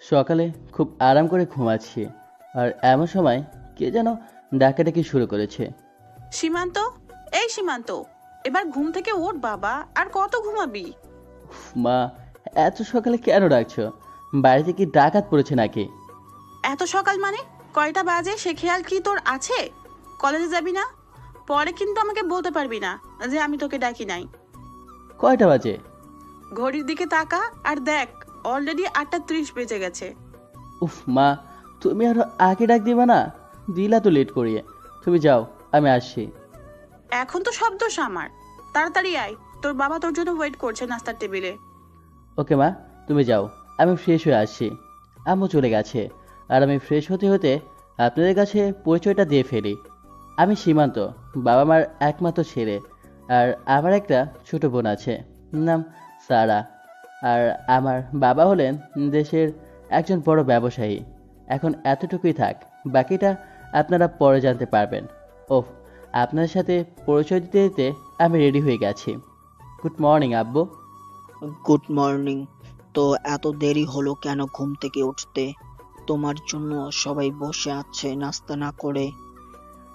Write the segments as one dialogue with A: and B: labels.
A: সকালে খুব আরাম করে ঘুমাচ্ছি, আর এমন সময় কে যেন ডাকাডাকি শুরু করেছে।
B: সীমান্ত, এই সীমান্ত, এবার ঘুম থেকে ওঠ বাবা, আর কত ঘুমাবি?
A: উফ, মা, এত সকালে কেন ডাকছো? বাড়িতে কি ডাকাত পড়েছে নাকি?
B: এত সকাল মানে? কয়টা বাজে সে খেয়াল কি তোর আছে? কলেজে যাবি না? পরে কিন্তু আমাকে বলতে পারবি না যে আমি তোকে ডাকি নাই।
A: কয়টা বাজে?
B: ঘড়ির দিকে তাকা আর দেখ, অলরেডি 8:30 বেজে গেছে।
A: উফ মা, তুমি আরো আগে ডাক দিবা না? দিলা তো লেট করিয়ে। তুমি যাও, আমি আসছি।
B: এখন তো সব দোষ আমার। তাড়াতাড়ি আয়, তোর বাবা তোর জন্য ওয়েট করছে নাস্তার টেবিলে।
A: ওকে মা, তুমি যাও, আমি ফ্রেশ হয়ে আসছি। আম্মু চলে গেছে, আর আমি ফ্রেশ হতে হতে আপনাদের কাছে পরিচয়টা দিয়ে ফেলি। আমি সীমান্ত, বাবা মার একমাত্র ছেলে। আর আমার একটা ছোট বোন আছে, নাম সারা। আর আমার বাবা হলেন দেশের একজন বড় ব্যবসায়ী। এখন এতটুকুই থাক, বাকিটা আপনারা পরে জানতে পারবেন। ওহ, আপনার সাথে পরিচয় দিতে দিতে আমি রেডি হয়ে গেছি। গুড মর্নিং আব্বু।
C: Good morning. তো এত দেরি হলো কেন ঘুম থেকে উঠতে? তোমার জন্য সবাই বসে আছে নাস্তা না করে।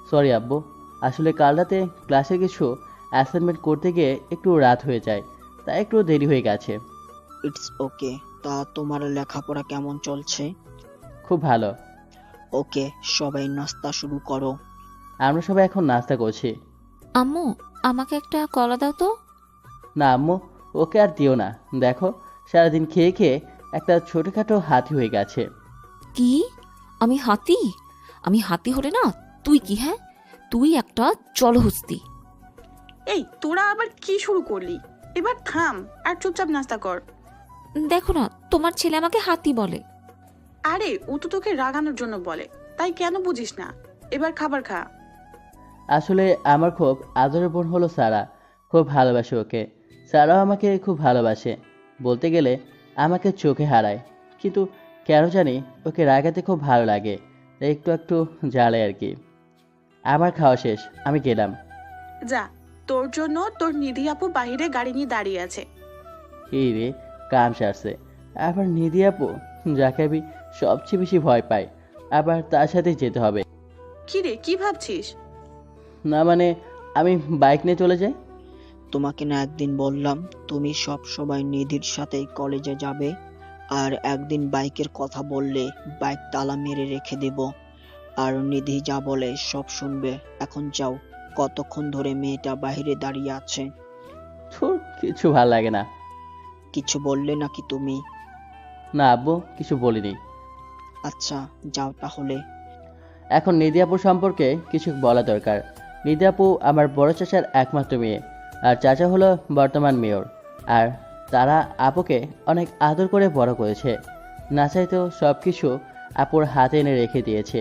A: সরি আব্বু, আসলে কাল রাতে ক্লাসে কিছু অ্যাসাইনমেন্ট করতে গিয়ে একটু রাত হয়ে যায়, তাই একটু দেরি হয়ে গেছে।
C: It's okay. তা তোমার লেখাপড়া কেমন চলছে?
A: খুব ভালো।
C: ওকে, সবাই নাস্তা শুরু করো।
A: আমরা সবাই এখন নাস্তা করছি।
D: আম্মু, আমাকে একটা কলা দাও তো।
A: না আম্মু, ওকে আর দিও না। দেখো, সারাদিন খেয়ে খেয়ে একটা ছোটোখাটো হাতি হয়ে গেছে।
D: কি? আমি হাতি? আমি হাতি হলে না, তুই কি? হ্যাঁ, তুই একটা জলহস্তি।
B: এই তোরা আবার কি শুরু করলি? এবার থাম আর চুপচাপ নাস্তা কর।
D: দেখো না, তোমার ছেলে আমাকে হাতি বলে।
B: আরে ও তো তোকে রাগানোর জন্য বলে, তাই কেন বুঝিস না? এবার খাবার খা।
A: আসলে আমার খুব আদরের বোন হলো সারা। খুব ভালোবাসে ওকে। সারাও আমাকে খুব ভালোবাসে। বলতে গেলে আমাকে চোখে হারায়, কিন্তু কেন জানি ওকে রাগাতে খুব ভালো লাগে, তাই একটু একটু জ্বালে আর কি। আমার খাওয়া শেষ, আমি গেলাম।
B: যা, তোর জন্য তোর নিধি আপু বাহিরে গাড়ি নিয়ে দাঁড়িয়ে আছে।
A: এই রে, কাম সারছে। আবার নিধি আপু, যাকে আমি সবচেয়ে বেশি ভয় পাই, আবার তার সাথে যেতে হবে।
B: কি রে, কি ভাবছিস?
A: না মানে, আমি বাইক নিয়ে চলে যাই।
C: তোমাকে না একদিন বললাম তুমি সব সময় নিধির সাথেই কলেজে যাবে, আর একদিন বাইকের কথা বললে বাইক তালা মেরে রেখে দেব। আর নিধি যা বলে সব শুনবে। এখন যাও, কতক্ষণ ধরে মেয়েটা বাইরে দাঁড়িয়ে আছে।
A: তোর কিছু ভাল লাগে না?
C: কিছু বললে নাকি তুমি?
A: না আব্বু, কিছু বলিনি।
C: আচ্ছা, যাও তাহলে।
A: এখন নিধি আপু সম্পর্কে কিছু বলা দরকার। নিধি আপু আমার বড় চাচার একমাত্র মেয়ে, আর চাচা হলো বর্তমান মেয়র। আর তারা আপুকে অনেক আদর করে বড় করেছে। না চাইতেও সব কিছু আপুর হাতে এনে রেখে দিয়েছে।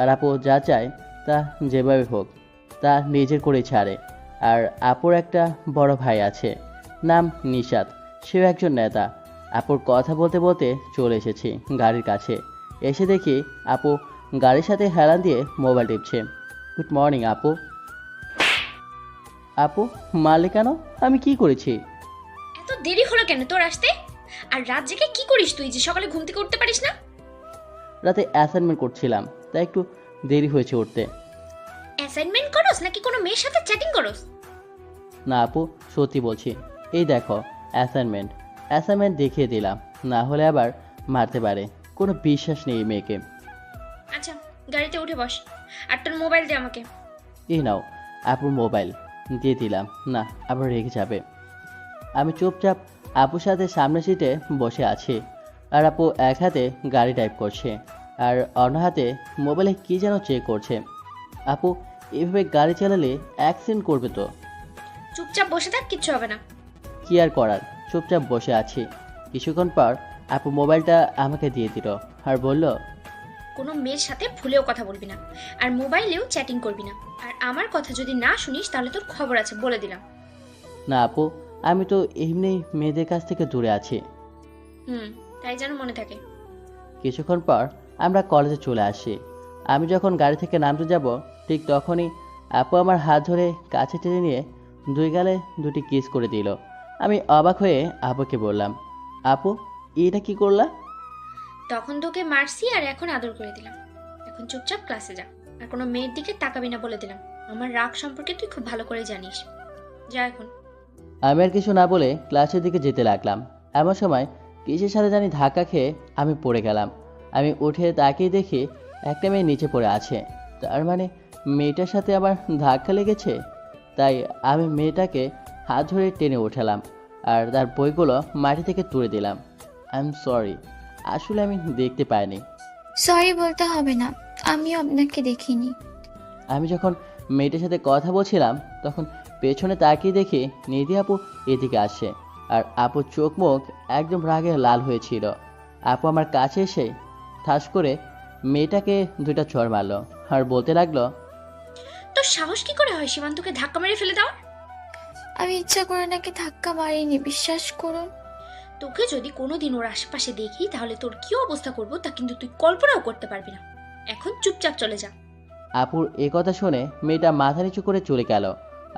A: আর আপু যা চায় তা যেভাবে হোক তা নিজের করে ছাড়ে। আর আপুর একটা বড় ভাই আছে, নাম নিশাত। সেও একজন নেতা। আপুর কথা বলতে বলতে চলে এসেছি গাড়ির কাছে। এসে দেখি আপু গাড়ির সাথে হেলান দিয়ে মোবাইল টিপছে। গুড মর্নিং আপু। আপু, মারলে কেন? আমি কি করেছি?
E: এত দেরি হলো কেন তোর আসতে? আর রাত জেগে কি করিস তুই যে সকালে ঘুম থেকে উঠতে পারিস না?
A: রাতে অ্যাসাইনমেন্ট করছিলাম, তাই একটু দেরি হয়েছে উঠতে।
E: অ্যাসাইনমেন্ট করস নাকি কোনো মেয়ের সাথে চ্যাটিং করস?
A: না আপু, সত্যি বলছি। এই দেখো, অ্যাসাইনমেন্ট। অ্যাসাইনমেন্ট দেখিয়ে দিলাম, না হলে আবার মারতে পারে। কোনো বিশ্বাস নেই এই মেয়েকে।
E: আচ্ছা, গাড়িতে উঠে বস। আর তোর মোবাইল দে আমাকে।
A: এই নাও আপুর মোবাইল, দিয়ে দিলাম। না, আবার রেগে যাবে। আমি চুপচাপ আপুর সাথে সামনের সিটে বসে আছি, আর আপু এক হাতে গাড়ি টাইপ করছে, আর অন্য হাতে মোবাইলে কী যেন চেক করছে। আপু, এভাবে গাড়ি চালালে অ্যাক্সিডেন্ট করবে তো।
E: চুপচাপ বসে থাক, কিচ্ছু হবে না।
A: কি আর করার, চুপচাপ বসে আছি। কিছুক্ষণ পর আপু মোবাইলটা আমাকে দিয়ে দিল, আর বলল,
E: কোনো মেয়ের সাথে ভুলেও কথা বলবি না, আর মোবাইলেও চ্যাটিং করবি না। আর আমার কথা যদি না শুনিস তাহলে তোর খবর আছে, বলে দিলাম।
A: না আপু, আমি তো এমনি মেয়েদের কাছ থেকে দূরে আছি।
E: তাই যেন মনে থাকে।
A: কিছুক্ষণ পর আমরা কলেজে চলে আসি। আমি যখন গাড়ি থেকে নামতে যাব, ঠিক তখনই আপু আমার হাত ধরে কাছে টেনে নিয়ে দুই গালে দুটি কিস করে দিল। আমি অবাক হয়ে আপুকে বললাম, আপু, এটা কি করলা?
E: তখন তোকে মারছি আর এখন আদর করে দিলাম। এখন চুপচাপ ক্লাসে যা, আর কোনো মেয়ের দিকে তাকাবি না বলে দিলাম। আমার রাগ সম্পর্কে তুই খুব ভালো করে জানিস। যা এখন।
A: আমি আর কিছু না বলে ক্লাসের দিকে যেতে লাগলাম। এমন সময় কিসের সাথে জানি ধাক্কা খেয়ে আমি পড়ে গেলাম। আমি উঠে তাকিয়ে দেখি একটা মেয়ে নিচে পড়ে আছে। তার মানে মেয়েটার সাথে আমার ধাক্কা লেগেছে। তাই আমি মেয়েটাকে হাত ধরে টেনে উঠালাম আর তার বইগুলো মাটি থেকে তুলে দিলাম। আই এম সরি, আসলে আমি দেখতে পাইনি।
F: সরি বলতে হবে না, আমিও আপনাকে দেখিনি।
A: আমি যখন মেয়েটার সাথে কথা বলছিলাম তখন পেছনে তাকিয়ে দেখি নিধি আপু এদিকে আসে। আর আপুর চোখ মুখ একদম রাগে লাল হয়েছিল। আপু আমার কাছে এসে ঠাস করে মেয়েটাকে দুইটা চড় মারলো আর বলতে লাগলো,
E: তোর সাহস কি করে হয় সীমান্তকে ধাক্কা মেরে ফেলে দেওয়ার?
F: আমি ইচ্ছা করে নাকি ধাক্কা মারিনি, বিশ্বাস করুন।
E: তোকে যদি কোনোদিন ওর আশেপাশে দেখি তাহলে তোর কি অবস্থা করবো তা কিন্তু তুই কল্পনাও করতে পারবি না। এখন চুপচাপ চলে যা।
A: আপুর এ কথা শুনে মেয়েটা মাথা নিচু করে চলে গেল।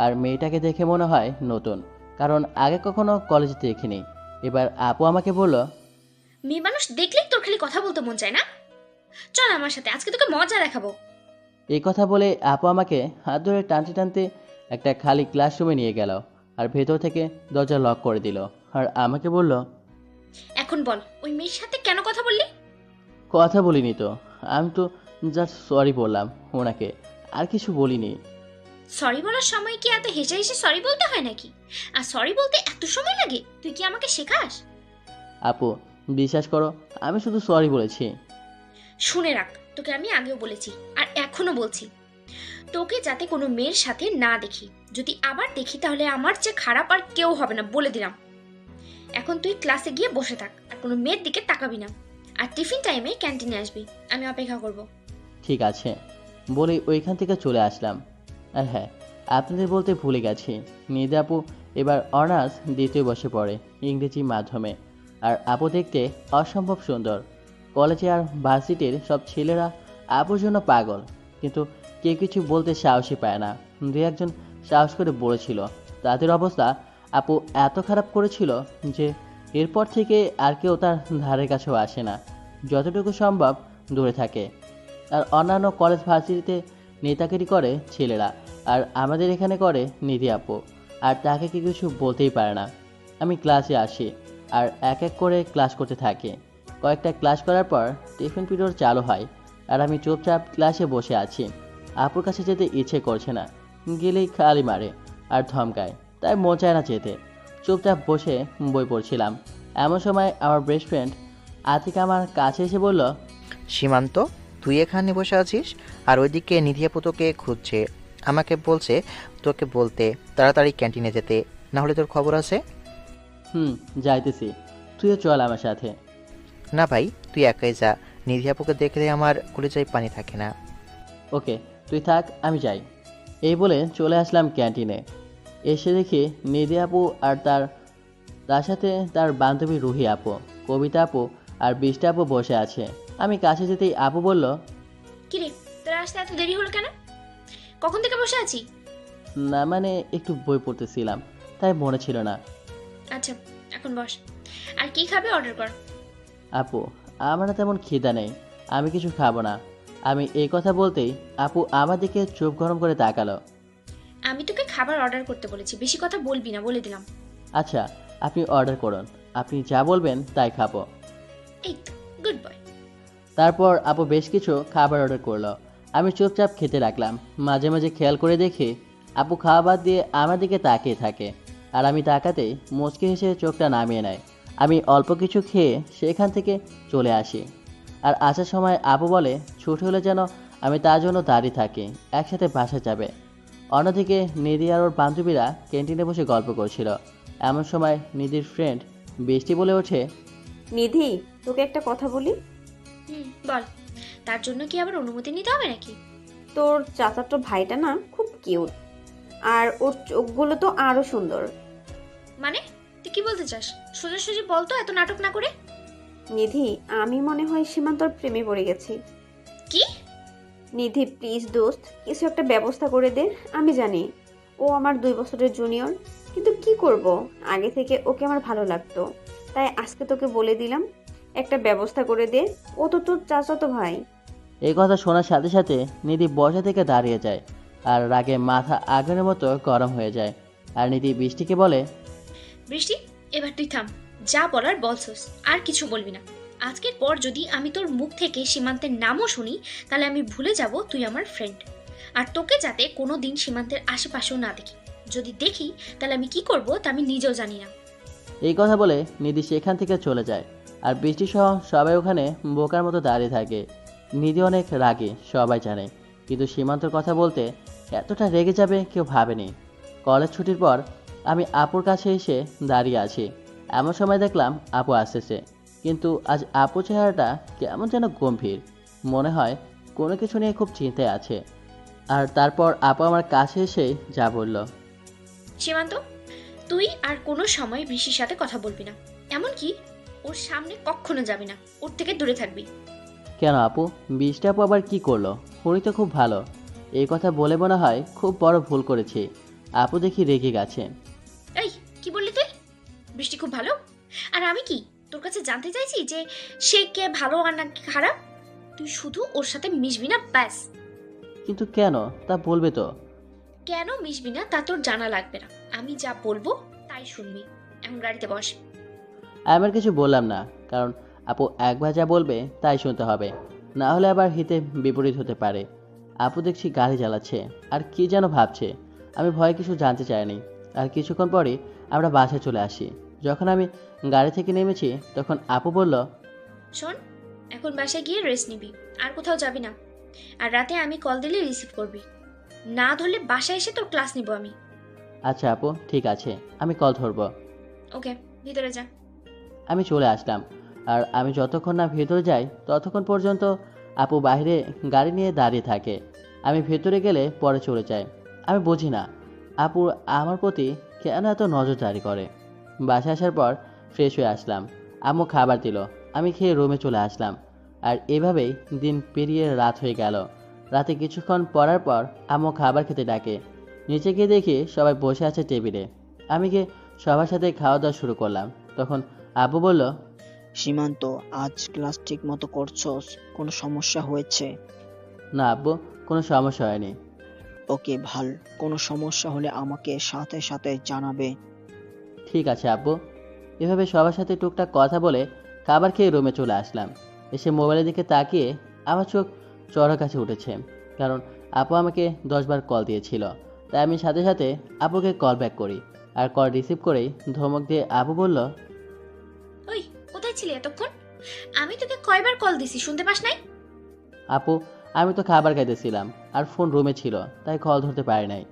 A: আর মেয়েটাকে দেখে মনে হয় নতুন, কারণ আগে কখনো কলেজে দেখিনি। এবার আপু আমাকে বলল,
E: মেয়ে মানুষ দেখলেই তোর খালি কথা বলতে মন চায় না? চল আমার সাথে, আজকে তোকে মজা দেখাবো।
A: এই কথা বলে আপু আমাকে হাত ধরে টানতে টানতে একটা খালি ক্লাসরুমে নিয়ে গেল আর ভেতর থেকে দরজা লক করে দিল। আর আমাকে বলল,
E: এখন বল, ওই মেয়ের সাথে কেন কথা বললি?
A: কথা বলিনি তো, আমি তো জাস্ট সরি বললাম ওনাকে, আর কিছু বলিনি।
E: সরি বলার সময় কি এত হেসে হেসে সরি বলতে হয় নাকি? আর সরি বলতে এত সময় লাগে? তুই কি আমাকে শেখাস?
A: আপু বিশ্বাস করো, আমি শুধু সরি বলেছি।
E: শুনে রাখ, তোকে আমি আগেও বলেছি আর এখনো বলছি, তোকে যাতে কোনো মেয়ের সাথে না দেখি। যদি আবার দেখি তাহলে আমার চেয়ে খারাপ আর কেউ হবে না, বলে দিলাম। এখন তুই ক্লাসে গিয়ে বসে থাক আর কোনো মেয়ের দিকে তাকাবি না। আর টিফিন টাইমে ক্যান্টিনে আসবি, আমি অপেক্ষা করব।
A: ঠিক আছে বলে ওইখান থেকে চলে আসলাম। আর হ্যাঁ, আপনাদের বলতে ভুলে গেছি, নিধি আপু এবার অনার্স দ্বিতীয় বর্ষে পড়ে ইংরেজি মাধ্যমে। আর আপু দেখতে অসম্ভব সুন্দর। কলেজে আর ভার্সিটির সব ছেলেরা আপুর জন্য পাগল, কিন্তু কেউ কিছু বলতে সাহসই পায় না। দু একজন সাহস করে বলেছিল, তাদের অবস্থা আপু এত খারাপ করেছিল যে এরপর থেকে আর কেউ তার ধারের কাছেও আসে না, যতটুকু সম্ভব দূরে থাকে। আর অন্যান্য কলেজ ভার্সিটিতে নেতাগিরি করে ছেলেরা, আর আমাদের এখানে করে নিধি আপু, আর তাকে কি কিছু বলতেই পারে না। আমি ক্লাসে আসি আর এক এক করে ক্লাস করতে থাকি। কয়েকটা ক্লাস করার পর টিফিন পিরিয়ড চালু হয় আর আমি চুপচাপ ক্লাসে বসে আছি। আপুর কাছে যেতে ইচ্ছে করছে না, গেলেই খালি মারে আর ধমকায়, তাই মন চায় না যেতে। চুপচাপ বসে বই পড়ছিলাম। এমন সময় আমার বেস্ট ফ্রেন্ড আতিকা আমার কাছে এসে বলল,
G: সীমান্ত, তুই এখানে বসে আছিস আর ওইদিকে নিধি আপু তোকে খুঁজছে। আমাকে বলছে তোকে বলতে তাড়াতাড়ি ক্যান্টিনে যেতে, না হলে তোর খবর আছে।
A: যাইতেছি, তুইও চল আমার সাথে।
G: না ভাই, তুই একাই যা, নিধি আপুকে দেখলে আমার কলিজায় পানি থাকে না।
A: ওকে তুই থাক, আমি যাই। এই বলে চলে আসলাম ক্যান্টিনে। এসে দেখি নিধি আপু আর তার সাথে তার বান্ধবী রুহি আপু, কবিতা আপু আর বৃষ্টি আপু বসে আছে। আমি কাছে যেতেই আপু বলল,
E: কিরে, তোর আসতে এত দেরি হলো কেন? কখন থেকে বসে আছি?
A: না মানে একটু বই পড়তেছিলাম, তাই মনে ছিল না।
E: আচ্ছা, এখন বস। আর কি খাবে অর্ডার কর।
A: আপু আমার না তেমন খিদা নেই, আমি কিছু খাবো না। আমি এই কথা বলতেই আপু আমার দিকে চোখ গরম করে তাকালো।
E: আমি তোকে খাবার অর্ডার করতে বলেছি, বেশি কথা বলবি না, বলে দিলাম।
A: আচ্ছা আপনি অর্ডার করুন, আপনি যা বলবেন তাই খাবো।
E: এই তো, গুড বয়।
A: তারপর আপু বেশ কিছু খাবার অর্ডার করলো। আমি চুপচাপ খেতে লাগলাম। মাঝে মাঝে খেয়াল করে দেখি আপু খাওয়া বাদ দিয়ে আমার দিকে তাকিয়ে থাকে, আর আমি তাকাতেই মুচকি হেসে চোখটা নামিয়ে নেয়। আমি অল্প কিছু খেয়ে সেখান থেকে চলে আসি। আর আসার সময় আপু বলে ছুটি হলে যেন আমি তার জন্য দাঁড়িয়ে থাকি, একসাথে বাসা যাবে। অন্যদিকে নিধি আর ওর বান্ধবীরা ক্যান্টিনে বসে গল্প করছিল। এমন সময় নিধির ফ্রেন্ড বৃষ্টি বলে ওঠে,
H: নিধি, তোকে একটা কথা বলি।
E: বল। তার জন্য কি আবার অনুমতি নিতে হবে নাকি?
H: তোর চাচাতো ভাইটা না খুব কিউট, আর ওর চোখগুলো তো আরো সুন্দর।
E: মানে তুই কি বলতে চাস? সোজাসুজি বল তো, এত নাটক না করে।
H: নিধি, আমি মনে হয় সীমান্তর প্রেমে পড়ে গেছি।
E: কি?
H: নিধি প্লিজ দোস্ত, কিছু একটা ব্যবস্থা করে দে। আমি জানি ও আমার 2 বছরের জুনিয়র, কিন্তু কি করব, আগে থেকে ওকে আমার ভালো লাগতো, তাই আজকে তোকে বলে দিলাম। একটা ব্যবস্থা করে দে। ও তো তোর চাচাতো ভাই।
A: এই কথা শোনার সাথে সাথে নিধি বসা থেকে দাঁড়িয়ে যায় আর রাগে মাথা আগুনের মতো গরম হয়ে যায়। আর নিধি বৃষ্টিকে বলে,
E: বৃষ্টি, এবার তুই থাম। যা বলার বলছস, আর কিছু বলবি না। আজকের পর যদি আমি তোর মুখ থেকে সীমান্তের নামও শুনি, তাহলে আমি ভুলে যাব তুই আমার ফ্রেন্ড। আর তোকে যাতে কোনো দিন সীমান্তের আশেপাশেও না দেখি। যদি দেখি তাহলে আমি কি করব তা আমি নিজেও জানি না।
A: এই কথা বলে নিধি সেখান থেকে চলে যায়। আর বৃষ্টি সহ সবাই ওখানে বোকার মতো দাঁড়িয়ে থাকে। নিধি অনেক রাগী, সবাই জানে, কিন্তু সীমান্তর কথা বলতে এতটা রেগে যাবে কেউ ভাবেনি। কলেজ ছুটির পর আমি আপুর কাছে এসে দাঁড়িয়ে আছি। এমন সময় দেখলাম আপু আসতেছে, কিন্তু আজ আপু চেহারাটা কেমন যেন গম্ভীর, মনে হয় কোনো কিছু নিয়ে খুব চিন্তায় আছে। আর তারপর আপু আমার কাছে এসে যা বলল।
E: সীমান্ত, তুই আর কোনো সময় বৃষ্টির সাথে কথা বলবি না, এমনকি ওর সামনে কখনো যাবি না, ওর থেকে দূরে থাকবি।
A: কেন আপু? বৃষ্টি আপু আবার কি করলো? উনি তো খুব ভালো। এই কথা বলে মনে হয় খুব বড় ভুল করেছি। আপু দেখি রেগে গেছে।
E: এই, কি বললি তুই? বৃষ্টি খুব ভালো? আর আমি কি তোর কাছে জানতে চাইছি যে সে কে ভালো আর নাকি খারাপ? তুই শুধু ওর সাথে মিশবি না, ব্যাস।
A: কিন্তু কেন তা বলবে তো?
E: কেন মিশবি না তা তোর জানা লাগবে না, আমি যা বলবো তাই শুনবি। এখন গাড়িতে বস।
A: আমি আর কিছু বললাম না, কারণ আপু একবার যা বলবে তাই শুনতে হবে, না হলে আবার হিতে বিপরীত হতে পারে। আপু দেখছি গাড়ি চালাচ্ছে আর কি যেন ভাবছে। আমি ভয়ে কিছু জানতে চাইনি। আর কিছুক্ষণ পরই আমরা বাসায় চলে আসি। যখন আমি গাড়ি থেকে নেমেছি তখন আপু বলল,
E: শোন, এখন বাসায় গিয়ে রেস্ট নিবি, আর কোথাও যাবি না। আর রাতে আমি কল দিলে রিসিভ করবি, না ধরলে বাসায় এসে তোর ক্লাস নিব আমি।
A: আচ্ছা আপু, ঠিক আছে, আমি কল ধরবো।
E: ওকে, ভিতরে যা।
A: আমি চলে আসলাম। আর আমি যতক্ষণ না ভেতরে যাই ততক্ষণ পর্যন্ত আপু বাইরে গাড়ি নিয়ে দাঁড়িয়ে থাকে। আমি ভেতরে গেলে পরে চলে যায়। আমি বুঝি না আপু আমার প্রতি কেন এত নজরদারি করে। বাসায় আসার পর ফ্রেশ হয়ে আসলাম। আম্মু খাবার দিল, আমি খেয়ে রুমে চলে আসলাম। আর এভাবেই দিন পেরিয়ে রাত হয়ে গেল। রাতে কিছুক্ষণ পরার পর আম্মু খাবার খেতে ডাকে। নিচে গিয়ে দেখি সবাই বসে আছে টেবিলে। আমি গিয়ে সবার সাথে খাওয়া দাওয়া শুরু করলাম। তখন আব্বু বলল,
C: সীমান্ত, আজ ক্লাস ঠিক মতো করছস? কোনো সমস্যা হয়েছে?
A: না আব্বু, কোনো সমস্যা হয়নি।
C: ওকে, ভাল। কোনো সমস্যা হলে আমাকে সাথে সাথে জানাবে।
A: ঠিক আছে আব্বু। এভাবে সবার সাথে টুকটাক কথা বলে খাবার খেয়ে রুমে চলে আসলাম। এসে মোবাইলের দিকে তাকিয়ে আমার চোখ চড়ার কাছে উঠেছে, কারণ আপু আমাকে 10 বার কল দিয়েছিল। তাই আমি সাথে সাথে আপুকে কল ব্যাক করি। আর কল রিসিভ করেই ধমক দিয়ে আপু বলল,
E: ওই, কোথায় ছিলি এতক্ষণ? আমি তোকে কয়বার কল দিছি, শুনতে পাস নাই?
A: আপু, আমি তো খাবার খাইতেছিলাম আর ফোন রুমে ছিল, তাই কল ধরতে পারি নাই।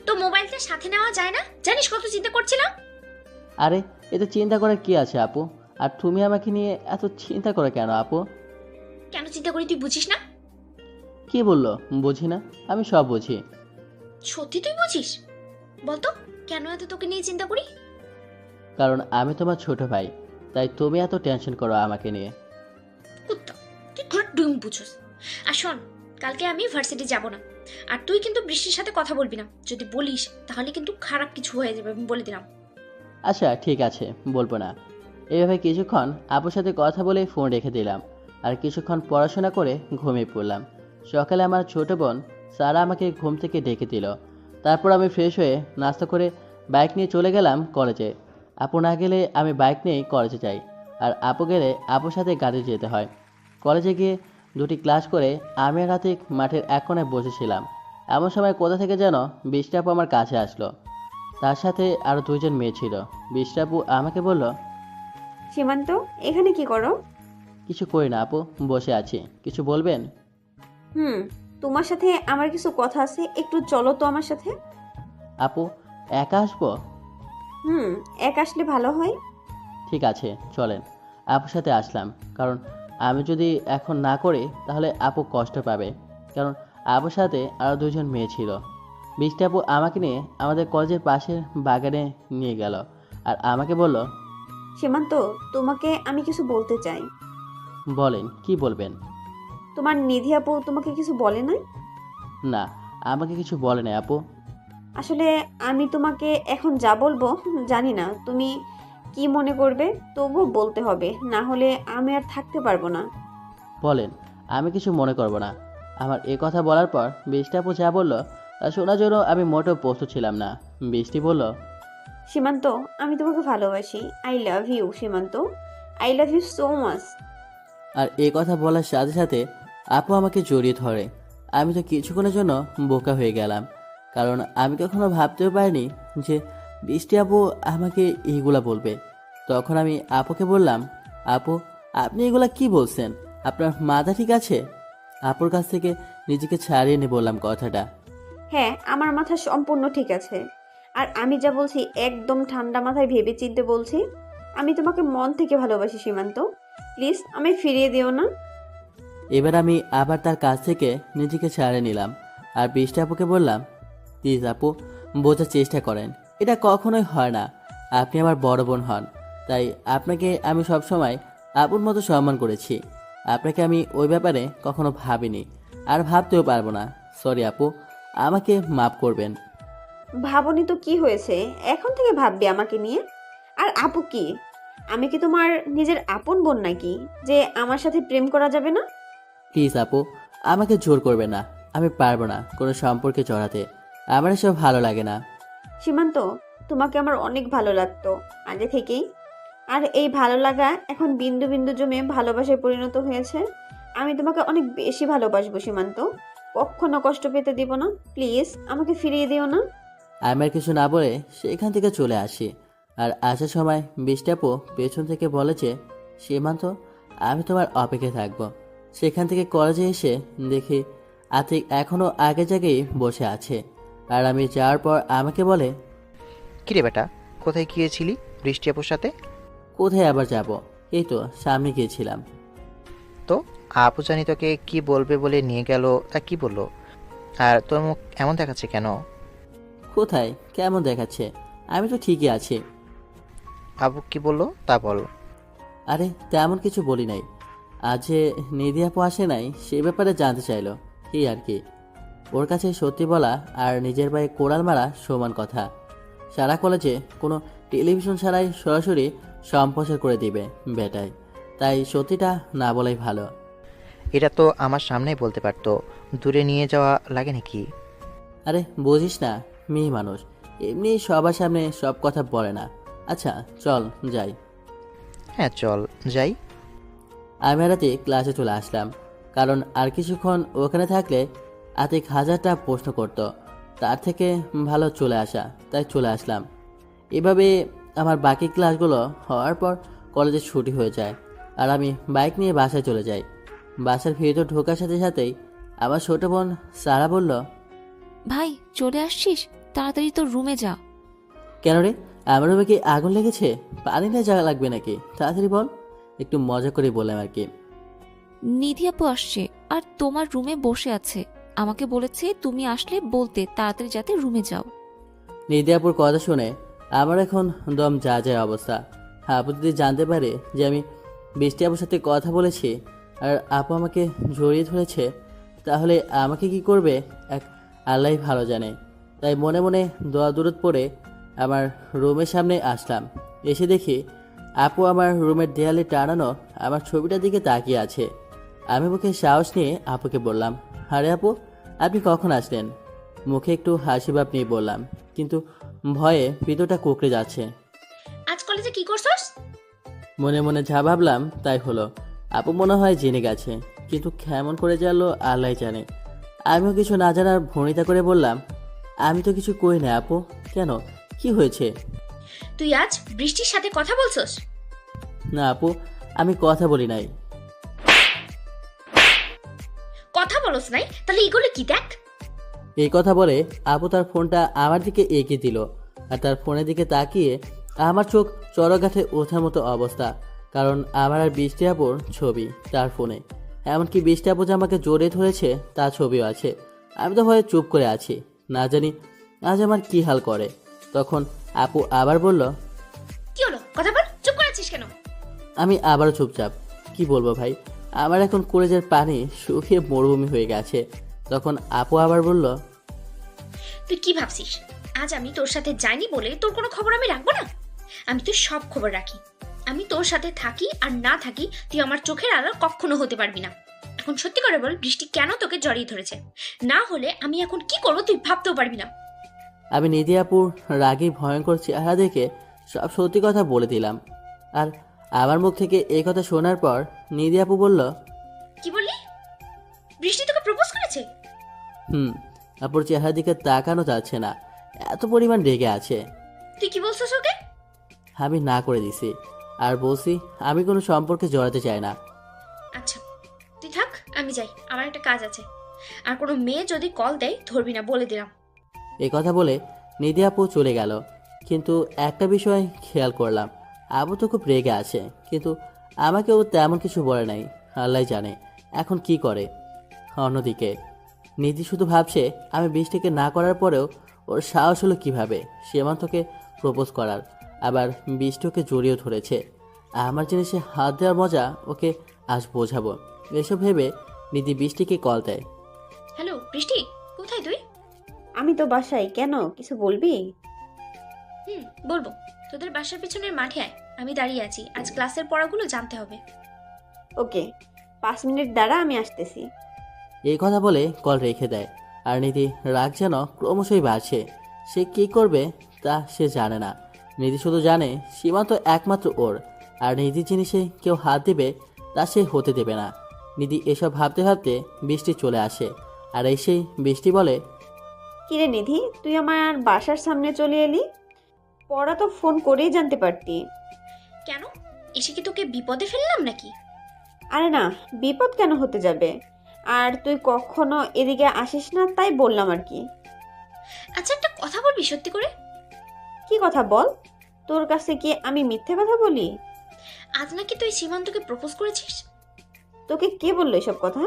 E: তো মোবাইলটা সাথে নেওয়া যায় না? জানিস কত চিন্তা করছিলাম।
A: আরে, এতে চিন্তা করার কি আছে আপু? আর তুমি আমাকে নিয়ে এত চিন্তা করে কেন আপু?
E: কেন চিন্তা করি তুই বুঝিস না?
A: কি বললো বুঝি না? আমি সব বুঝি।
E: সত্যি তুই বুঝিস? বলতো, কেন এত তোকে নিয়ে চিন্তা করি?
A: কারণ আমি তোমার ছোট ভাই, তাই তুমি এত টেনশন করো আমাকে নিয়ে।
E: কুত্তা, তুই ঘুরে ডুম বুঝোস। আর শোন, কালকে আমি ভার্সিটি যাব না। আর তুই কিন্তু বৃষ্টির সাথে কথা বলবি না। যদি বলিস তাহলে কিন্তু খারাপ কিছু হয়ে যাবে, আমি বলে দিলাম।
A: আচ্ছা ঠিক আছে, বলবো না। এইভাবে কিছুক্ষণ আপুর সাথে কথা বলে ফোন রেখে দিলাম। আর কিছুক্ষণ পড়াশোনা করে ঘুমিয়ে পড়লাম। সকালে আমার ছোট বোন সারা আমাকে ঘুম থেকে ডেকে দিল। তারপর আমি ফ্রেশ হয়ে নাস্তা করে বাইক নিয়ে চলে গেলাম কলেজে। আপু না গেলে আমি বাইক নিয়েই কলেজে যাই, আর আপু গেলে আপুর সাথে গাড়ি যেতে হয়। কলেজে গিয়ে 2টি ক্লাস করে আমি আর রাতিক মাঠের এক কোণায় বসেছিলাম। এমন সময় কোথা থেকে যেন বৃষ্টি আপু আমার কাছে আসলো। তার সাথে আরও 2জন মেয়ে ছিল। বৃষ্টি আপু আমাকে বলল,
H: সীমান্ত, এখানে কি করো?
A: কিছু করি না আপু, বসে আছি। কিছু বলবেন?
H: তোমার সাথে আমার কিছু কথা আছে, একটু চলো তো আমার সাথে।
A: আপু, একা আসবো?
H: এক আসলে ভালো হয়।
A: ঠিক আছে, চলেন। আপুর সাথে আসলাম, কারণ আমি যদি এখন না করি তাহলে আপু কষ্ট পাবে। কারণ আপুর সাথে আরও 2জন মেয়ে ছিল। বৃষ্টি আপু আমাকে নিয়ে আমাদের কলেজের পাশের বাগানে নিয়ে গেল আর আমাকে বলল,
H: সীমান্ত, তোমাকে আমি কিছু বলতে চাই।
A: বলেন, কি বলবেন?
H: তোমার নিধি আপু তোমাকে কিছু বলে নাই?
A: না, আমাকে কিছু বলে না আপু।
H: আসলে আমি তোমাকে এখন যা বলবো জানি না তুমি কি মনে করবে, তবুও বলতে হবে, না হলে আমি আর থাকতে পারবো না।
A: বলেন, আমি কিছু মনে করব না। আমার এ কথা বলার পর বৃষ্টি আপু যা বলল তা শোনার জন্য আমি মোটেও প্রস্তুত ছিলাম না। বৃষ্টি বলল,
H: সীমান্ত, আমি তোমাকে ভালোবাসি। I love you Simanta, I love you so much.
A: আর এ কথা বলার সাথে সাথে আপু আমাকে জড়িয়ে ধরে। আমি তো কিছুক্ষণের জন্য বোকা হয়ে গেলাম, কারণ আমি কখনো ভাবতেও পারিনি যে বৃষ্টি আপু আমাকে এইগুলা বলবে। তখন আমি আপুকে বললাম, আপু আপনি এগুলা কি বলছেন? আপনার মাথা ঠিক আছে? আপুর কাছ থেকে নিজেকে ছাড়িয়ে নিয়ে বললাম কথাটা।
H: হ্যাঁ, আমার মাথা সম্পূর্ণ ঠিক আছে। আর আমি যা বলছি একদম ঠান্ডা মাথায় ভেবে চিন্তে বলছি। আমি তোমাকে মন থেকে ভালোবাসি সীমান্ত, প্লিজ আমি ফিরিয়ে দিও না।
A: এবার আমি আবার তার কাছ থেকে নিজেকে ছাড়িয়ে নিলাম আর বৃষ্টি আপুকে বললাম, প্লিজ আপু বোঝার চেষ্টা করেন, এটা কখনোই হয় না। আপনি আমার বড় বোন হন, তাই আপনাকে আমি সবসময় আপুর মতো সম্মান করেছি। আপনাকে আমি ওই ব্যাপারে কখনো ভাবিনি, আর ভাবতেও পারবো না। সরি আপু, আমাকে মাফ করবেন।
H: ভাবনি তো কি হয়েছে, এখন থেকে ভাববে আমাকে নিয়ে। আর আপু কি, আমি কি তোমার নিজের আপন বোন নাকি যে আমার সাথে প্রেম করা যাবে না?
A: প্লিজ আপু, আমাকে জোর করবে না। আমি পারবো না কোনো সম্পর্কে জড়াতে, আমার এসব ভালো লাগে না।
H: সীমান্ত, তোমাকে আমার অনেক ভালো লাগতো আগে থেকেই। আর এই ভালো লাগা এখন বিন্দু বিন্দু জমে ভালোবাসায় পরিণত হয়েছে। আমি তোমাকে অনেক বেশি ভালোবাসবো সীমান্ত, কখনো কষ্ট পেতে দিব না। প্লিজ আমাকে ফিরিয়ে দিও না।
A: আমি আর কিছু না বলে সেখান থেকে চলে আসি। আর আসার সময় বৃষ্টি আপু পেছন থেকে বলে যে, সীমান্ত আমি তোমার অপেক্ষায় থাকবো। সেখান থেকে কলেজে এসে দেখি আতিক এখনও আগের জায়গায় বসে আছে। আর আমি যাওয়ার পর আমাকে বলে,
G: কিরে বেটা, কোথায় গিয়েছিলি বৃষ্টি আপুর সাথে?
A: কোথায় আবার যাব, এই তো সামনে গিয়েছিলাম।
G: তো আপু জানি তোকে কি বলবে বলে নিয়ে গেল, তা কি বললো? আর তোর মুখ এমন দেখাচ্ছে কেন?
A: কোথায় কেমন দেখাচ্ছে? আমি তো ঠিকই আছি।
G: আপু কি বললো তা বল।
A: আরে তেমন কিছু বলি নাই। আজ যে নিধি আপু আসে নাই সে ব্যাপারে জানতে চাইলো, এই আর কি। ওর কাছে সত্যি বলা আর নিজের পায়ে কোড়াল মারা সমান কথা। সারা কলেজে কোনো টেলিভিশন ছাড়াই সরাসরি সম্প্রচার করে দিবে বেটায়, তাই সত্যিটা না বলাই ভালো।
G: এটা তো আমার সামনেই বলতে পারতো, দূরে নিয়ে যাওয়া লাগে নাকি?
A: আরে বুঝিস না, মেয়ে মানুষ এমনি সবার সামনে সব কথা বলে না। আচ্ছা চল যাই।
G: হ্যাঁ চল যাই।
A: আমি রাতে ক্লাসে চলে আসলাম, কারণ আর কিছুক্ষণ ওখানে থাকলে আতিক হাজারটা প্রশ্ন করত। তার থেকে ভালো চলে আসা, তাই চলে আসলাম। এভাবে আমার বাকি ক্লাসগুলো হওয়ার পর কলেজে ছুটি হয়ে যায় আর আমি বাইক নিয়ে বাসায় চলে যাই। বাসার ভিতর ঢোকার সাথে সাথেই আমার ছোট বোন সারা বলল,
D: ভাই চলে আসছিস, তাড়াতাড়ি তোর রুমে যা।
A: কেন রে, আমার রুমে কি আগুন লেগেছে? পানি নিয়ে যাওয়া লাগবে নাকি? তাড়াতাড়ি বল। একটু মজা করে বললাম আর কি।
D: নিধি আপু আসছে আর তোমার রুমে বসে আছে, আমাকে বলেছে তুমি আসলে বলতে তাড়াতাড়ি যাতে রুমে যাও।
A: নিধি আপুর কথা শুনে আমার এখন দম যা যায় অবস্থা। আপু যদি জানতে পারে যে আমি বৃষ্টি আপুর সাথে কথা বলেছি আর আপু আমাকে জড়িয়ে ধরেছে, তাহলে আমাকে কি করবে এক আল্লাহই ভালো জানে। তাই মনে মনে দোয়া দুরুদ পড়ে আমার রুমের সামনে আসলাম। এসে দেখি আপু আমার রুমের দেয়ালে টানানো আমার ছবিটার দিকে তাকিয়ে আছে। আমি মুখে সাহস নিয়ে আপুকে বললাম, আরে আপু আপনি কখন আসলেন? মুখে একটু হাসি ভাব নিয়ে বললাম, কিন্তু ভয়ে ভিতরটা কুঁকড়ে যাচ্ছে।
E: আজ কলেজে কি করছস?
A: মনে মনে যা ভাবলাম তাই হলো। আপু মনে হয় জেনে গেছে, কিন্তু কেমন করে জানলো আল্লাহ জানে। আমিও কিছু না জানার ভনিতা করে বললাম, আমি তো কিছু কই না আপু। কেন, কি হয়েছে?
E: তুই আজ বৃষ্টির সাথে কথা বলছস?
A: না আপু, আমি কথা বলি নাই।
E: কথা বলস নাই? তাহলে এগুলো কি দেখ?
A: এই কথা বলে আপু তার ফোনটা আমার দিকে এগিয়ে দিল আর তার ফোনের দিকে তাকিয়ে আমার চোখ চড়গাঠে ওঠার মতো অবস্থা, কারণ আমার আর বৃষ্টি আপুর ছবি তার ফোনে। এমনকি বৃষ্টি আপু যে আমাকে জড়িয়ে ধরেছে তার ছবিও আছে। আমি তো ভয়ে চুপ করে আছি, না জানি আজ আমার কি হাল করে। তখন আপু আবার বলল,
E: কি হলো, কথা বল, চুপ করে আছিস কেন?
A: আমি আবারও চুপচাপ। কি বলবো ভাই, আমার এখন কলেজের পানি শুকিয়ে মরুভূমি হয়ে গেছে। তখন আপু আবার বলল,
E: তুই কি ভাবছিস আজ আমি তোর সাথে যাইনি বলে তোর কোনো খবর আমি রাখবো না? আমি তো সব খবর রাখি। আমি তোর সাথে থাকি আর না থাকি, তুই আমার চোখের আড়াল কখনো হতে পারবি না। এখন সত্যি করে বল, বৃষ্টি কেন তোকে জড়িয়ে ধরেছে? না হলে আমি এখন কি করবো তুই ভাবতেও পারবি না।
A: আমি নিধি আপুর রাগী ভয়ঙ্কর চেহারা দেখে সব সত্যি কথা বলে দিলাম। আর আমার মুখ থেকে এই কথা শোনার পর নিধি আপু বলল,
E: কি বললি? বৃষ্টি তোকে প্রপোজ করেছে?
A: আপুর চেহারার দিকে তাকানো যাচ্ছে না, এত পরিমাণ রেগে আছে।
E: তুই কি বলছিস ওকে?
A: আমি না করে দিছি আর বলছি আমি কোনো সম্পর্কে জড়াতে চাই না।
E: আচ্ছা তুই থাক, আমি যাই, আমার একটা কাজ আছে। আর কোনো মেয়ে যদি কল দেয় ধরবি না, বলে দিলাম।
A: এই কথা বলে নিধি আপু চলে গেল। কিন্তু একটা বিষয় খেয়াল করলাম, আবু তো খুব রেগে আছে, কিন্তু আমাকেও তেমন কিছু বলে নাই। আল্লাহ জানে এখন কি করে। অন্যদিকে নিধি শুধু ভাবছে আমি বৃষ্টিকে না করার পরেও ওর সাহস হলো কীভাবে সীমান্তকে প্রপোজ করার, আবার বৃষ্টি ওকে জড়িয়ে ধরেছে। আমার জিনিসে হাত দেওয়ার মজা ওকে আজ বোঝাবো। এসব ভেবে নিধি বৃষ্টিকে কল দেয়।
E: হ্যালো বৃষ্টি, কোথায় তুই?
H: আমি তো বাসায়, কেন কিছু বলবি?
E: বলবো। তোদের বাসার পিছনের মাঠে আয়, আমি দাঁড়িয়ে আছি, আজ ক্লাসের পড়াগুলো জানতে হবে।
H: ওকে, 5 মিনিট দাঁড়া, আমি আসতেছি।
A: এই কথা বলে কল রেখে দেয়। আর নিধি রাগ যেন ক্রমশই বাড়ছে। সে কী করবে তা সে জানে না। নিধি শুধু জানে সীমান্ত একমাত্র ওর, আর নিধির জিনিসে কেউ হাত দেবে তা সে হতে দেবে না। নিধি এসব ভাবতে ভাবতে বৃষ্টি চলে আসে। আর এসেই বৃষ্টি বলে,
H: কিরে নিধি, তুই আমার বাসার সামনে চলে এলি? পড়া তো ফোন করেই জানতে পারতি।
E: কেন, এসে কি তোকে বিপদে ফেললাম নাকি?
H: আরে না, বিপদ কেন হতে যাবে? আর তুই কখনো এদিকে আসিস না তাই বললাম আর কি।
E: আচ্ছা একটা কথা বলবি সত্যি করে?
H: কি কথা বল? তোর কাছে কি আমি মিথ্যে কথা বলি?
E: আজ নাকি তুই সীমান্তকে প্রপোজ করেছিস?
H: তোকে কে বললো এসব কথা?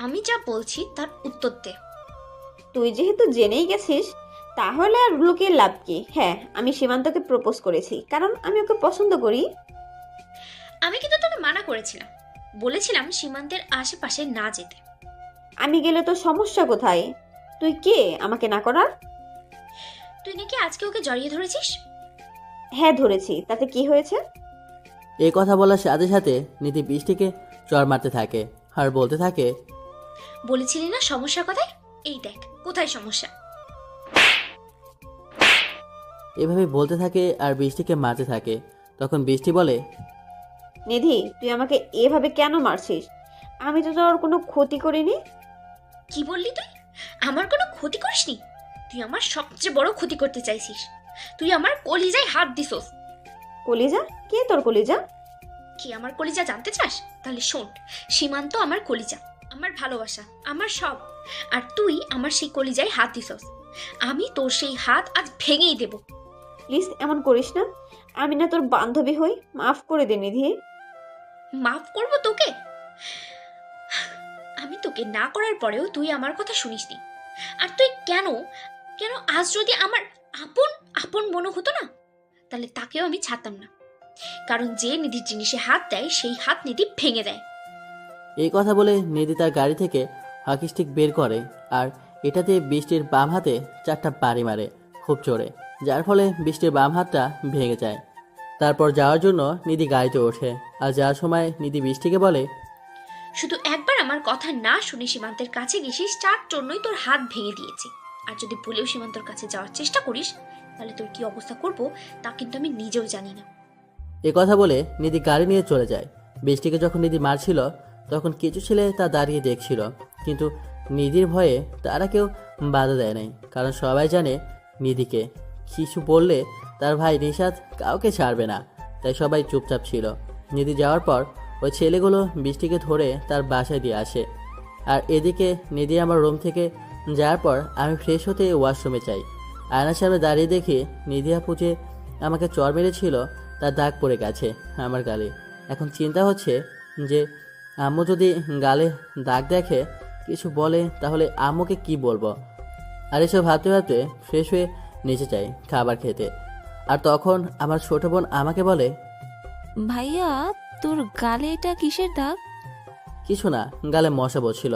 E: আমি যা বলছি তার উত্তর দে।
H: তুই যেহেতু জেনেই গেছিস তাহলে আর লুকিয়ে লাভ কি? হ্যাঁ, আমি সীমান্তকে প্রপোজ করেছি, কারণ আমি ওকে পছন্দ করি।
E: আমি কিন্তু তোকে মানা করেছিলাম, বলেছিলাম সীমান্তের আশেপাশে না যেতে।
H: আমি গেলে তো সমস্যা কোথায়? তুই কে আমাকে না করার?
E: তুই নাকি আজকে ওকে জড়িয়ে ধরেছিস?
H: হ্যাঁ ধরেছি, তাতে কি হয়েছে?
A: এই কথা বলার সাথে সাথে নিধি বৃষ্টিকে চড় মারতে থাকে আর বলতে থাকে,
E: বলেছিলি না সমস্যা কোথায়? এই দেখ কোথায় সমস্যা।
A: এভাবে বলতে থাকে আর বৃষ্টিকে মারতে থাকে। তখন বৃষ্টি বলে,
H: নিধি, তুই আমাকে এভাবে কেন মারছিস? আমি তো তোর কোনো ক্ষতি করিনি।
E: কি বললি তুই? আমার কোনো ক্ষতি করিসনি? তুই আমার সবচেয়ে বড় ক্ষতি করতে চাইছিস। তুই আমার কলিজায় হাত দিছস।
H: কলিজা? কে তোর কলিজা?
E: কি আমার কলিজা জানতে চাস? তাহলে শোন, সীমান্ত আমার কলিজা, আমার ভালোবাসা, আমার সব। আর তুই আমার সেই কলিজায় হাত দিছস। আমি তোর সেই হাত আজ ভেঙেই দেব।
H: প্লিজ এমন করিস না, আমি না তোর বান্ধবী হই, মাফ করে দে নিধি।
E: মাফ করব তোকে? আমি তোকে না করার পরেও তুই আমার কথা শুনিসনি। আর তুই কেন কেন আজ যদি আমার আপন আপন মনে হতো না, তাহলে তাকেও আমি ছাড়তাম না। কারণ যে নিধির জিনিসে হাত দেয় সেই হাত নিধি ভেঙে দেয়।
A: এই কথা বলে নিধি তার গাড়ি থেকে হকি স্টিক বের করে আর এটাতে বৃষ্টির বাম হাতে 4টা বাড়ি মারে খুব জোরে, যার ফলে বৃষ্টির বাম হাতটা ভেঙে যায়। তারপর যাওয়ার জন্য নিধি গাড়িতে ওঠে। আর যাওয়ার সময় নিধি বৃষ্টিকে বলে,
E: শুধু একবার আমার কথা না শুনে সীমান্তের কাছে গেছিস, তার জন্যই তোর হাত ভেঙে দিয়েছি। আর যদি ভুলেও সীমান্তর কাছে যাওয়ার চেষ্টা করিস, তাহলে তোর কি অবস্থা করব তা কিন্তু আমি নিজেও জানি না।
A: এ কথা বলে নিধি গাড়ি নিয়ে চলে যায়। বৃষ্টিকে যখন নিধি মারছিল তখন কিছু ছেলে তা দাঁড়িয়ে দেখছিল, কিন্তু নিধির ভয়ে তারা কেউ বাধা দেয় নাই, কারণ সবাই জানে নিধিকে কিছু বললে তার ভাই নিশাদ কাউকে ছাড়বে না, তাই সবাই চুপচাপ ছিল। নিধি যাওয়ার পর ওই ছেলেগুলো বৃষ্টিকে ধরে তার বাসায় দিয়ে আসে। আর এদিকে নিধি আমার রুম থেকে যাওয়ার পর আমি ফ্রেশ হতে ওয়াশরুমে যাই। আয়নার সামনে দাঁড়িয়ে দেখি নিধি আপু যে আমাকে চর মেরেছিল তার দাগ পড়ে গেছে আমার গালে। এখন চিন্তা হচ্ছে যে আম্মু যদি গালে দাগ দেখে কিছু বলে তাহলে আম্মুকে কি বলবো। আর এসব ভাবতে ভাবতে ফ্রেশ হয়ে নিচে যাই খাবার খেতে। আর তখন আমার ছোট বোন আমাকে বলে,
D: ভাইয়া তোর গালে এটা কিসের দাগ?
A: কিছু না, গালে মশা বসছিল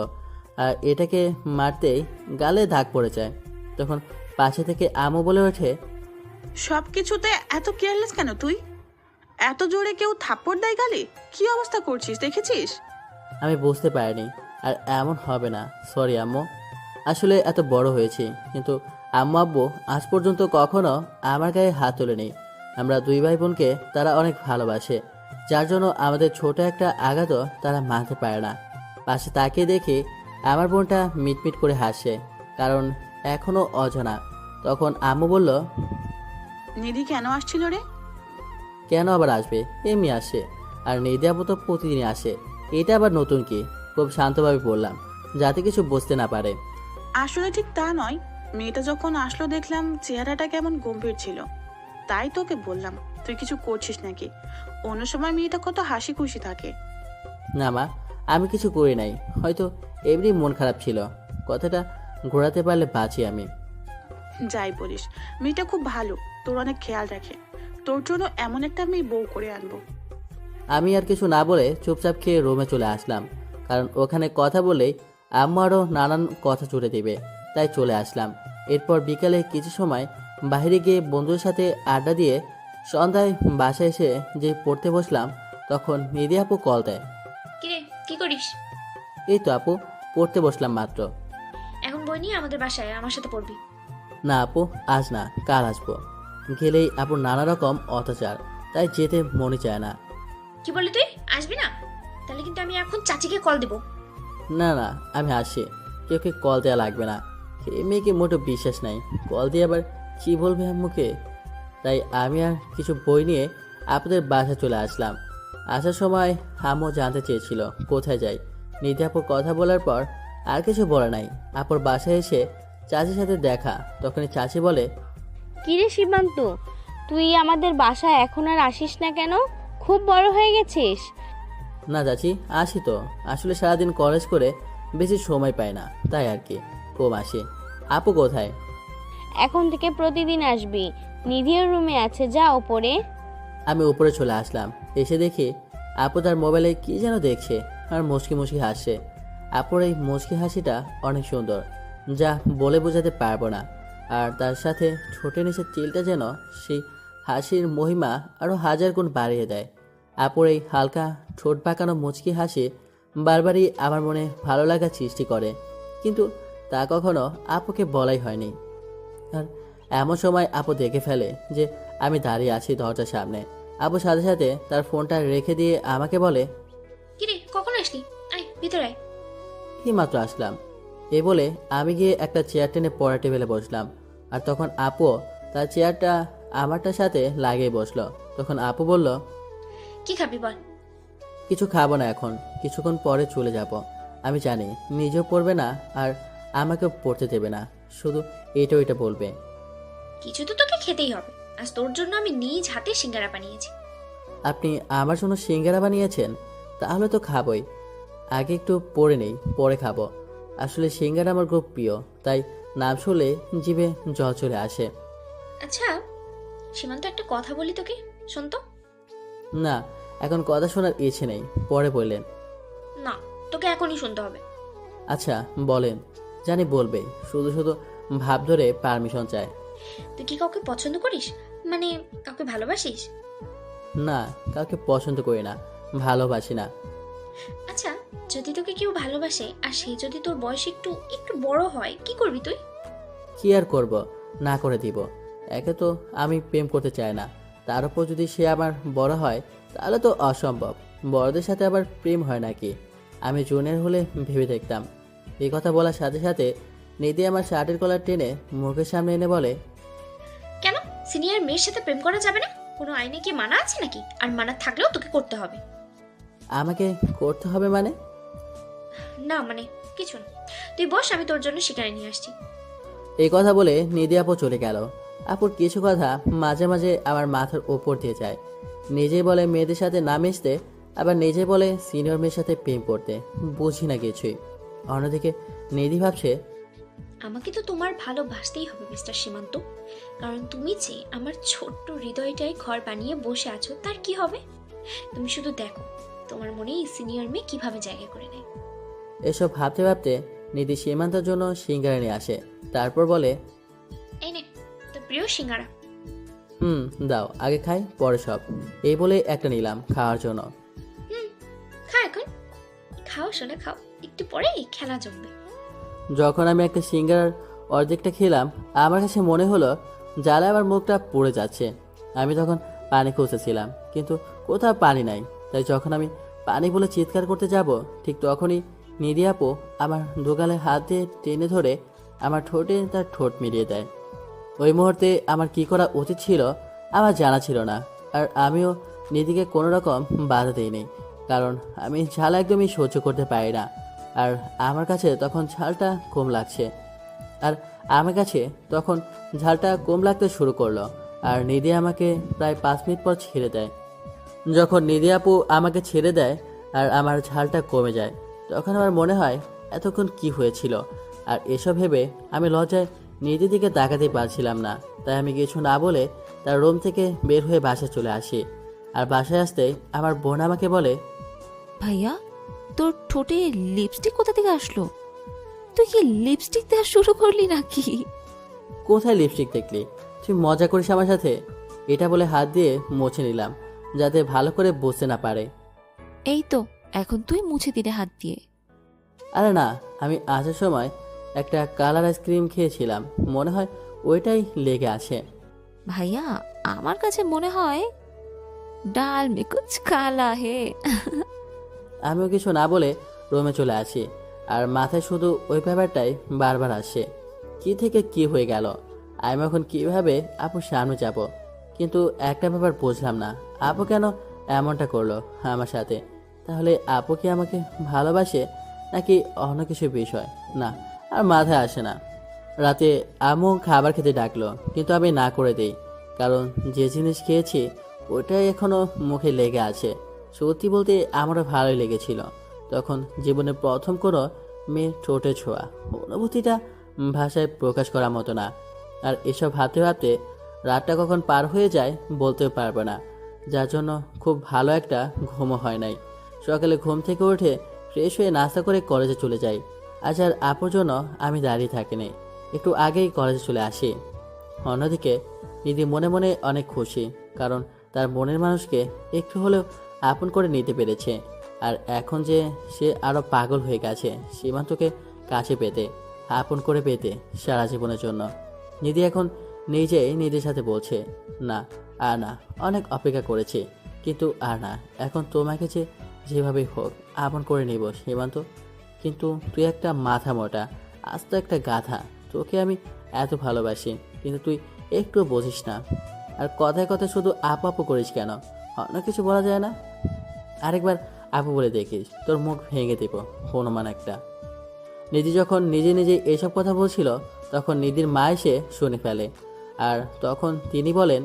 A: আর এটাকে মারতেই গালে দাগ পড়ে যায়। তখন পাশে থেকে আম্মু বলে ওঠে,
B: সব কিছুতে এত কেয়ারলেস কেন তুই? এত জোরে কেউ থাপ্পড় দেয় গালে? কি অবস্থা করছিস দেখেছিস?
A: আমি বুঝতে পারিনি, আর এমন হবে না। সরি আম্মু, আসলে এত বড় হয়েছি, কিন্তু আম্মু আব্বু আজ পর্যন্ত কখনো আমার গায়ে হাত তোলেনি। আমরা দুই ভাই বোনকে তারা অনেক ভালোবাসে, যার জন্য আমাদের ছোট একটা আঘাতও তারা মানতে পারে না। পাশে তাকিয়ে দেখি আমার বোনটা মিটমিট করে হাসে, কারণ এখনো অজানা। তখন আম্মু বলল,
B: নিধি কেন আসছিল রে?
A: কেন আবার আসবে, এমনি আসে। আর নিধি আপু তো প্রতিদিনই আসে, এটা আবার নতুন কি? খুব শান্তভাবে বললাম, যাতে কিছু বুঝতে না পারে।
B: আসলে ঠিক তা নয়, মেয়েটা যখন আসলো দেখলাম চেহারাটা কেমন গম্ভীর ছিল, তাই তোকে বললাম তুই কিছু করছিস নাকি। অন্য সময় মেয়েটা কত হাসি খুশি থাকে।
A: না মা, আমি কিছু করি নাই, হয়তো এমনি মন খারাপ ছিল। কথাটা ঘোরাতে পারলে বাঁচি আমি।
B: যাই বলিস, মেয়েটা খুব ভালো, তোর অনেক খেয়াল রাখে। তোর জন্য এমন একটা মেয়ে বউ করে আনবো।
A: আমি আর কিছু না বলে চুপচাপ খেয়ে রুমে চলে আসলাম, কারণ ওখানে কথা বলেই আম্মু আরও নানান কথা জুড়ে দেবে, তাই চলে আসলাম। এরপর বিকালে কিছু সময় বাইরে গিয়ে বন্ধুদের সাথে আড্ডা দিয়ে সন্ধ্যায় বাসায় এসে যে পড়তে বসলাম, তখন নিধি আপু কল দেয়।
E: কিরে, কি করিস?
A: এই তো আপু, পড়তে বসলাম মাত্র।
E: এখন বই নিয়ে আমাদের বাসায় আমার সাথে পড়বি।
A: না আপু, আজ না, কাল আসবো। গেলেই আপুর নানা রকম অত্যাচার, তাই যেতে মনে চায় না।
E: কি বললি তুই? আসবি না? তাহলে কিন্তু আমি এখন চাচিকে কল দেবো।
A: না না, আমি আসি, কেউকে কল দেওয়া লাগবে না। এই মেয়েকে মোটো বিশ্বাস নাই, কল দিয়ে আবার কী বলবে আম্মুকে। তাই আমি আর কিছু বই নিয়ে আপনাদের বাসা চলে আসলাম। আসার সময় আম্মু জানতে চেয়েছিল কোথায় যাই। নিধি আপুর কথা বলার পর আর কিছু বলে নাই। আপুর বাসায় এসে চাচির সাথে দেখা, তখনই চাচি বলে,
I: কিরে সীমান্ত, তুই আমাদের বাসায় এখন আর আসিস না কেন? খুব বড় হয়ে গেছিস।
A: না চাচি, আসি তো, আসলে সারাদিন কলেজ করে বেশি সময় পাই না, তাই আর কি কম আসি। আপু কোথায়?
I: এখন থেকে প্রতিদিন আসবি। নিধির রুমে আছে, যা ওপরে।
A: আমি উপরে চলে আসলাম। এসে দেখি আপু তার মোবাইলে কি যেন দেখছে আর মুচকি মুচকি হাসছে। আপুর এই মুচকি হাসিটা অনেক সুন্দর, যা বলে বোঝাতে পারবো না। আর তার সাথে ঠোঁটের নিচে তিলটা যেন সেই হাসির মহিমা আরও হাজার গুণ বাড়িয়ে দেয়। আপুর এই হালকা ঠোঁট পাকানো মুচকি হাসি বারবারই আমার মনে ভালো লাগা সৃষ্টি করে, কিন্তু তা কখনো আপুকে বলাই হয়নি। আর এমন সময় আপু দেখে ফেলে যে আমি দাঁড়িয়ে আছি দরজার সামনে। আপু সাথে সাথে তার ফোনটা রেখে দিয়ে আমাকে বলে,
E: কিরে, কখন আসলি? আয় ভিতরে আয়।
A: এই মাত্র আসলাম। এ বলে আমি গিয়ে একটা চেয়ার টেনে পড়া টেবিলে বসলাম। আর তখন আপু তার চেয়ারটা আমারটার সাথে লাগিয়ে বসলো। তখন আপু বলল,
E: কি খাবি বল?
A: কিছু খাবো না এখন, কিছুক্ষণ পরে চলে যাব। আমি জানি নিজেও পড়বে না আর আমাকেও পড়তে দেবে না, শুধু এটা ওইটা বলবে।
E: কিছু তো তোকে খেতেই হবে। আজ তোর জন্য আমি নিজ হাতে সিঙ্গারা বানিয়েছি।
A: আপনি আমার জন্য সিঙ্গারা বানিয়েছেন? তাহলে তো খাবই। আগে একটু পড়ে নেই, পরে খাবো। আসলে সিঙ্গারা আমার খুব প্রিয়, তাই নাম শুনলে জিভে জল চলে আসে।
E: আচ্ছা সীমান্ত, একটা কথা বলি তোকে, শোন তো।
A: না, এখন কথা শোনার ইচ্ছে নেই, পরে বললেন।
E: না, তোকে এখনই শুনতে হবে।
A: আচ্ছা বলেন। জানি বলবে, শুধু শুধু ভাব ধরে পারমিশন চায়।
E: তুই কি কাউকে পছন্দ করিস? মানে কাউকে ভালোবাসিস?
A: না, কাউকে পছন্দ করি না, ভালোবাসি না।
E: আচ্ছা, যদি তোকে কেউ ভালোবাসে আর সে যদি তোর বয়স একটু একটু বড় হয়, কি করবি তুই?
A: কি আর করব, না করে দিব। একে তো আমি প্রেম করতে চাই না, তার উপর যদি সে আমার বড় হয় তাহলে তো অসম্ভব। বড়দের সাথে আবার প্রেম হয় নাকি? আমি জুনিয়র হলে ভেবে দেখতাম। এই কথা বলার সাথে সাথে নিধি আমার শার্টের কলার টেনে মুখের সামনে এনে বলে,
E: কেন সিনিয়র মেয়ের সাথে প্রেম করা যাবে না? কোনো আইনে কি মানা আছে নাকি? আর মানা থাকলেও তোকে করতে হবে।
A: আমাকে করতে হবে মানে?
E: না মানে কিছু না, তুই বস, আমি তোর জন্য শিকারে নিয়ে আসছি।
A: এই কথা বলে নিধি আপু চলে গেল। আপুর কিছু কথা মাঝে মাঝে আমার মাথার ওপর দিয়ে যায়। নিজেই বলে মেয়েদের সাথে না মিশতে, আবার নিজে বলে সিনিয়র মেয়ের সাথে প্রেম করতে। বুঝি না কিছুই। অন্যদিকে নিধি ভাবছে,
E: আমাকে তো তোমার ভালোবাসতেই হবে মিস্টার সীমান্ত, কারণ তুমি যে আমার ছোট্ট হৃদয়টায় ঘর বানিয়ে বসে আছো, তার কি হবে? তুমি শুধু দেখো তোমার মনে এই সিনিয়র মেয়ে কিভাবে জায়গা করে নেয়।
A: এসব ভাবতে ভাবতে নিধি সীমান্তের জন্য সিঙ্গারা নিয়ে আসে। তারপর বলে,
E: এই নে তোর প্রিয় সিঙ্গারা।
A: হুম, দাও, আগে খাই পরে সব। এই বলে একটা নিলাম খাওয়ার জন্য।
E: হুম, খা এখন। খাও সোনা খাও, একটু পরেই খেলা জমবে।
A: যখন আমি একটা সিঙ্গারার অর্ধেকটা খেলাম, আমার কাছে মনে হলো জ্বালায় আমার মুখটা পুড়ে যাচ্ছে। আমি তখন পানি খুঁজতেছিলাম, কিন্তু কোথাও পানি নাই। তাই যখন আমি পানি বলে চিৎকার করতে যাব, ঠিক তখনই নিধি আপু আমার দোগালে হাত দিয়ে টেনে ধরে আমার ঠোঁটে তার ঠোঁট মিলিয়ে দেয়। ওই মুহূর্তে আমার কি করা উচিত ছিল আমার জানা ছিল না, আর আমিও নিধিকে কোনো রকম বাধা দিইনি, কারণ আমি ঝাল একদমই সহ্য করতে পারি না। আর আমার কাছে তখন ঝালটা কম লাগছে, আর আমার কাছে তখন ঝালটা কম লাগতে শুরু করলো। আর নিধি আমাকে প্রায় 5 মিনিট পর ছেড়ে দেয়। যখন নিধি আপু আমাকে ছেড়ে দেয় আর আমার ঝালটা কমে যায়, তখন আমার মনে হয় এতক্ষণ কি হয়েছিল। আর এসব ভেবে আমি লজ্জায় নিধির দিকে তাকাতে পারছিলাম না। তাই আমি কিছু না বলে তার রুম থেকে বের হয়ে বাসায় চলে আসি। আর বাসায় আসতেই আমার বোন আমাকে বলে,
D: ভাইয়া, তোর ঠোঁটে লিপস্টিক কোথা থেকে আসলো? তুই কি লিপস্টিক দেওয়া শুরু করলি নাকি?
A: কোথায় লিপস্টিক দেখলি? তুই মজা করিস আমার সাথে? এটা বলে হাত দিয়ে মুছে নিলাম, যাতে ভালো করে বুঝতে না পারে।
D: এই তো, এখন তুই মুছে দিলে হাত দিয়ে।
A: আরে না, আমি আসার সময় একটা কালার আইসক্রিম খেয়েছিলাম, মনে হয় ওইটাই লেগে আছে।
D: ভাইয়া, আমার কাছে মনে হয় ডাল মে কুছ কালা হে।
A: আমিও কিছু না বলে রুমে চলে আসি, আর মাথায় শুধু ওই ব্যাপারটাই বারবার আসে। কি থেকে কি হয়ে গেল? আমি এখন কিভাবে আপুর সামনে যাব? কিন্তু একটা ব্যাপার বুঝলাম না, আপু কেন এমনটা করলো আমার সাথে? তাহলে আপু কি আমাকে ভালোবাসে নাকি অন্য কিছু বিষয়? না, আর মাথায় আসে না। রাতে আম্মু খাবার খেতে ডাকলো, কিন্তু আমি না করে দিই, কারণ যে জিনিস খেয়েছি ওটাই এখনো মুখে লেগে আছে। সত্যি বলতে আমারও ভালোই লেগেছিল। তখন জীবনের প্রথম কোনো মেয়ের ঠোঁটে ছোঁয়া, অনুভূতিটা ভাষায় প্রকাশ করার মতো না। আর এসব ভাবতে ভাবতে রাতটা কখন পার হয়ে যায় বলতেও পারবো না, যার জন্য খুব ভালো একটা ঘুমও হয় নাই। সকালে ঘুম থেকে উঠে ফ্রেশ হয়ে নাস্তা করে কলেজে চলে যাই। আজ আর আপুর জন্য আমি দাঁড়িয়ে থাকিনি, একটু আগেই কলেজে চলে আসি। অন্যদিকে নিধি মনে মনে অনেক খুশি, কারণ তার মনের মানুষকে একটু হলেও আপন করে নিতে পেরেছে। আর এখন যে সে আরও পাগল হয়ে গেছে সীমান্তকে কাছে পেতে, আপন করে পেতে সারা জীবনের জন্য। নিধি এখন নিজেই নিজের সাথে বলছে, না আর না, অনেক অপেক্ষা করেছি, কিন্তু আর না, এখন তোমাকে যেভাবেই হোক আপন করে নিব সীমান্ত। কিন্তু তুই একটা মাথা মোটা আস্ত একটা গাধা, তোকে আমি এত ভালোবাসি, কিন্তু তুই একটু বুঝিস না। আর কথায় কথায় শুধু আপু আপু করিস কেন? অন্য কিছু বলা যায় না? আরেকবার আপু বলে দেখিস, তোর মুখ ভেঙে দেব, হনুমান একটা। নিধি যখন নিজে নিজে এসব কথা বলছিল, তখন নিধির মা এসে শুনে ফেলে। আর তখন তিনি বলেন,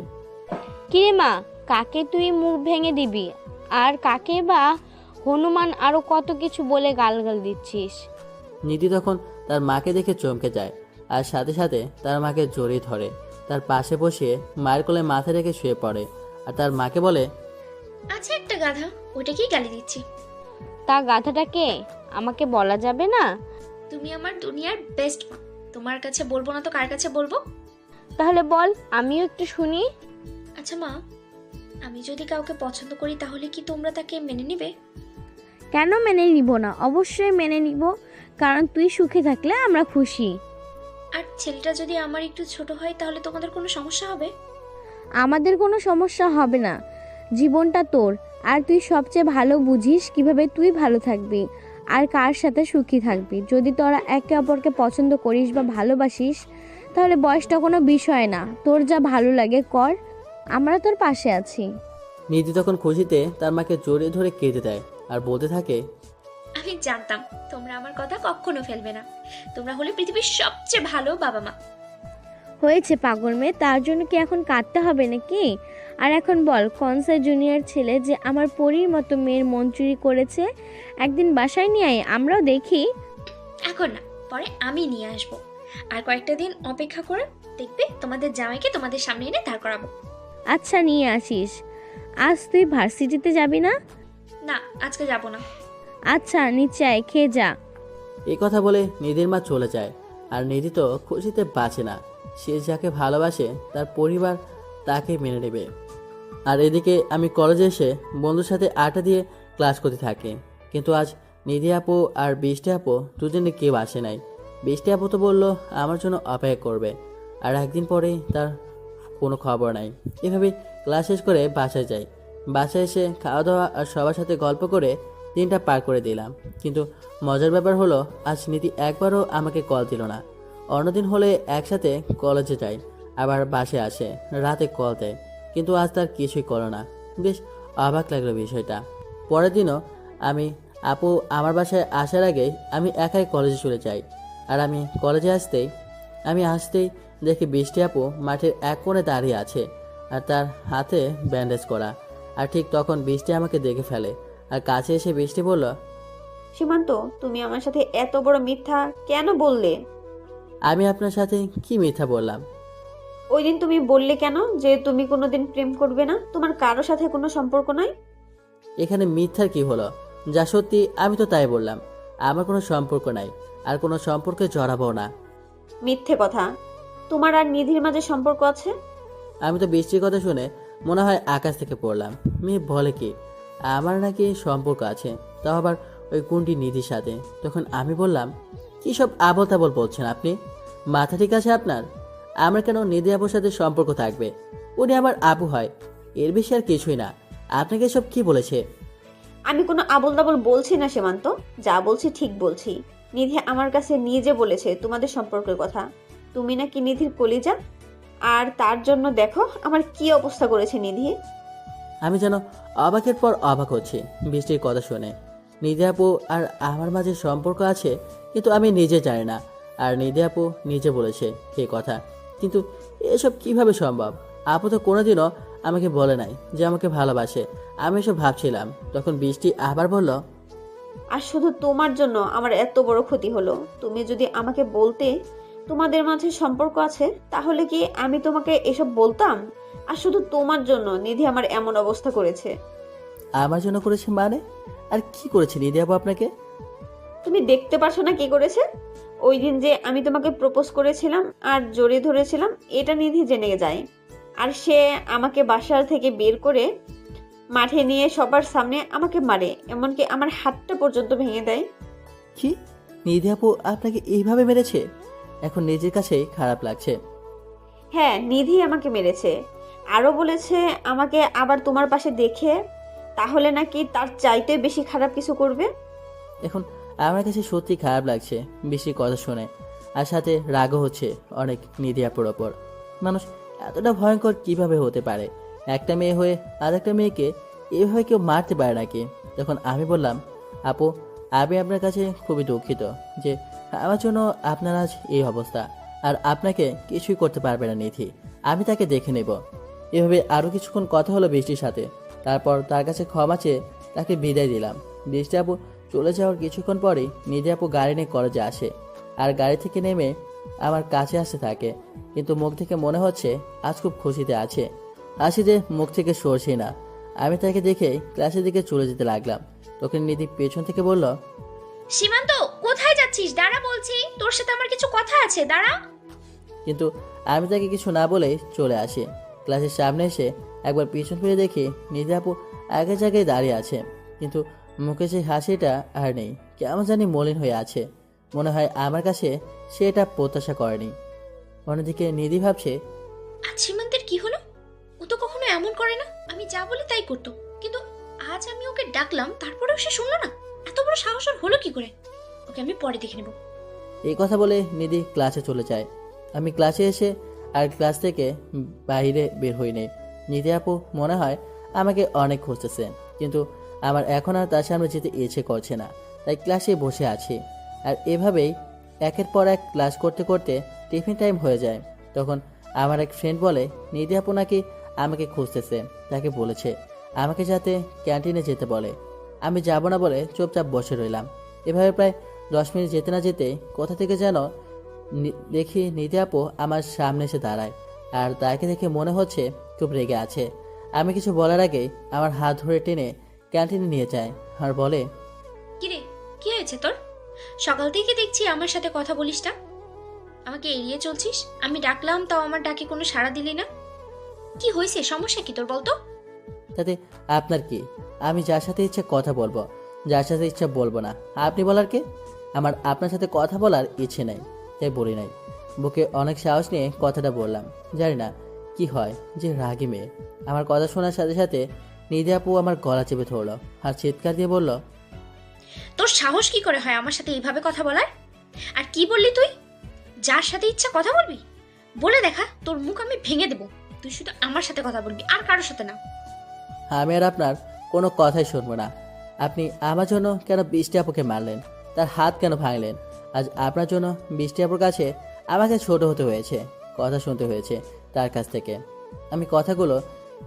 I: কিরে মা, কাকে তুই মুখ ভেঙে দিবি? আর কাকে বা হনুমান আরো কত কিছু বলে গালগাল দিচ্ছিস?
A: নিধি তখন তার মাকে দেখে চমকে যায়, আর সাথে সাথে তার মাকে জড়িয়ে ধরে তার পাশে বসিয়ে মায়ের কোলে মাথা রেখে শুয়ে পড়ে। আর তার মাকে বলে,
E: আচ্ছা একটা গাধা, ওটাকেই গালি দিচ্ছি।
I: তা গাধাটাকে আমাকে বলা যাবে না?
E: তুমি আমার দুনিয়ার বেস্ট মা, তোমার কাছে বলবো না তো কার কাছে বলবো?
I: তাহলে বল, আমিও একটু শুনি।
E: আচ্ছা মা, আমি যদি কাউকে পছন্দ করি তাহলে কি তোমরা তাকে মেনে নেবে?
I: কেন মেনে নিব না? অবশ্যই মেনে নিব, কারণ তুই সুখে থাকলে আমরা খুশি।
E: আর ছেলেটা যদি আমার একটু ছোট হয় তাহলে তোমাদের কোনো সমস্যা হবে?
I: আমাদের কোনো সমস্যা হবে না, জীবনটা তোর, আর তুই সবচেয়ে ভালো বুঝিস কিভাবে তুই ভালো থাকবি আর কার সাথে সুখী থাকবি। যদি তোরা একে অপরকে পছন্দ করিস বা ভালোবাসিস, তাহলে বয়সটা কোনো বিষয় না, তোর যা ভালো লাগে কর, আমরা তোর পাশে আছি।
A: নিধি তখন খুশিতে তার মাকে জড়িয়ে ধরে কেঁদে দেয় আর বলতে থাকে,
E: আমি জানতাম তোমরা আমার কথা কখনো ফেলবে না, তোমরা হলে পৃথিবীর সবচেয়ে ভালো বাবা মা।
I: হয়েছে পাগল মেয়ে, তার জন্য কি এখন কাঁদতে হবে নাকি? আর এখন বল, কনসার্ট জুনিয়র ছেলে যে আমার পরীর মতো মেয়ের মন চুরি করেছে, একদিন বাসায় নিয়ে আয়, আমরাও দেখি।
E: এখন না, পরে আমি নিয়ে আসবো। আর কয়েকটা দিন অপেক্ষা করে দেখবে তোমাদের জামাইকে তোমাদের সামনে এনে দাঁড় করাবো।
I: আচ্ছা, নিয়ে আসিস। আজ তুই ভার্সিটিতে যাবি না?
E: না, আজকে যাব না।
I: আচ্ছা, নিচে আয়, খেয়ে যা।
A: এই কথা বলে নিধির মা চলে যায়। আর নিধি তো খুশিতে বাঁচে না। সে যাকে ভালোবাসে তার পরিবার তাকে মেনে নেবে। আর এদিকে আমি কলেজে এসে বন্ধুর সাথে আড্ডা দিয়ে ক্লাস করতে থাকি। কিন্তু আজ নিধি আপু আর বৃষ্টি আপু দুজনে কেউ আসে নাই। বৃষ্টি আপু তো বললো আমার জন্য অপেক্ষা করবে, আর একদিন পরেই তার কোনো খবর নাই। এভাবে ক্লাস শেষ করে বাসায় যাই। বাসায় এসে খাওয়া দাওয়া আর সবার সাথে গল্প করে দিনটা পার করে দিলাম। কিন্তু মজার ব্যাপার হলো আজ নীতি একবারও আমাকে কল দিল না। অন্যদিন হলে একসাথে কলেজে যাই, আবার বাসে আসে, রাতে কল দেয়, কিন্তু আজ তার কিছুই করো না। বেশ অবাক লাগলো বিষয়টা। পরের দিনও আপু আমার বাসায় আসার আগেই আমি একাই কলেজে চলে যাই। আর আমি কলেজে আসতেই দেখি বৃষ্টি আপু মাঠের এক কোণে দাঁড়িয়ে আছে, আর তার হাতে ব্যান্ডেজ করা। আর ঠিক তখন বৃষ্টি আমাকে দেখে ফেলে, আর কাছে এসে বৃষ্টি বলল,
H: সীমান্ত, তুমি আমার সাথে এত বড় মিথ্যা কেন বললে?
A: আমি আপনার সাথে কি মিথ্যা বললাম?
H: ওই দিন তুমি বললে কেন যে তুমি কোনোদিন প্রেম করবে না, তোমার কারো সাথে কোনো সম্পর্ক নাই?
A: এখানে মিথ্যার কি হলো? যা সত্যি আমি তো তাই বললাম। আমার কোনো সম্পর্ক নাই, আর কোনো সম্পর্কে জড়াবো না।
H: মিথ্যে কথা। তোমার আর নিধির মাঝে সম্পর্ক আছে।
A: আমি তো বৃষ্টির কথা শুনে মনে হয় আকাশ থেকে পড়লাম। মেয়ে বলে কি আমার নাকি সম্পর্ক আছে, তাও আবার ওই কোনটি নিধির সাথে। তখন আমি বললাম, কী সব আবল তাবল বলছেন আপনি? মাথা ঠিক আছে আপনার? আমার কেন নিধি আপুর সাথে সম্পর্ক থাকবে? উনি আমার আপু হয়, এর বেশি আর কিছুই না। আপনাকে সব কি বলেছে?
H: আমি কোনো আবল তাবল বলছি না সীমান্ত, যা বলছি ঠিক বলছি। নিধি আমার কাছে নিজে বলেছে তোমাদের সম্পর্কের কথা। তুমি নাকি নিধির কলিজা, আর তার জন্য দেখো আমার কি অবস্থা করেছে নিধি।
A: আমি যেন অবাকের পর অবাক হচ্ছি বৃষ্টির কথা শুনে। নিধি আপু আর আমার মাঝে সম্পর্ক আছে, কিন্তু আমি নিজে জানি না। আর নিধি আপু নিজে বলেছে এই কথা, কিন্তু এসব কিভাবে সম্ভব? আপু তো কোনোদিনও আমাকে বলে নাই যে আমাকে ভালোবাসে। আমি এসব ভাবছিলাম। তখন বৃষ্টি আবার বলল,
H: আর শুধু তোমার জন্য আমার এত বড় ক্ষতি হলো। তুমি যদি আমাকে বলতে তোমাদের মাঝে সম্পর্ক আছে, তাহলে কি আমি তোমাকে এসব বলতাম? আর শুধু তোমার জন্য নিধি আমার এমন অবস্থা করেছে।
A: আমার জন্য করেছে মানে? আর কি করেছে নিধি আপু আপনাকে?
H: তুমি দেখতে পারছো না কি করেছে? ওই দিন যে আমি তোমাকে প্রপোজ করেছিলাম আর জড়িয়ে ধরেছিলাম, এটা নিধি জেনে যায়। আর সে আমাকে বাসার থেকে বের করে মাঠে নিয়ে সবার সামনে আমাকে মারে, এমনকি আমার হাতটা পর্যন্ত ভেঙে দেয়।
A: কি, নিধি আপু আপনাকে এইভাবে মেরেছে? এখন নিজের কাছেই খারাপ লাগছে।
H: হ্যাঁ, নিধি আমাকে মেরেছে। আরও বলেছে আমাকে আবার তোমার পাশে দেখে তাহলে নাকি তার চাইতে বেশি খারাপ কিছু করবে।
A: এখন আমার কাছে সত্যি খারাপ লাগছে বেশি কথা শুনে, আর সাথে রাগও হচ্ছে অনেক নিধি আপুর ওপর। মানুষ এতটা ভয়ঙ্কর কিভাবে হতে পারে? একটা মেয়ে হয়ে আর একটা মেয়েকে এভাবে কেউ মারতে পারে নাকি? তখন আমি বললাম, আপু আমি আপনার কাছে খুবই দুঃখিত যে আমার জন্য আপনার আজ এই অবস্থা। আর আপনাকে কিছুই করতে পারবে না নিধি, আমি তাকে দেখে নেব। এভাবে আরও কিছুক্ষণ কথা হলো বৃষ্টির সাথে। তারপর তার কাছে ক্ষমা চেয়ে তাকে বিদায় দিলাম। বৃষ্টি আপু চলে যাওয়ার কিছুক্ষণ পরেই নিধি আপু গাড়ি নিয়ে কলেজে আসে, আর গাড়ি থেকে নেমে আমার কাছে আসতে থাকে। কিন্তু মুখ থেকে মনে হচ্ছে আজ খুব খুশিতে আছে। হাসি যে মুখ থেকে সরছে না। আমি তাকে দেখে ক্লাসের দিকে চলে যেতে লাগলাম। তখন নিধি পেছন থেকে বলল,
E: সীমান্ত, কোথায় যাচ্ছিস? দাঁড়া বলছি, তোর সাথে আমার কিছু কথা আছে, দাঁড়া।
A: কিন্তু আমি তাকে কিছু না বলে চলে আসি। ক্লাসের সামনে এসে একবার পিছন ফিরে দেখি নিধি আপু আগের জায়গায় দাঁড়িয়ে আছে, কিন্তু মুখে সেই হাসিটা আর নেই। কেমন জানি মলিন হয়ে আছে। মনে হয় আমার কাছে সে এটা প্রত্যাশা করেনি। অন্যদিকে নিধি ভাবছে,
E: আজ সীমান্তের কি হলো? ও তো কখনো এমন করে না, আমি যা বলি তাই করতো, কিন্তু আজ আমি ওকে ডাকলাম তারপরেও সে শুনলো না। এত বড় সাহস ওর হলো কি করে? ওকে আমি পরে দেখে নেব।
A: এই কথা বলে নিধি ক্লাসে চলে যায়। আমি ক্লাসে এসে আর ক্লাস থেকে বাইরে বের হইনি। নিধি আপু মনে হয় আমাকে অনেক খুঁজতেছে, কিন্তু আমার এখন আর তার সামনে যেতে ইচ্ছে করছে না, তাই ক্লাসে বসে আছি। আর এভাবেই একের পর এক ক্লাস করতে করতে টিফিন টাইম হয়ে যায়। তখন আমার এক ফ্রেন্ড বলে নিধি আপু নাকি আমাকে খুঁজতেছে, তাকে বলেছে আমাকে যাতে ক্যান্টিনে যেতে বলে। আমি যাব না বলে চুপচাপ বসে রইলাম। এভাবে প্রায় 10 মিনিট যেতে না যেতে কোথা থেকে যেন দেখি নিধি আপু আমার সামনে এসে দাঁড়ায়, আর তাকে দেখে মনে হচ্ছে খুব রেগে আছে। আমি কিছু বলার আগেই আমার হাত ধরে টেনে ক্যান্টিনে নিয়ে যায় আর বলে,
E: কিরে, কি হয়েছে তোর? সকাল থেকে দেখছি আমার সাথে কথা বলিস না, আমাকে এড়িয়ে চলছিস। আমি ডাকলাম তাও আমার ডাকে কোনো সাড়া দিলি না। কি হয়েছে, সমস্যা কি তোর বলতো?
A: তাতে আপনার কি? আমি যার সাথে ইচ্ছা কথা বলবো, যার সাথে ইচ্ছা বলবো না। আপনি বলার কে? আমার আপনার সাথে কথা বলার ইচ্ছে নাই, তাই বলি নাই। বুকে অনেক সাহস নিয়ে কথাটা বললাম। জানি না কি হয় যে রাগী মেয়ে। আমার কথা শোনার সাথে সাথে নিধি আপু আমার গলা চেপে ধরলো আর চিৎকার দিয়ে বলল,
E: তোর সাহস কি করে হয় আমার সাথে এইভাবে কথা বলার? আর কি বললি তুই? যার সাথে ইচ্ছা কথা বলবি? বলে দেখা, তোর মুখ আমি ভেঙে দেবো। তুই শুধু আমার সাথে কথা বলবি, আর কারোর সাথে না।
A: আমি আর আপনার কোনো কথাই শুনবো না। আপনি আমার জন্য কেন বৃষ্টি আপুকে মারলেন? তার হাত কেন ভাঙলেন? আজ আপনার জন্য বৃষ্টি আপুর কাছে আমাকে ছোট হতে হয়েছে, কথা শুনতে হয়েছে তার কাছ থেকে। আমি কথাগুলো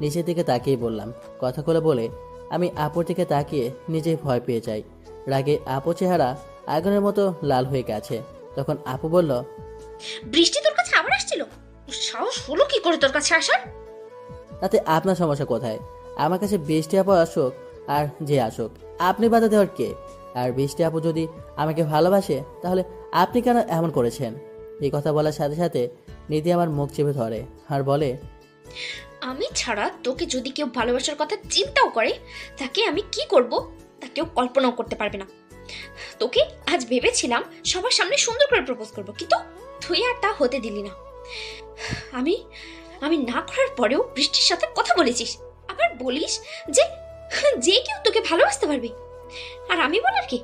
A: নিচের দিকে তাকিয়ে বললাম। কথাগুলো বলে আমি আপুর দিকে তাকিয়ে নিজেই ভয় পেয়ে যাই। রাগে আপু চেহারা আগুনের মতো লাল হয়ে গেছে। তখন আপু বলল,
E: বৃষ্টি তোর কাছে আবার আসছিল? তোর সাহস হলো কি করে তোর কাছে আসার?
A: তাতে আপনার সমস্যা কোথায়? আমার কাছে বৃষ্টি আপু আসুক আর যে আসুক, আপনি বাধা দেওয়ার কে? আর বৃষ্টি আপু যদি আমাকে ভালোবাসে তাহলে আপনি কেন এমন করেছেন? এই কথা বলার সাথে সাথে নিধি আমার মুখ চেপে ধরে আর বলে,
E: আমি ছাড়া তোকে যদি কেউ ভালোবাসার কথা চিন্তাও করে, তাকে আমি কি করব তা কেউ কল্পনাও করতে পারবে না। তোকে আজ ভেবেছিলাম সবার সামনে সুন্দর করে প্রপোজ করব, কিন্তু তুই আর তা হতে দিলি না। আমি আমি না করার পরেও বৃষ্টির সাথে কথা বলেছিস, আবার বলিস যে যে কেউ তোকে ভালোবাসতে পারবে। আর আমি বলার কি?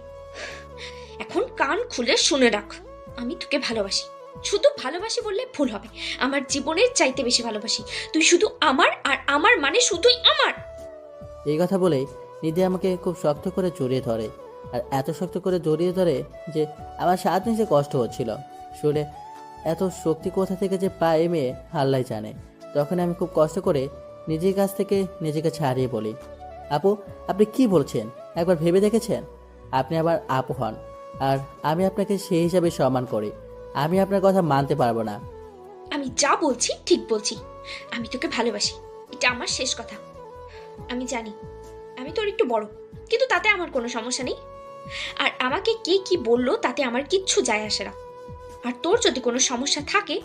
E: এখন কান খুলে শুনে রাখ, আমি তোকে ভালোবাসি। শুধু ভালোবাসি বললে ভুল হবে, আমার জীবনের চাইতে বেশি ভালোবাসি। তুই শুধু আমার, আর আমার মানে শুধুই আমার।
A: এই কথা বলেই নিধি আমাকে খুব শক্ত করে জড়িয়ে ধরে। আর এত শক্ত করে জড়িয়ে ধরে যে আমার শ্বাস নিতে কষ্ট হচ্ছিল। শুনে এত শক্তি কোথা থেকে যে পায় এ মেয়ে আল্লাহ জানে। তখন আমি খুব কষ্ট করে নিজের কাছ থেকে নিজেকে ছাড়িয়ে বলি, আপু আপনি কি বলছেন? একবার ভেবে দেখেছেন? আপনি আমার আপু হন, আর আমি আপনাকে সেই হিসাবে সম্মান করি। আমি আপনার কথা মানতে পারবো না।
E: আমি যা বলছি ঠিক বলছি। আমি তোকে ভালোবাসি, এটা আমার শেষ কথা। আমি জানি আমি তোর একটু বড়, কিন্তু তাতে আমার কোনো সমস্যা নেই। আর আমাকে কে কি বললো তাতে আমার কিচ্ছু যায় আসে না। আর তোর যদি কোনো সমস্যা থাকে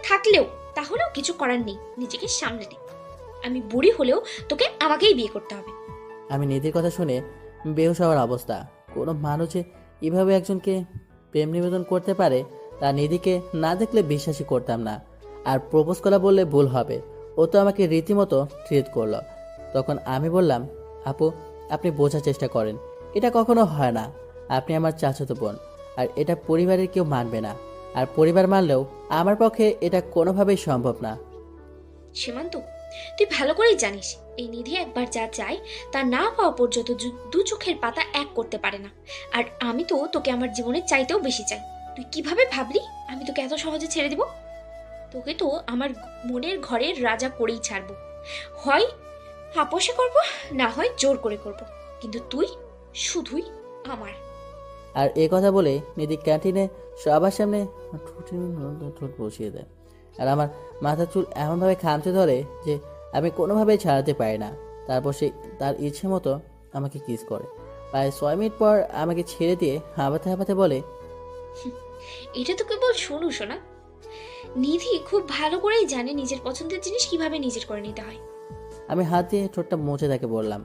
E: থাকলেও তাহলেও কিছু করার নেই, নিজেকে সামলে নে। আমি বুড়ি হলেও তোকে আমাকেই বিয়ে করতে হবে।
A: আমি নিধির কথা শুনে বেহুশ হওয়ার অবস্থা। কোনো মানুষ যে এভাবে একজনকে প্রেম নিবেদন করতে পারে তা নিধিকে না দেখলে বিশ্বাসই করতাম না। আর প্রপোজ করা বললে ভুল হবে, ও তো আমাকে রীতিমতো ট্রিট করলো। তখন আমি বললাম, আপু আপনি বোঝার চেষ্টা করেন, এটা কখনো হয় না। আপনি আমার চাচাতো বোন, আর এটা পরিবারের কেউ মানবে না। আর পরিবার মানলেও আমার পক্ষে এটা কোনোভাবেই সম্ভব না।
E: সীমান্ত, তুই ভালো করেই জানিস এই নিধি একবার যা চায় তা না পাওয়া পর্যন্ত দু চোখের পাতা এক করতে পারে না। আর আমি তো তোকে আমার জীবনের চাইতেও বেশি চাই। তুই কিভাবে ভাবলি আমি তোকে এত সহজে ছেড়ে দিব? তোকে তো আমার মনের ঘরের রাজা করেই ছাড়বো। হয় আপোষে করব, না হয় জোর করে করব, কিন্তু তুই শুধুই আমার।
A: আর এ কথা বলে নিধি ক্যান্টিনে সবার সামনে ঠোঁট বসিয়ে দেয়। আর আমার মাথার চুল এমনভাবে খামচে ধরে যে আমি কোনোভাবেই ছাড়াতে পারি না। তারপর সে তার ইচ্ছে মতো আমাকে কিস করে। প্রায় 6 মিনিট পর আমাকে ছেড়ে দিয়ে হাঁপাতে হাঁপাতে বলে,
E: এটা তো কেবল শোনো শোনা। নিধি খুব ভালো করেই জানে নিজের পছন্দের জিনিস কিভাবে নিজের করে নিতে হয়।
A: আমি হাত দিয়ে ঠোঁটটা মুছে তাকে বললাম,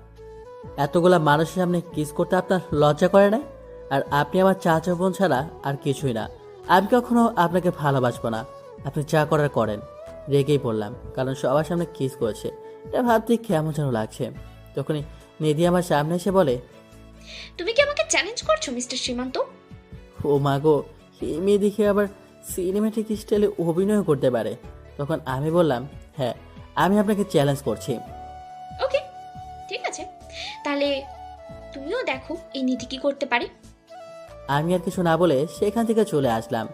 A: এতগুলা মানুষের সামনে কিস করতে আপনার লজ্জা করে না? আর আপনি আমার চাচা বোন ছাড়া আর কিছুই না। আমি কখনো আপনাকে ভালোবাসবো না। আপনি যা করার করেন। রেগেই বললাম, কারণ সবার সামনে কিস করেছে, এটা ভাবতে কেমন যেন লাগছে। তখনই নিধি আমার সামনে এসে বলে,
E: তুমি কি আমাকে চ্যালেঞ্জ করছো মিস্টার সীমান্ত?
A: ও মা গো, এই মেয়ে দেখে আবার সিনেমেটিক স্টাইলে অভিনয় করতে পারে। তখন আমি বললাম, হ্যাঁ আমি আপনাকে চ্যালেঞ্জ করছি।
E: ওকে, ঠিক আছে, তাহলে তুমিও দেখো এই নিধি কি করতে পারে।
A: আমি আর কিছু না বলে সেখান থেকে চলে আসলাম।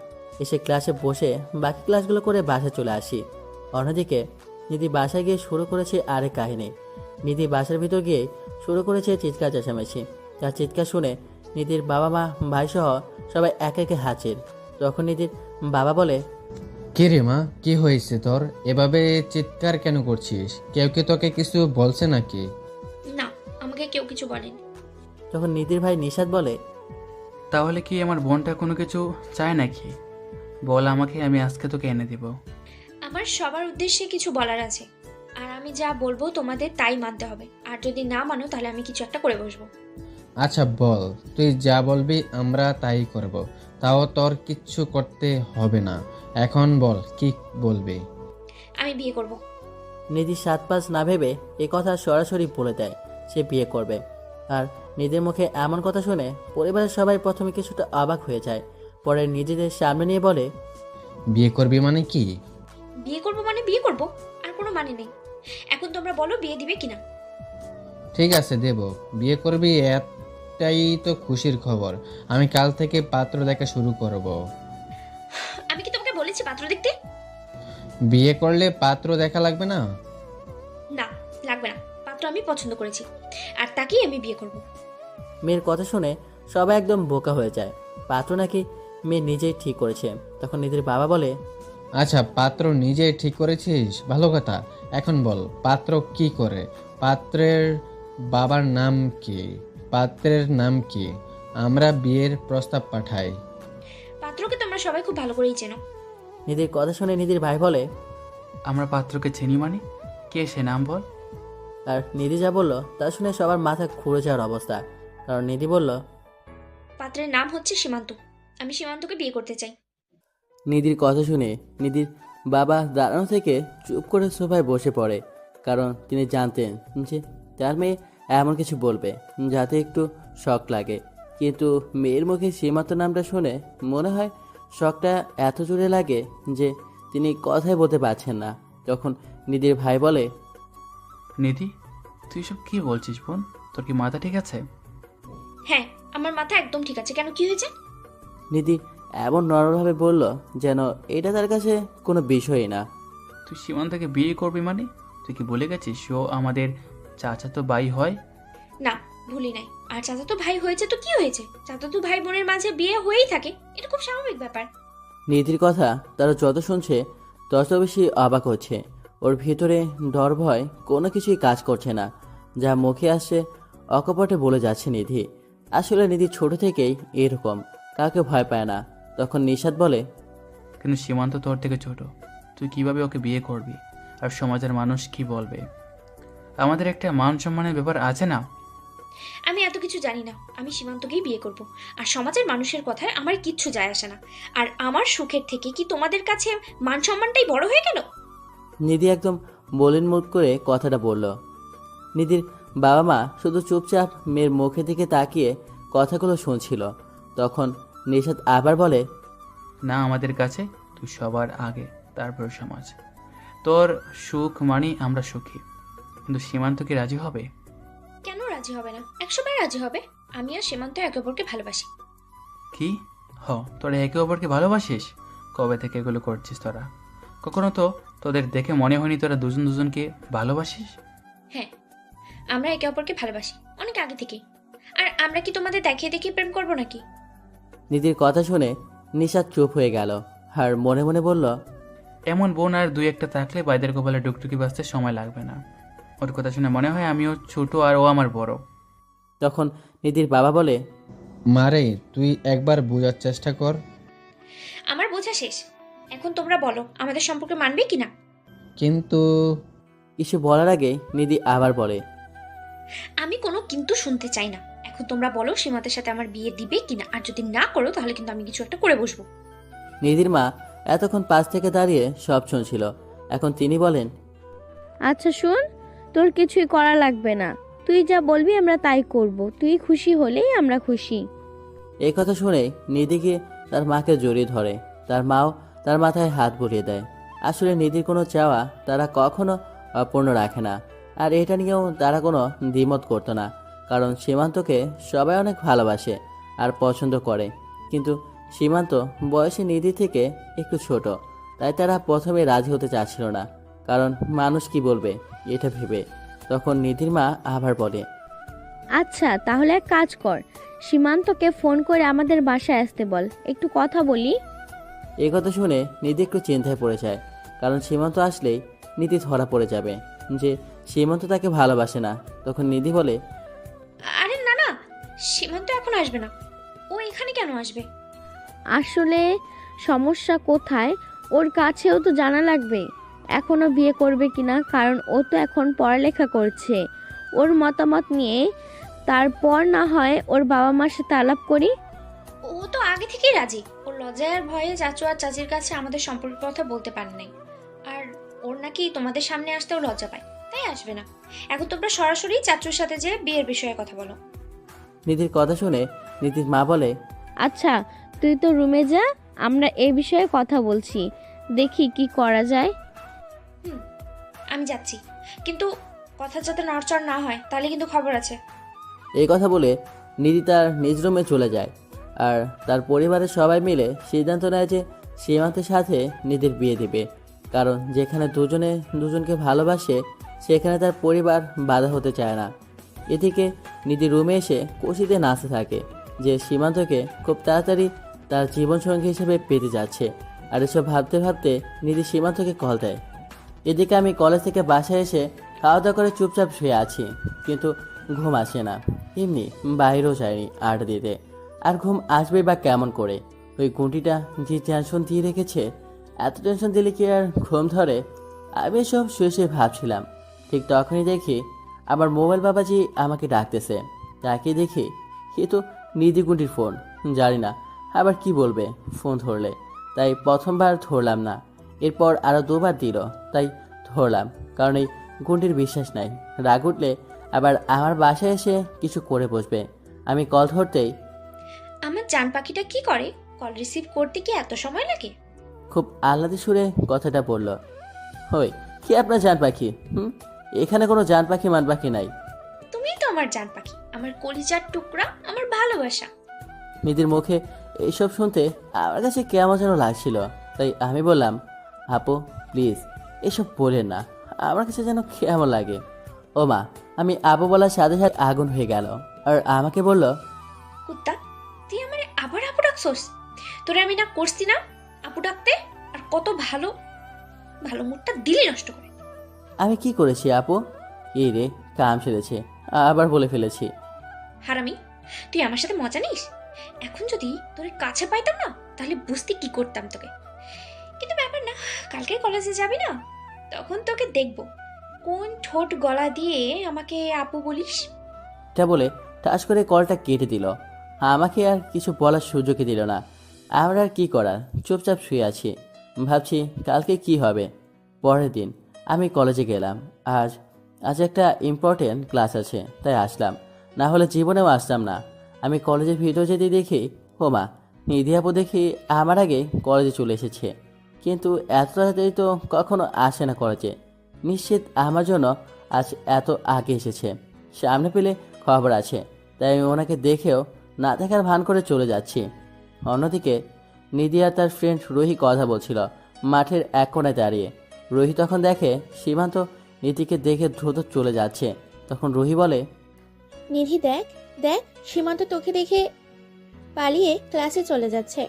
A: এসে ক্লাসে বসে বাকি ক্লাসগুলো করে বাসায় চলে আসি। অন্যদিকে নিধি বাসায় গিয়ে শুরু করেছে আরেক কাহিনী। নিধি বাসার ভিতর গিয়ে শুরু করেছে চিৎকার চেঁচামেচি। তার চিৎকার শুনে নিধির বাবা মা ভাই সহ সবাই একে একে হাজির। তখন নিধির বাবা বলে,
J: কে রে মা, কি হয়েছে তোর? এভাবে চিৎকার কেন করছিস? কেউ কি তোকে কিছু বলছে নাকি?
E: না, আমাকে কেউ কিছু বলেনি।
A: তখন নিধির ভাই নিশাদ বলে,
K: তাহলে কি আমার বোনটা কোনো কিছু চায় নাকি? বল আমাকে, আমি আজকে তোকে এনে দিব।
E: আমার সবার উদ্দেশ্যে কিছু বলার আছে। আর আমি যা বলবো তোমাদের তাই মানতে হবে, আর যদি না মানো তাহলে আমি কিছু একটা করে বসবো।
J: আচ্ছা বল, তুই যা বলবি আমরা তাই করব। তাও তোর কিচ্ছু করতে হবে না। এখন বল কি বলবি।
E: আমি বিয়ে করব।
A: নিধি 7-5 না ভেবে এ কথা সরাসরি বলে দেয় সে বিয়ে করবে। আর নিধির মুখে এমন কথা শুনে পরিবারের সবাই প্রথমে কিছুটা অবাক হয়ে যায়, পরে নিজেদের সামনে নিয়ে বলে,
J: বিয়ে করবি মানে কি?
E: বিয়ে করব মানে বিয়ে করব, আর কোনো মানে নেই। এখন তোমরা বলো বিয়ে দিবে কিনা।
J: ঠিক আছে দেব, বিয়ে করবি এটাই তো খুশির খবর। আমি কাল থেকে পাত্র দেখা শুরু করব।
E: আমি কি তোমাকে বলেছি পাত্র দেখতে?
J: বিয়ে করলে পাত্র দেখা লাগবে না?
E: না, লাগবে না। পাত্র আমি পছন্দ করেছি, আর তাকেই আমি বিয়ে করব।
A: মেয়ের কথা শুনে সবাই একদম বোকা হয়ে যায়। পাত্র নাকি মেয়ে নিজেই ঠিক করেছে। তখন নিধির বাবা বলে,
J: আচ্ছা পাত্র নিজেই ঠিক করেছিস, ভালো কথা। এখন বল পাত্র কি করে, পাত্রের বাবার নাম কি, পাত্রের নাম কি? আমরা বিয়ের প্রস্তাব পাঠাই।
E: পাত্রকে তোমরা সবাই খুব ভালো করেই চেনো।
A: নিধির কথা শুনে নিধির ভাই বলে,
K: আমরা পাত্রকে চিনি মানে? কে সে, নাম বল।
A: আর নিধি যা বলল তা শুনে সবার মাথা ঘুরে যাওয়ার অবস্থা। কারণ নিধি বলল,
E: পাত্রের নাম হচ্ছে সীমান্ত। আমি সীমান্তকে বিয়ে করতে চাই।
A: নিধির কথা শুনে নিধির বাবা দাঁড়ানো থেকে চুপ করে সোফায় বসে পড়ে। কারণ তিনি জানতেন যে তার মেয়ে এমন কিছু বলবে যাতে একটু শক লাগে। কিন্তু মেয়ের মুখে সীমান্ত নামটা শুনে মনে হয় শকটা এত জোরে লাগে যে তিনি কথাই বলতে পারছেন না। তখন নিধির ভাই বলে,
K: নিধি, তুই সব কি বলছিস বোন? তোর কি মাথা ঠিক আছে?
E: হ্যাঁ, আমার মাথা একদম ঠিক আছে। কেন, কি হয়েছে?
A: নিধি এমন নরমভাবে বলল যেন এটা তার কাছে কোনো বিষয়ই না।
K: তুই সীমান্তকে বিয়ে করবি মানে? তুই কি ভুলে গেছিস ও আমাদের চাচাতো ভাই হয়?
E: না, ভুলি নাই। আর চাচাতো ভাই হয়েছে তো কি হয়েছে? চাচাতো ভাই বোনের মাঝে বিয়ে হয়েই থাকে, এটা খুব স্বাভাবিক ব্যাপার।
A: নিধির কথা তারা যত শুনছে তত বেশি অবাক হচ্ছে। ওর ভিতরে ডর ভয় কোনো কিছুই কাজ করছে না। যা মুখে আসছে অকপটে বলে যাচ্ছে নিধি। আসলে নিধি ছোট থেকেই এরকম, কাউকে ভয় পায় না। তখন নিশাদ বলে,
K: কিন্তু সীমান্ত তোর থেকে ছোট, তুই কিভাবে ওকে বিয়ে করবি? আর সমাজের মানুষ কি বলবে? আমাদের একটা মান সম্মানের ব্যাপার আছে না?
E: আমি এত কিছু জানি না। আমি সীমান্তকেই বিয়ে করব। আর সমাজের মানুষের কথায় আমার কিচ্ছু যায় আসে না। আর আমার সুখের থেকে কি তোমাদের কাছে মান সম্মানটাই বড় হয়ে গেল?
A: নিধি একদম মলিন মুখ করে কথাটা বলল। নিধির বাবা মা শুধু চুপচাপ মেয়ের মুখের দিকে তাকিয়ে কথাগুলো শুনছিল। তখন নিশাদ আবার বলে,
K: না, আমাদের কাছে তুই সবার আগে, তারপর সমাজ। তোর সুখ মানে আমরা সুখী। কিন্তু সীমান্ত কি রাজি হবে?
E: কেন রাজি হবে না? 100বার রাজি হবে। আমি আর সীমান্ত একে অপরকে ভালোবাসি।
K: কি? তোরা একে অপরকে ভালোবাসিস? কবে থেকে এগুলো করছিস তোরা? কখনো তো তোদের দেখে মনে হয়নি তোরা দুজন দুজনকে ভালোবাসিস।
E: হ্যাঁ, আমরা একে অপরকে ভালোবাসি অনেক আগে থেকেই। আর আমরা কি তোমাদের দেখিয়ে দেখিয়ে প্রেম করবো নাকি?
A: নিধির কথা শুনে নিশাদ চুপ হয়ে গেল আর মনে মনে বলল,
K: এমন বোন আর দুই একটা থাকলে বাইদের কপালে ডুকটুকি বাঁচতে সময় লাগবে না। ওর কথা শুনে মনে হয় আমিও ছোট আর ও আমার বড়।
A: তখন নিধির বাবা বলে,
J: মারে তুই একবার বোঝার চেষ্টা কর।
E: আমার বোঝা শেষ। এখন তোমরা বলো আমাদের সম্পর্কে মানবে কিনা?
J: কিন্তু
A: কিছু বলার আগে নিধি আবার বলে,
E: আমি কোনো কিন্তু শুনতে চাই না। এখন তোমরা বলো সীমাতের সাথে আমার বিয়ে দিবে কিনা, আর যদি না করো তাহলে কিন্তু আমি কিছু একটা করে বসবো।
A: নিধির মা এতক্ষণ পাশ থেকে দাঁড়িয়ে সব শুনছিল। এখন তিনি বলেন,
I: আচ্ছা শোন, তোর কিছুই করা লাগবে না। তুই যা বলবি আমরা তাই করব। তুই খুশি হলেই আমরা খুশি।
A: এই কথা শুনে নিধি গিয়ে তার মাকে জড়িয়ে ধরে। তার মাও তার মাথায় হাত বুলিয়ে দেয়। আসলে নিধির কোনো চাওয়া তারা কখনো অপূর্ণ রাখে না। আর এটা নিয়েও তারা কোনো দ্বিমত করতো না। কারণ সীমান্তকে সবাই অনেক ভালোবাসে আর পছন্দ করে। কিন্তু সীমান্ত বয়সে নিধি থেকে একটু ছোট, তাই তারা প্রথমে রাজি হতে চাচ্ছিল না। কারণ মানুষ কি বলবে এটা ভেবে। তখন নিধির মা আবার বলে,
I: আচ্ছা তাহলে এক কাজ কর, সীমান্তকে ফোন করে আমাদের বাসায় আসতে বল, একটু কথা বলি।
A: এই কথা শুনে নিধি একটু চিন্তায় পড়ে যায়। কারণ সীমান্ত আসলেই নিধি ধরা পড়ে যাবে যে সীমান্ত তাকে ভালোবাসে না। তখন নিধি বলে,
E: আরে না না, সীমান্ত এখন আসবে না। ও এখানে কেন আসবে?
I: আসলে সমস্যা কোথায় ওর কাছেও তো জানা লাগবে। এখনো বিয়ে করবে কিনা, কারণ ও তো এখন পড়ালেখা করছে। ওর মতামত নিয়ে তারপর না হয় ওর বাবা মার সাথে আলাপ করি।
E: ও তো আগে থেকেই রাজি। ওর লজ্জায় আর ভয়ে চাচু আর চাচির কাছে আমাদের সম্পর্কের কথা বলতে পারে নাই। আর ওর নাকি তোমাদের সামনে আসতেও লজ্জা পায়, তাই আসবে না। এখন তোমরা সরাসরি চাচুর সাথে যে বিয়ের বিষয়ে কথা বলো।
A: নিধির কথা শুনে নিধির মা বলে,
I: আচ্ছা তুই তো রুমে যা, আমরা এই বিষয়ে কথা বলছি, দেখি কি করা যায়।
E: আমি যাচ্ছি, কিন্তু কথা যাতে নড়চড় না হয়, তাহলে কিন্তু খবর আছে।
A: এই কথা বলে নিধি তার নিজ রুমে চলে যায়। আর তার পরিবারের সবাই মিলে সিদ্ধান্ত নেয় যে সীমান্তের সাথে নিধির বিয়ে দেবে, কারণ যেখানে দুজনে দুজনকে ভালোবাসে সেখানে তার পরিবার বাধা হতে চায় না। এদিকে নিধি রুমে এসে খুশিতে নাচতে থাকে যে সীমান্তকে খুব তাড়াতাড়ি তার জীবনসঙ্গী হিসেবে পেতে যাচ্ছে। আর এসব ভাবতে ভাবতে নিধি সীমান্তকে কল দেয়। এদিকে আমি কলেজ থেকে বাসায় এসে খাওয়া দাওয়া করে চুপচাপ শুয়ে আছি, কিন্তু ঘুম আসে না। এমনি বাইরেও যায়নি আড্ডা দিতে, আর ঘুম আসবে বা কেমন করে? ওই গুঁটিটা যে টেনশন দিয়ে রেখেছে, এত টেনশন দিলে কি আর ঘুম ধরে? আমি সব শুয়ে শুয়ে ভাবছিলাম, ঠিক তখনই দেখি আমার মোবাইল বাবাজি আমাকে ডাকতেছে। তাকে দেখি এ তো নিধি গুঁটির ফোন। জানি না আবার কি বলবে ফোন ধরলে, তাই প্রথমবার ধরলাম না। এরপর আরও দুবার দিল, তাই ধরলাম, কারণ এই গুঁটির বিশ্বাস নাই, রাগ উঠলে আবার আমার বাসায় এসে কিছু করে বসবে। আমি কল ধরতেই,
E: আমার জান পাখিটা কি করে? কল রিসিভ করতে কি এত সময় লাগে?
A: খুব আহ্লাদে সুরে কথাটা বলল, হই কি আপনার জান পাখি? এখানে কোনো জান পাখি মান পাখি নাই।
E: তুমিই তো আমার জান পাখি, আমার কলিজার টুকরা, আমার ভালোবাসা।
A: নিধির মুখে এইসব শুনতে আমার কাছে কেমন যেন লাগছিল, তাই আমি বললাম, আপু প্লিজ এসব বলেন না, আমার কাছে যেন কেমন লাগে। ও মা, আমি আপু বলার সাথে সাথে আগুন হয়ে গেল আর আমাকে বলল,
E: কুত্তা, তুই আমারে আবার আপু ডাকছস? তোরে আমি না করছি না আপু ডাকতে? আর কত ভালো ভালো মুডটা দিলি নষ্ট করে।
A: আমি কি করেছি আপু? এই রে, কাম সেরেছে, আবার বলে ফেলেছি।
E: হারামি, তুই আমার সাথে মজা নিস? এখন যদি তোর কাছে পাইতাম না, তাহলে বুঝতে কি করতাম তোকে। কিন্তু ব্যাপার না, কালকে কলেজে যাবি না, তখন তোকে দেখবো কোন ঠোঁট গলা দিয়ে আমাকে আপু বলিস।
A: এটা বলে টাস করে কলটা কেটে দিল। আমাকে আর কিছু বলার সুযোগই দিল না। আমার আর কি করার, চুপচাপ শুয়ে আছি, ভাবছি কালকে কি হবে। পরের দিন আমি কলেজে গেলাম। আজ একটা ইম্পর্টেন্ট ক্লাস আছে, তাই আসলাম, না হলে জীবনেও আসতাম না। আমি কলেজের ভিতর যেতে দেখি, ও মা, নিধি আপু দেখি আমার আগে কলেজে চলে এসেছে। কিন্তু এত তাড়াতাড়ি তো কখনো আসে না কলেজে, নিশ্চিত আমার জন্য আজ এত আগে এসেছে। সামনে পেলে খবর আছে, তাই আমি ওনাকে দেখেও না দেখার ভান করে চলে যাচ্ছি। অন্যদিকে নিধি আর তার ফ্রেন্ড রুহি কথা বলছিল মাঠের এক কোণায় দাঁড়িয়ে। রুহি তখন দেখে সীমান্ত নিধিকে দেখে দ্রুত চলে যাচ্ছে। তখন রুহি বলে,
F: নিধি দেখ দেখ, সীমান্ত তোকে দেখে পালিয়ে ক্লাসে চলে যাচ্ছে।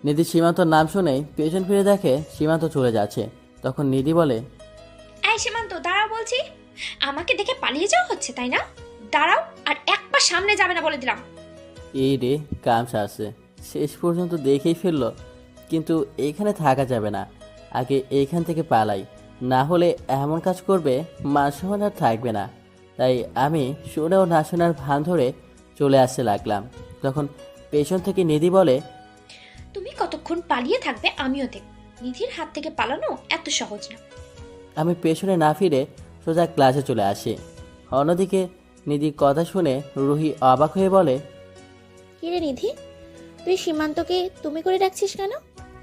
A: নিধি সীমান্তর নাম শুনেই পেছন ফিরে দেখে সীমান্ত চলে যাচ্ছে। তখন নিধি বলে,
E: এই সীমান্ত, দাঁড়াও বলছি। আমাকে দেখে পালিয়ে যাওয়া হচ্ছে, তাই না? দাঁড়াও, আর এক পা সামনে যাবে না বলে দিলাম।
A: এই রে, কাম সারছে, শেষ পর্যন্ত দেখেই ফেললো। কিন্তু এইখানে থাকা যাবে না, আগে এইখান থেকে পালাই, না হলে এমন কাজ করবে মান সম্মান আর থাকবে না। তাই আমি শোনাও না শোনার ভান ধরে চলে আসতে লাগলাম। তখন পেছন থেকে নিধি বলে,
E: তুমি কতক্ষণ পালিয়ে থাকবে আমিও দেখ। নিধির হাত থেকে পালানো এত সহজ না।
A: আমি পেছনে না ফিরে সোজা ক্লাসে চলে আসি। অন্যদিকে নিধির কথা শুনে রুহি অবাক হয়ে বলে,
F: কিরে নিধি, তুই সীমান্তকে তুমি করে ডাকছিস কেন?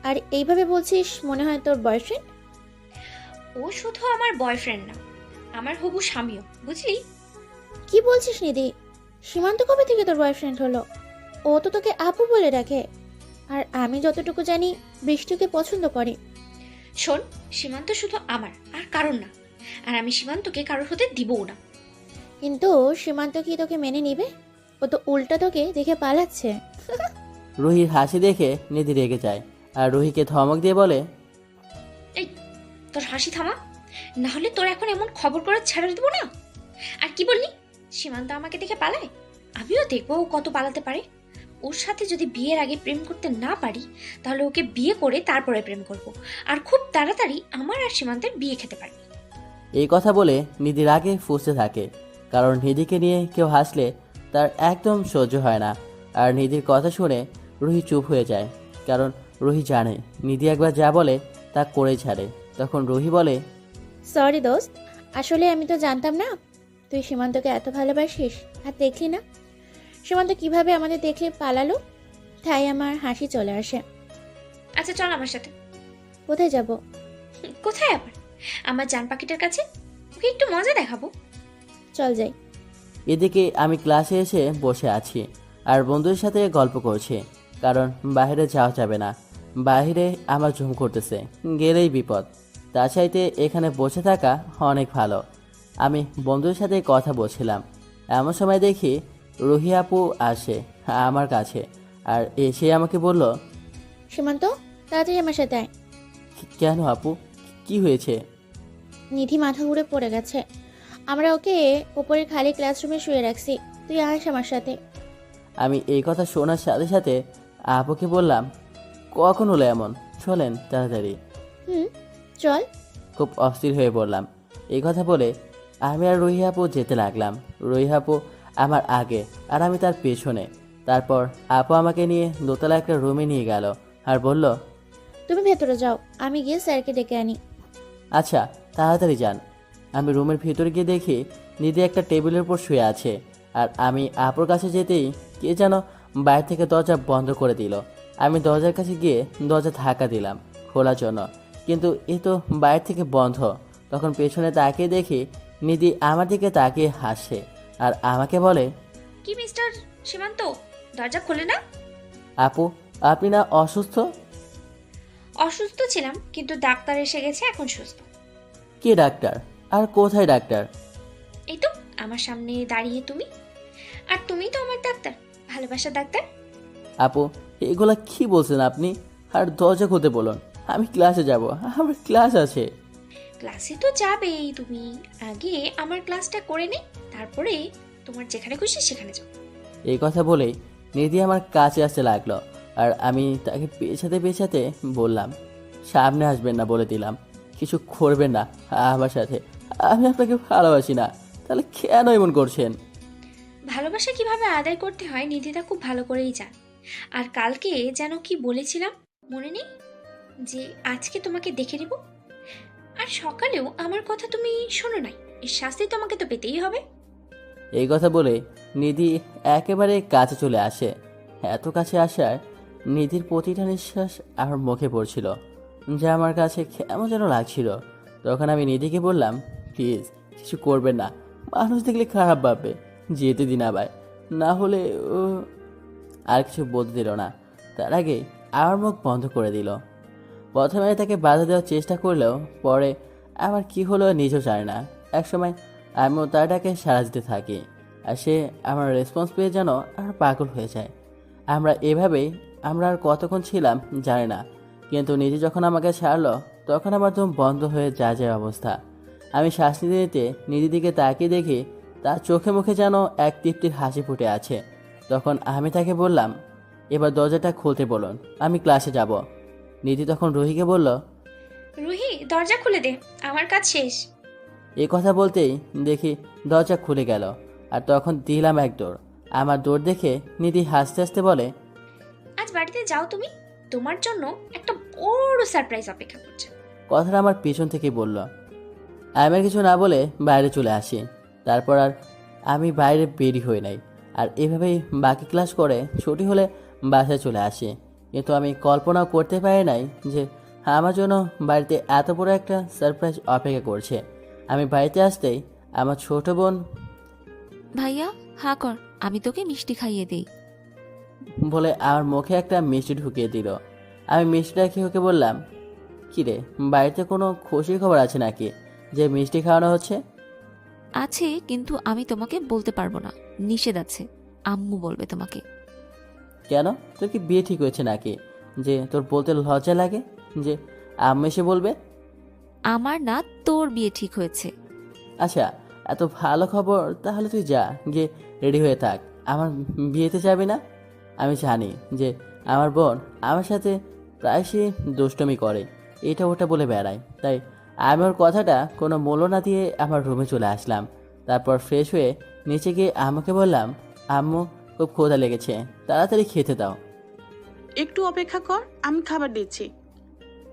F: আর এইভাবে বলছিস মনে হয় তোর বয়ফ্রেন্ড।
E: ও শুধু আমার বয়ফ্রেন্ড না, আমার হবু স্বামীও, বুঝলি?
F: কি বলছিস নিধি? সীমান্ত কবে থেকে তোর বয়ফ্রেন্ড হলো? ও তো তোকে আপু বলে ডাকে। আর আমি যতটুকু জানি বৃষ্টিকে পছন্দ করে।
E: শোন, সীমান্ত শুধু আমার আর কারণ না, আর আমি সীমান্তকে কারোর হতে দিবও না।
F: কিন্তু সীমান্ত কি তোকে মেনে নিবে? ও তো উল্টা তোকে দেখে পালাচ্ছে।
A: রুহির হাসি দেখে নিধি রেগে যায় আর রুহিকে ধমক দিয়ে বলে,
E: এই, তোর হাসি থামা, না হলে তোর এখন এমন খবর করে ছেড়ে দেবো না। আর কি বললি? সীমান্ত আমাকে দেখে পালায়? আমিও দেখবো ও কত পালাতে পারে। ও ওর সাথে যদি বিয়ের আগে প্রেম করতে না পারি তাহলে ওকে বিয়ে করে তারপরে প্রেম করব। আর খুব তাড়াতাড়ি আমার আর সীমান্তের বিয়ে খেতে পারবে।
A: এই কথা বলে নিধির আগে ফুঁসতে থাকে, কারণ নিধিকে নিয়ে কেউ হাসলে তার একদম সহ্য হয় না। আর নিধির কথা শুনে রুহি চুপ হয়ে যায়, কারণ রুহি জানে নিধি একবার যা বলে তা করেই ছাড়ে। তখন রুহি বলে,
F: সরি দোস্ত, আসলে আমি তো জানতাম না তুই সীমান্তকে এত ভালোবাসিস। আর দেখলি না সীমান্ত কিভাবে আমাদের দেখে পালালো, তাই আমার হাসি চলে আসে।
E: আচ্ছা চল আমার সাথে।
F: কোথায় যাব?
E: কোথায় আবার? আমার জান পাখিটার কাছে। ওকে একটু মজা দেখাবো।
F: চল যাই।
A: এদিকে আমি ক্লাসে এসে বসে আছি আর বন্ধুদের সাথে গল্প করছি, কারণ বাইরে যাওয়া যাবে না। বাইরে আমার ঝুম করতেছে, গেলেই বিপদ। তা চাইতে এখানে বসে থাকা অনেক ভালো। আমি বন্ধুদের সাথে কথা বলছিলাম, এমন সময় দেখি রুহি আপু আসে আমার কাছে আর এসে আমাকে বলল,
F: সীমান্ত, তাড়াতাড়ি আমার সাথে আয়।
A: কেন আপু, কি হয়েছে?
F: নিধি মাথা ঘুরে পড়ে গেছে। আমরা ওকে ওপরের খালি ক্লাসরুমে শুয়ে রাখছি, তুই আস আমার সাথে।
A: আমি এই কথা শোনার সাথে সাথে আপুকে বললাম, কখন হলো এমন, চলেন তাড়াতাড়ি।
F: চল।
A: খুব অস্থির হয়ে পড়লাম। এই কথা বলে আমি আর রুহি আপু যেতে লাগলাম। রুহি আপু আমার আগে আর আমি তার পেছনে। তারপর আপু আমাকে নিয়ে দোতলা একটা রুমে নিয়ে গেল আর বলল,
F: তুমি ভেতরে যাও, আমি গিয়ে স্যারকে ডেকে আনি।
A: আচ্ছা তাড়াতাড়ি যান। আমি রুমের ভিতরে গিয়ে দেখি নিধি একটা টেবিলের উপর শুয়ে আছে। আর আমি আপুর কাছে যেতেই কে যেন বাইরে থেকে দরজা বন্ধ করে দিল। আমি দরজার কাছে গিয়ে দরজা ধাক্কা দিলাম খোলার জন্য, কিন্তু এ তো বাইরে থেকে বন্ধ। তখন পেছনে তাকিয়ে দেখি নিধি আমার দিকে তাকিয়ে হাসে আর আমাকে বলে,
E: কি মিস্টার সীমান্ত, দরজা খোলে না?
A: আপু আপনি না অসুস্থ?
E: অসুস্থ ছিলাম, কিন্তু ডাক্তার এসে গেছে, এখন সুস্থ।
A: কে ডাক্তার? আর কোথায় ডাক্তার?
E: এই তো আমার সামনে দাঁড়িয়ে তুমি। আর তুমি তো আমার ডাক্তার, ভালোবাসার ডাক্তার।
A: আপু এগুলা কি বলছেন আপনি? আর দরজা খুলতে বলুন, আমি ক্লাসে যাব, আমার ক্লাস আছে।
E: ক্লাসে তো যাবেই তুমি, আগে আমার ক্লাসটা করে নে, তারপরে তোমার যেখানে খুশি সেখানে যাও।
A: এই কথা বলেই নিধি আমার কাছে আসতে লাগলো আর আমি তাকে পেছাতে পেছাতে বললাম, সামনে আসবেন না বলে দিলাম, কিছু করবেন না আমার সাথে, আমি আপনাকে ভালোবাসি না। তাহলে কেন এমন করছেন?
E: ভালোবাসা কিভাবে আদায় করতে হয় নিধিদা খুব ভালো করেই জান। আর কালকে যেন কি বলেছিলাম মনে নেই, যে আজকে তোমাকে দেখে নেব। আর সকালেও আমার কথা তুমি শোনো নাই, এর শাস্তি তোমাকে তো পেতেই হবে।
A: এই কথা বলে নিধি একেবারে কাছে চলে আসে। এত কাছে আসার নিধির প্রতিটা নিঃশ্বাস আমার মুখে পড়ছিল, যা আমার কাছে কেমন যেন লাগছিল। তখন আমি নিধিকে বললাম, প্লিজ কিছু করবেন না, মানুষ দেখলে খারাপ ভাববে, যেতে দিন আবার, না হলে ও। আর কিছু বলতে দিল না, তার আগে আমার মুখ বন্ধ করে দিল। প্রথমে তাকে বাধা দেওয়ার চেষ্টা করলেও পরে আমার কি হলো নিজেও জানে না। একসময় আমিও তারটাকে সাড়া দিতে থাকি আর সে আমার রেসপন্স পেয়ে যেন আর পাগল হয়ে যায়। আমরা আর কতক্ষণ ছিলাম জানি না, কিন্তু নিজে যখন আমাকে ছাড়লো তখন আমার দম বন্ধ হয়ে যায় অবস্থা। আমি শ্বাস নিতে নিতে নিজের দিকে তাকিয়ে দেখি তার চোখে মুখে যেন এক তৃপ্তির হাসি ফুটে আছে। তখন আমি তাকে বললাম, এবার দরজাটা খুলতে বলুন, আমি ক্লাসে যাব। নিধি তখন রুহিকে বলল,
E: রুহি দরজা খুলে দে, আমার কাজ শেষ।
A: এই কথা বলতেই দেখি দরজা খুলে গেল আর তখন দিলাম এক দৌড়। আমার দৌড় দেখে নিধি হাসতে হাসতে বলে,
E: আজ বাড়িতে যাও তুমি, তোমার জন্য একটা বড় সারপ্রাইজ অপেক্ষা করছে।
A: কথাটা আমার পিছন থেকে বলল। আমি আর কিছু না বলে বাইরে চলে আসি। তারপর আর আমি বাইরে বেরি হই নাই, আর এভাবেই বাকি ক্লাস করে ছুটি হলে বাসায় চলে আসি। কিন্তু আমি কল্পনাও করতে পারি নাই যে আমার জন্য বাড়িতে এত বড় একটা সারপ্রাইজ অপেক্ষা করছে। আমি বাড়িতে আসতেই আমার ছোট বোন
D: ভাইয়া হা কর, আমি তোকে মিষ্টি খাইয়ে দেই।
A: বলে আমার মুখে একটা মিষ্টি ঢুকিয়ে দিল। আমি মিষ্টিটা খেয়ে ওকে বললাম, কিরে বাড়িতে কোনো খুশির খবর আছে নাকি যে মিষ্টি খাওয়ানো হচ্ছে?
D: আছে, কিন্তু আমি তোমাকে বলতে পারবো না, নিষেধ আছে, আম্মু বলবে তোমাকে।
A: কেন, তোর কি বিয়ে ঠিক হয়েছে নাকি যে তোর বলতে লজ্জা লাগে যে আম্মু এসে বলবে?
D: আমার না, তোর বিয়ে ঠিক হয়েছে।
A: আচ্ছা এত ভালো খবর, তাহলে তুই যা, গিয়ে রেডি হয়ে থাক, আমার বিয়েতে যাবি না? আমি জানি যে আমার বোন আমার সাথে প্রায়শই দুষ্টমি করে, এটা ওটা বলে বেড়ায়। তাই আমি ওর কথাটা কোনো মূল্য না দিয়ে আমার রুমে চলে আসলাম। তারপর ফ্রেশ হয়ে নিচে গিয়ে আম্মুকে বললাম, আম্মু খুব ক্ষুধা লেগেছে, তাড়াতাড়ি খেতে দাও।
B: একটু অপেক্ষা কর, আমি খাবার দিচ্ছি।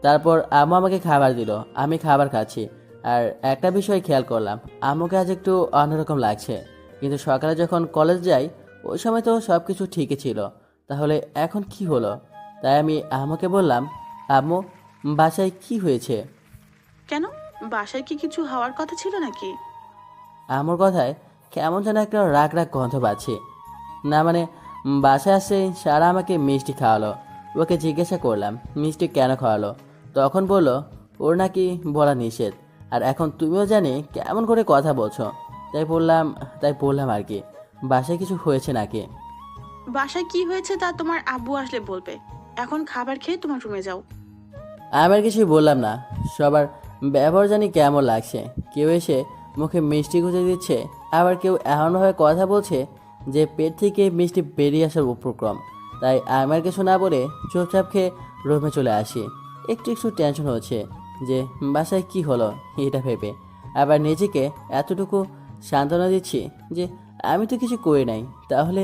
A: তারপর আম্মু আমাকে খাবার দিল, আমি খাবার খাচ্ছি। আর একটা বিষয় খেয়াল করলাম, আম্মুকে আজ একটু অন্যরকম লাগছে। কিন্তু সকালে যখন কলেজ যাই ওই সময় তো সব কিছু ঠিকই ছিল, তাহলে এখন কি হলো? তাই আমি আম্মুকে বললাম, আম্মু বাসায় কি হয়েছে?
B: কেন, বাসায় কি কিছু হওয়ার কথা ছিল নাকি?
A: আম্মুর কথায় কেমন যেন একটা রাগ রাগ গন্ধ পাচ্ছি। না মানে বাসায় আসে সারা আমাকে মিষ্টি খাওয়ালো। ওকে জিজ্ঞাসা করলাম মিষ্টি কেন খাওয়ালো, তখন বলল ওর নাকি বলা নিষেধ। আর এখন তুমিও জানি কেমন করে কথা বলছো, তাই বললাম আর কি, বাসায় কিছু হয়েছে নাকি?
B: বাসায় কি হয়েছে তা তোমার আব্বু আসলে বলবে। এখন খাবার খেয়ে তোমার রুমে যাও।
A: আমি আর কিছুই বললাম না। সবার ব্যবহার জানি কেমন লাগছে, কেউ এসে মুখে মিষ্টি গুঁজে দিচ্ছে, আবার কেউ এমনভাবে কথা বলছে যে পেট থেকে মিষ্টি বেরিয়ে আসার উপক্রম। তাই আমার কিছু না বলে চুপচাপ খেয়ে রুমে চলে আসি। একটু একটু টেনশন হচ্ছে যে বাসায় কি হলো এটা ভেবে। আবার নিজেকে এতটুকু সান্ত্বনা দিচ্ছি যে আমি তো কিছু করি নাই, তাহলে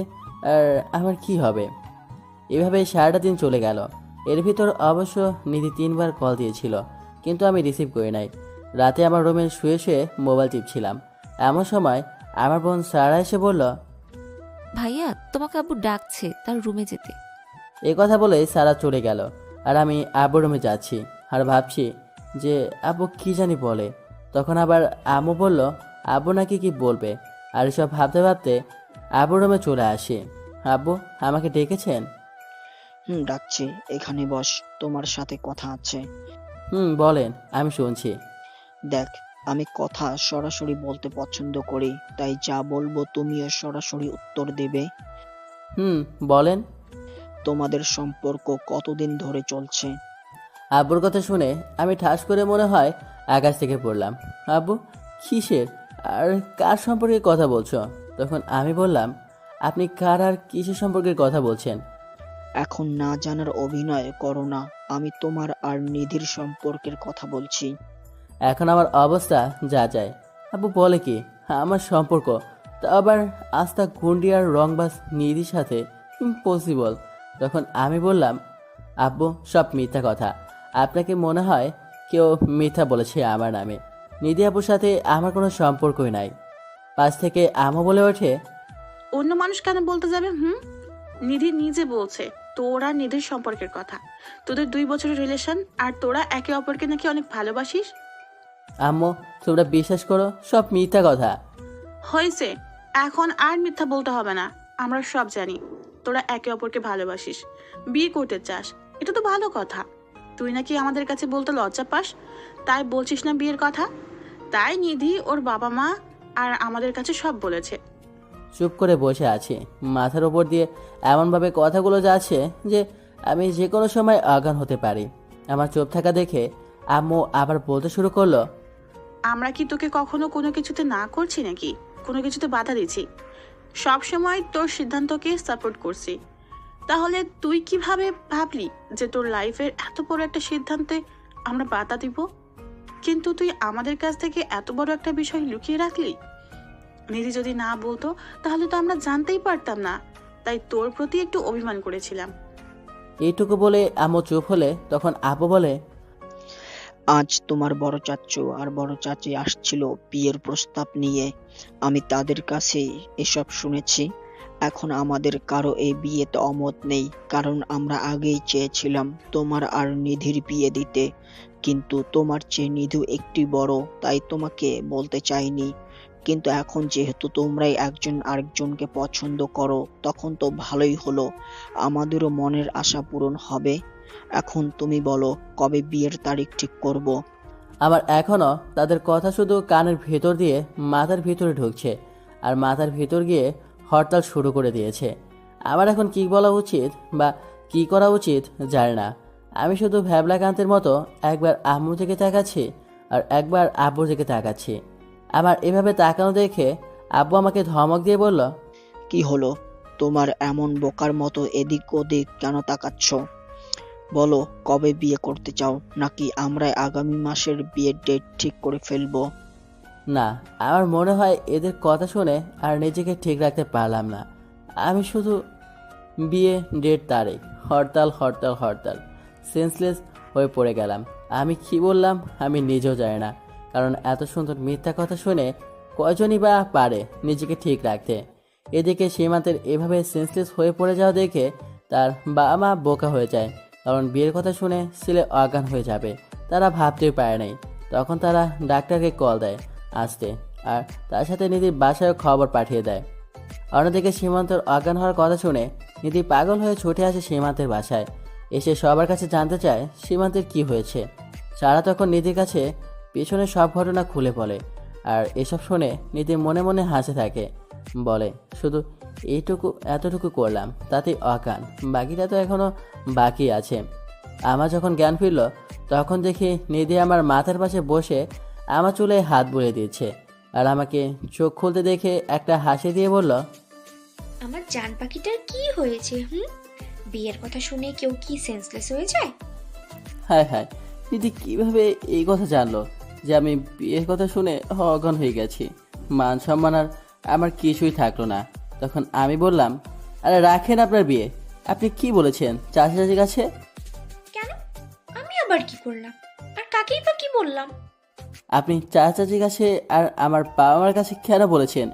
A: আর আমার কি হবে। এভাবে সারাটা দিন চলে গেল। এর ভিতর অবশ্য নিধি 3বার কল দিয়েছিল, কিন্তু আমি রিসিভ করি নাই। রাতে আমার রুমে শুয়ে শুয়ে মোবাইল টিপছিলাম, এমন সময় আমার বোন সারা এসে বলল,
D: ভাইয়া তোমাকে আব্বু ডাকছে তার রুমে যেতে।
A: এই কথা বলে সারা চলে গেল। আর আমি আব্বুর রুমে যাচ্ছি আর ভাবছি যে আব্বু কি জানি বলে। তখন আবার আম্মু বলল আব্বু নাকি কি বলবে। আর এসব ভাবতে ভাবতে আব্বুর রুমে চলে আসি। আব্বু আমাকে ডেকেছেন?
C: ডাকছি, এখানে বস, তোমার সাথে কথা আছে।
A: বলেন, আমি শুনছি।
C: দেখ, আমি কথা সরাসরি বলতে পছন্দ করি, তাই যা বলবো তুমিও সরাসরি উত্তর দেবে।
A: বলেন।
C: তোমাদের সম্পর্ক কতদিন ধরে চলছে?
A: আব্বুর কথা শুনে আমি ঠাস করে মনে হয় আকাশ থেকে পড়লাম। আব্বু কিসের আর কার সম্পর্কে কথা বলছো? তখন আমি বললাম, আপনি কার আর কিসের সম্পর্কের কথা বলছেন?
C: এখন না জানার অভিনয় করো না, আমি তোমার আর নিধির সম্পর্কের কথা বলছি।
A: এখন আমার অবস্থা যা যায়। আব্বু বলে কি আমার সম্পর্ক, তা আবার আস্থা গুন্ডি আর রংবাজ নিধির সাথে? ইম্পসিবল। তখন আমি বললাম, আব্বু সব মিথ্যা কথা, আপনাকে মনে হয় কেউ মিথ্যা বলেছে আমার নামে। নিধি আপুর সাথে আমার কোনো সম্পর্কই নাই। পাশ থেকে আমও বলে ওঠে,
B: অন্য মানুষ কেন বলতে যাবে? নিধি নিজে বলছে তোর আর নিধির সম্পর্কের কথা। তোদের 2 বছরের রিলেশন, আর তোরা একে অপরকে নাকি অনেক ভালোবাসিস।
A: আম্মু তোমরা বিশ্বাস করো সব মিথ্যা কথা।
B: হয়েছে, এখন আর মিথ্যা বলতে হবে না। আমরা সব জানি তোরা একে অপরকে ভালোবাসিস, বিয়ে করতে চাস। এটা তো ভালো কথা। তুই নাকি আমাদের কাছে বলতে লজ্জা পাস, তাই বলছিস না বিয়ের কথা। তাই নিধি ওর বাবা মা আর আমাদের কাছে সব বলেছে।
A: চুপ করে বসে আছি, মাথার ওপর দিয়ে এমনভাবে কথাগুলো যাচ্ছে যে আমি যে কোনো সময় অজ্ঞান হতে পারি। আমার চুপ থাকা দেখে আম্মু আবার বলতে শুরু করলো,
B: আমরা কি তোকে কখনো কোনো কিছুতে না করছি নাকি কোনো কিছুতে বাধা দিচ্ছি? সব সময় তোর সিদ্ধান্তকে সাপোর্ট করছি। তাহলে তুই কিভাবে ভাবলি যে তোর লাইফের এত বড় একটা সিদ্ধান্তে আমরা বাধা দিব? কিন্তু তুই আমাদের কাছ থেকে এত বড় একটা বিষয় লুকিয়ে রাখলি। নিধি যদি না বলতো তাহলে তো আমরা জানতেই পারতাম না। তাই তোর প্রতি একটু অভিমান করেছিলাম।
A: এইটুকু বলে আম্মু চুপ হলে তখন আব্বু বলে,
C: আজ তোমার বড় চাচ্চু আর বড় চাচি আসছিল বিয়ের প্রস্তাব নিয়ে। আমি তাদের কাছে এসব শুনেছি। এখন আমাদের কারো এই বিয়েতে অমত নেই, কারণ আমরা আগেই চেয়েছিলাম তোমার আর নিধির বিয়ে দিতে, কিন্তু তোমার চেয়ে নিধু একটি বড়, তাই তোমাকে বলতে চাইনি। কিন্তু এখন যেহেতু তোমরাই একজন আরেকজনকে পছন্দ করো, তখন তো ভালোই হলো, আমাদেরও মনের আশা পূরণ হবে। এখন তুমি বলো কবে বিয়ের তারিখ ঠিক করব?
A: আমার এখনও তাদের কথা শুধু কানের ভেতর দিয়ে মাথার ভিতরে ঢুকছে, আর মাথার ভিতর গিয়ে হরতাল শুরু করে দিয়েছে। আমার এখন কি বলা উচিত বা কি করা উচিত জানি না। আমি শুধু ভ্যাবলাকান্তের মতো একবার আম্মুর দিকে তাকাচ্ছি আর একবার আব্বুর দিকে তাকাচ্ছি। আমার এভাবে তাকানো দেখে আব্বু আমাকে ধমক দিয়ে বলল,
C: কি হলো? তোমার এমন বোকার মতো এদিক ওদিক কেন তাকাচ্ছ? বলো, কবে বিয়ে করতে চাও, নাকি আমরা আগামী মাসের বিয়ের ডেট ঠিক করে ফেলবো?
A: না, আমার মনে হয় এদের কথা শুনে আর নিজেকে ঠিক রাখতে পারলাম না। আমি শুধু বিয়ে, ডেট, তারিখ, হরতাল হরতাল হরতাল, সেন্সলেস হয়ে পড়ে গেলাম। আমি কি বললাম আমি নিজেও জানি না, কারণ এত সুন্দর মিথ্যা কথা শুনে কয়জনই বা পারে নিজেকে ঠিক রাখতে। এদিকে সীমান্তের এভাবে সেন্সলেস হয়ে পড়ে যাওয়া দেখে তার বাবা মা বোকা হয়ে যায়, কারণ বিয়ের কথা শুনে ছেলে অজ্ঞান হয়ে যাবে তারা ভাবতেই পারে নাই। তখন তারা ডাক্তারকে কল দেয় আসতে, আর তার সাথে নিধির বাসায় খবর পাঠিয়ে দেয়। অন্যদিকে সীমান্তর অজ্ঞান হওয়ার কথা শুনে নিধি পাগল হয়ে ছুটে আসে সীমান্তের বাসায়। এসে সবার কাছে জানতে চায় সীমান্তের কি হয়েছে। সারা তখন নিধির কাছে পেছনে সব ঘটনা খুলে বলে, আর এসব শুনে নিধি মনে মনে হাসে থাকে, বলে শুধু এতটুকু করলাম তাতেই অজ্ঞান, বাকিটা তো এখনো বাকি আছে। আমার যখন জ্ঞান ফিরল তখন দেখি নিধি আমার মাথার পাশে বসে আমার চুলে হাত বুলিয়ে দিচ্ছে, আর আমাকে চোখ খুলতে দেখে একটা হাসি দিয়ে বলল,
E: আমার জান পাখিটার কি হয়েছে? বিয়ের কথা শুনে কেউ কি সেন্সলেস হয়ে যায়?
A: হায় হায়, নিধি কিভাবে এই কথা জানলো যে আমি বিয়ের কথা শুনে অজ্ঞান হয়ে গেছি? মান সম্মান আর আমার কিছুই থাকলো না। তখন আমি বললাম, আরে রাখেন আপনার বিয়ে, আপনি কি বলেছেন চাচা চাচির কাছে?
E: কেন? আমি আবার কি করলাম? আর কাকেই বা কি বললাম?
A: আপনি চাচা চাচির কাছে আর আমার বাবা মার কাছে কেন বলেছেন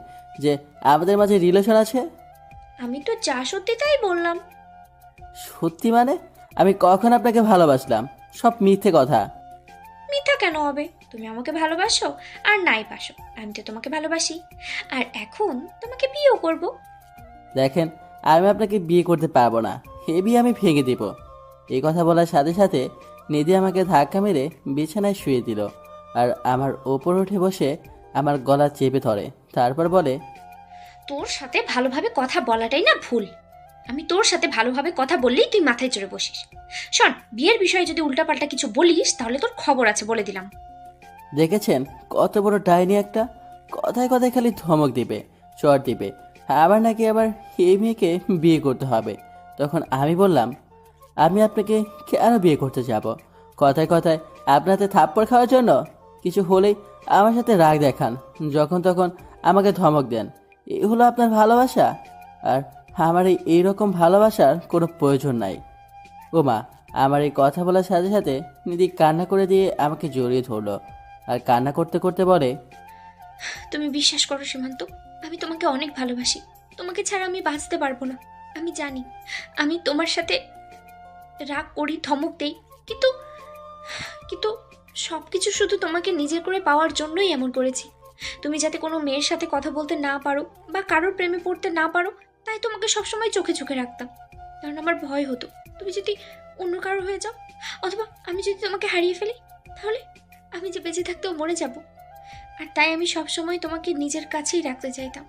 A: যে আমাদের মাঝে রিলেশন আছে?
E: আমি তো যা সত্যি তাই বললাম।
A: সত্যি মানে? আমি কখন আপনাকে ভালোবাসলাম? সব মিথ্যে কথা।
E: মিথ্যা কেন হবে? তুমি আমাকে ভালোবাসো আর নাই বাসো, আমি তো তোমাকে ভালোবাসি, আর এখন তোমাকে বিয়েও করব।
A: দেখেন, আমি আপনাকে বিয়ে করতে পারবো না, এ বিয়ে আমি ভেঙে দিব। এই কথা বলার সাথে সাথে নিধি আমাকে ধাক্কা মেরে বিছানায় শুয়ে দিল, আর আমার ওপর উঠে বসে আমার গলা চেপে ধরে, তারপর বলে,
E: তোর সাথে ভালোভাবে কথা বলাটাই না ভুল। আমি তোর সাথে ভালোভাবে কথা বললেই তুই মাথায় চড়ে বসিস। শোন, বিয়ের বিষয়ে যদি উল্টাপাল্টা কিছু বলিস তাহলে তোর খবর আছে, বলে দিলাম।
A: দেখেছেন কত বড় ডাইনি একটা, কথায় কথায় খালি ধমক দিবে, চর দিবে, আবার নাকি আবার এই মেয়েকে বিয়ে করতে হবে। তখন আমি বললাম, আমি আপনাকে কেন বিয়ে করতে যাব? কথায় কথায় আপনাতে থাপ্পড় খাওয়ার জন্য? কিছু হলেই আমার সাথে রাগ দেখান, যখন তখন আমাকে ধমক দেন, এই হলো আপনার ভালোবাসা? আর আমার এইরকম ভালোবাসার কোনো প্রয়োজন নাই। ও মা, আমার এই কথা বলার সাথে সাথে নিধি কান্না করে দিয়ে আমাকে জড়িয়ে ধরলো, আর কান্না করতে করতে বলে,
E: তুমি বিশ্বাস করো সীমান্ত, আমি তোমাকে অনেক ভালোবাসি। তোমাকে ছাড়া আমি বাঁচতে পারবো না। আমি জানি আমি তোমার সাথে রাগ করি, ধমক দেই, কিন্তু কিন্তু সবকিছু শুধু তোমাকে নিজের করে পাওয়ার জন্যই এমন করেছি। তুমি যাতে কোনো মেয়ের সাথে কথা বলতে না পারো বা কারোর প্রেমে পড়তে না পারো, তাই তোমাকে সবসময় চোখে চোখে রাখতাম। কারণ আমার ভয় হতো তুমি যদি অন্য কারো হয়ে যাও, অথবা আমি যদি তোমাকে হারিয়ে ফেলি, তাহলে আমি যে বেঁচে থাকতেও মরে যাব। আর তাই আমি সবসময় তোমাকে নিজের কাছেই রাখতে চাইতাম।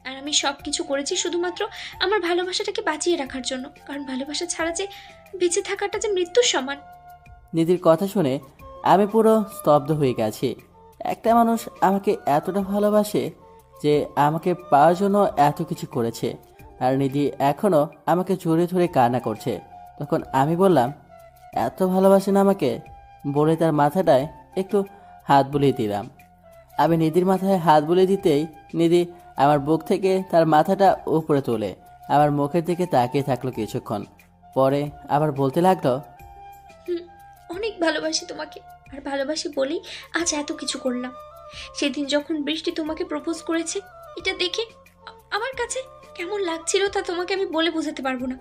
E: আর আমি সব কিছু করেছি শুধুমাত্র আমার ভালোবাসাটাকে বাঁচিয়ে রাখার জন্য, কারণ ভালোবাসা ছাড়া যে বেঁচে থাকাটা যে মৃত্যুর সমান।
A: নিধির কথা শুনে আমি পুরো স্তব্ধ হয়ে গেছি। একটা মানুষ আমাকে এতটা ভালোবাসে যে আমাকে পাওয়ার জন্য এত কিছু করেছে, আর নিধি এখনও আমাকে জড়িয়ে ধরে কান্না করছে। তখন আমি বললাম, এত ভালোবাসেন আমাকে? বলে তার মাথাটায় একটু হাত বুলিয়ে দিলাম। আমি নিধির মাথায় হাত বুলিয়ে দিতেই নিধি আমার বুক থেকে তার মাথাটা উপরে তোলে, আমার মুখের দিকে তাকিয়ে থাকলো কিছুক্ষণ, পরে আবার বলতে লাগলো,
E: অনেক ভালোবাসি তোমাকে, আর ভালোবাসি বলেই আজ এত কিছু করলাম। সেদিন যখন বৃষ্টি তোমাকে প্রপোজ করেছে, এটা দেখে আমার কাছে কেমন লাগছিল তা তোমাকে আমি বলে বোঝাতে পারবো না।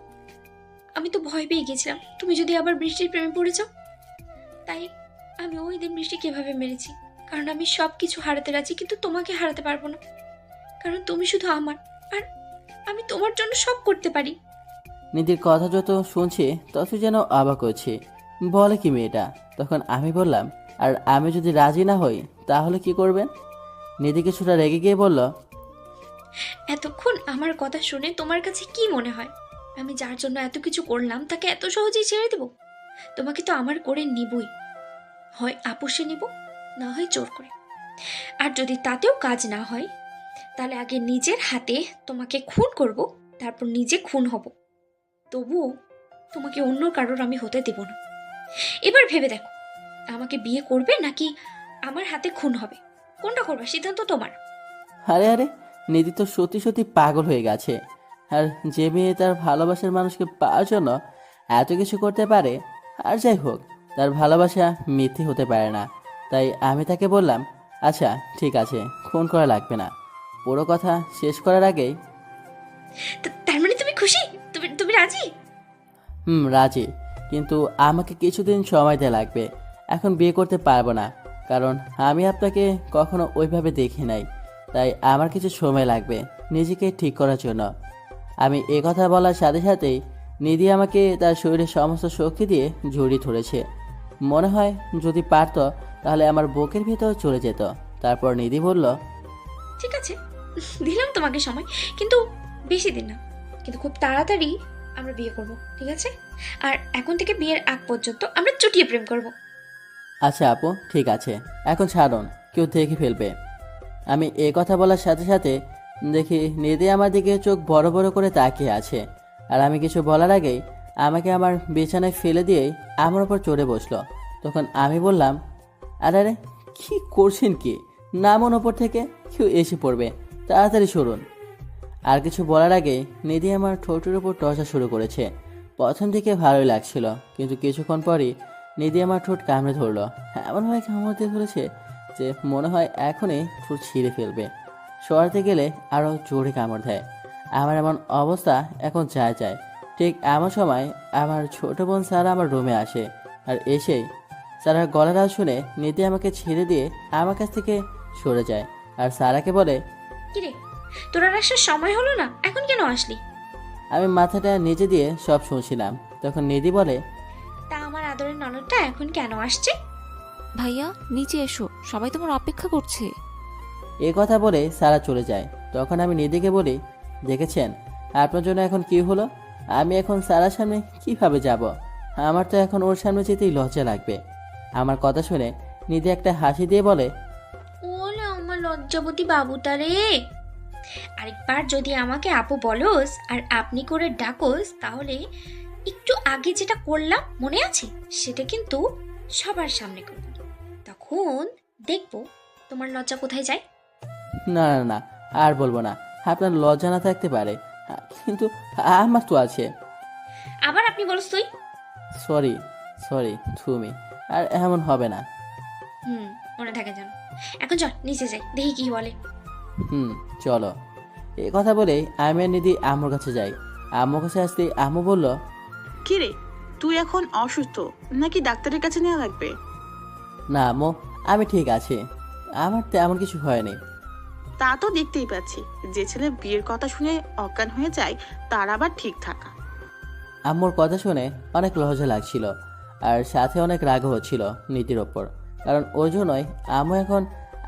E: আমি তো ভয় পেয়ে গেছিলাম তুমি যদি আবার বৃষ্টির প্রেমে পড়ে যাও। তাই আমি ওই দিন বৃষ্টিকে এভাবে মেরেছি, কারণ আমি সব কিছু হারাতে রাজি, কিন্তু তোমাকে হারাতে পারবো না, কারণ তুমি শুধু আমার, আর আমি তোমার জন্য সব করতে পারি।
A: নিধির কথা যত শুনছি তত যেন অবাক হচ্ছি, বলে কি মেয়েটা? তখন আমি বললাম, আর আমি যদি রাজি না হই তাহলে কি করবেন? নিধি কিছুটা রেগে গিয়ে বলল,
E: এতক্ষণ আমার কথা শুনে তোমার কাছে কি মনে হয় আমি যার জন্য এত কিছু করলাম তাকে এত সহজেই ছেড়ে দেব? তোমাকে তো আমার করে নিবই, হয় আপোষে নিব, না হয় জোর করে। আর যদি তাতেও কাজ না হয়, তাহলে আগে নিজের হাতে তোমাকে খুন করব, তারপর নিজে খুন হব, তবুও তোমাকে অন্য কারোর আমি হতে দেব না। এবার ভেবে দেখো, আমাকে বিয়ে করবে নাকি আমার হাতে খুন হবে? কোনটা করবে, সিদ্ধান্ত তোমার।
A: আরে আরে, নিধি তো সত্যি সত্যি পাগল হয়ে গেছে। আর যে মেয়ে তার ভালোবাসার মানুষকে পাওয়ার জন্য এত কিছু করতে পারে, আর যাই হোক, তার ভালোবাসা মিথ্যে হতে পারে না। তাই আমি তাকে বললাম, আচ্ছা ঠিক আছে, খুন করা লাগবে না। পুরো কথা শেষ করার আগেই,
E: তার মানে তুমি খুশি? তুমি তুমি রাজি?
A: রাজি, কিন্তু আমাকে কিছুদিন সময় দেওয়া লাগবে। এখন বিয়ে করতে পারবো না, কারণ আমি আপনাকে কখনো ওইভাবে দেখি নাই। তাই আমার কিছু সময় লাগবে নিজেকে ঠিক করার জন্য। আমি এ কথা বলার সাথে সাথেই নিধি আমাকে তার শরীরের সমস্ত শক্তি দিয়ে জড়িয়ে ধরেছে। মনে হয় যদি পারতো তাহলে আমার বুকের ভিতর চলে যেত। তারপর নিধি বলল,
E: ঠিক আছে, দিলাম তোমাকে সময়, কিন্তু বেশি দিন না, কিন্তু খুব তাড়াতাড়ি আমরা বিয়ে করব, ঠিক আছে? আর এখন থেকে বিয়ের আগ পর্যন্ত আমরা চুটিয়ে প্রেম করব।
A: আচ্ছা আপু, ঠিক আছে, এখন ছাড়ুন, কেউ দেখে ফেলবে। আমি এ কথা বলার সাথে সাথে দেখি নিধি আমার দিকে চোখ বড় বড় করে তাকিয়ে আছে। আর আমি কিছু বলার আগেই আমাকে আমার বিছানায় ফেলে দিয়েই আমার ওপর চড়ে বসলো। তখন আমি বললাম, আরে আরে, কি করছেন কি? নামুন ওপর থেকে, কেউ এসে পড়বে, তাড়াতাড়ি সরুন। আর কিছু বলার আগেই নিধি আমার ঠোঁটের উপর টসা শুরু করেছে। প্রথম দিকে ভালোই লাগছিল, কিন্তু কিছুক্ষণ পরই নিধি আমার ঠোঁট কামড়ে ধরলো। এমনভাবে কামড়তে ধরেছে যে মনে হয় এখনই ঠোঁট ছিঁড়ে ফেলবে। সরাতে গেলে আরও জোরে কামড় দেয়। আমার এমন অবস্থা এখন যায় যায়। ঠিক এমন সময় আমার ছোট বোন সারা আমার রুমে আসে। আর এসেই সারার গলার আওয়াজ শুনে নিধি আমাকে ছেড়ে দিয়ে আমার কাছ থেকে সরে যায়। আর সারাকে বলে,
E: কিরে, তোর আর আসার সময় হলো না, এখন কেন আসলি?
A: আমি মাথাটা নিচে দিয়ে সব শুনছিলাম। তখন নিধি বলে,
E: তা আমার আদরের ননদটা এখন কেন আসছে?
D: ভাইয়া নিচে এসো, সবাই তোমার অপেক্ষা করছে।
A: এ কথা বলে সারা চলে যায়। তখন আমি নিধিকে বলি, দেখেছেন আপনার জন্য এখন কি হলো? আমি এখন সারার সামনে কিভাবে যাব? আমার তো এখন ওর সামনে যেতেই লজ্জা লাগবে। আমার কথা শুনে নিধি একটা হাসি দিয়ে বলে,
E: ওলে আমার লজ্জাবতী বাবুটা রে, আরেকবার যদি আমাকে আপু বলোস আর আপনি করে ডাকোস, তাহলে একটু আগে যেটা করলাম মনে আছে, সেটা কিন্তু সবার সামনে করব। তখন দেখবো তোমার লজ্জা কোথায় যায়।
A: না না না, আর বলবো না। আপনার লজ্জা না থাকতে পারে, কিন্তু আমার তো আছে।
E: আবার আপনি বলস তুই?
A: সরি সরি, তুমি আর এমন হবে না।
E: মনে থাকে যেন। এখন চল নিচে যাই, দেখি কি বলে।
A: চলো। এই কথা বলে আমি আর নিধি আম্মুর কাছে যাই। আম্মুর কাছে আসতে আম্মু বলল,
B: কি রে, তুই এখন অসুস্থ নাকি ডাক্তারের কাছে নেওয়া লাগবে?
A: না আম্মু, আমি ঠিক আছি, আমার তেমন কিছু হয়নি।
B: তা তো দেখতেই পাচ্ছি, যে ছেলে বিয়ের কথা শুনে অজ্ঞান হয়ে যায় তার আবার ঠিক থাকা।
A: আম্মুর কথা শুনে অনেক লজ্জা লাগছিল, আর সাথে অনেক রাগও হচ্ছিল নীতির ওপর। কারণ ওই জন্যই আম্মু এখন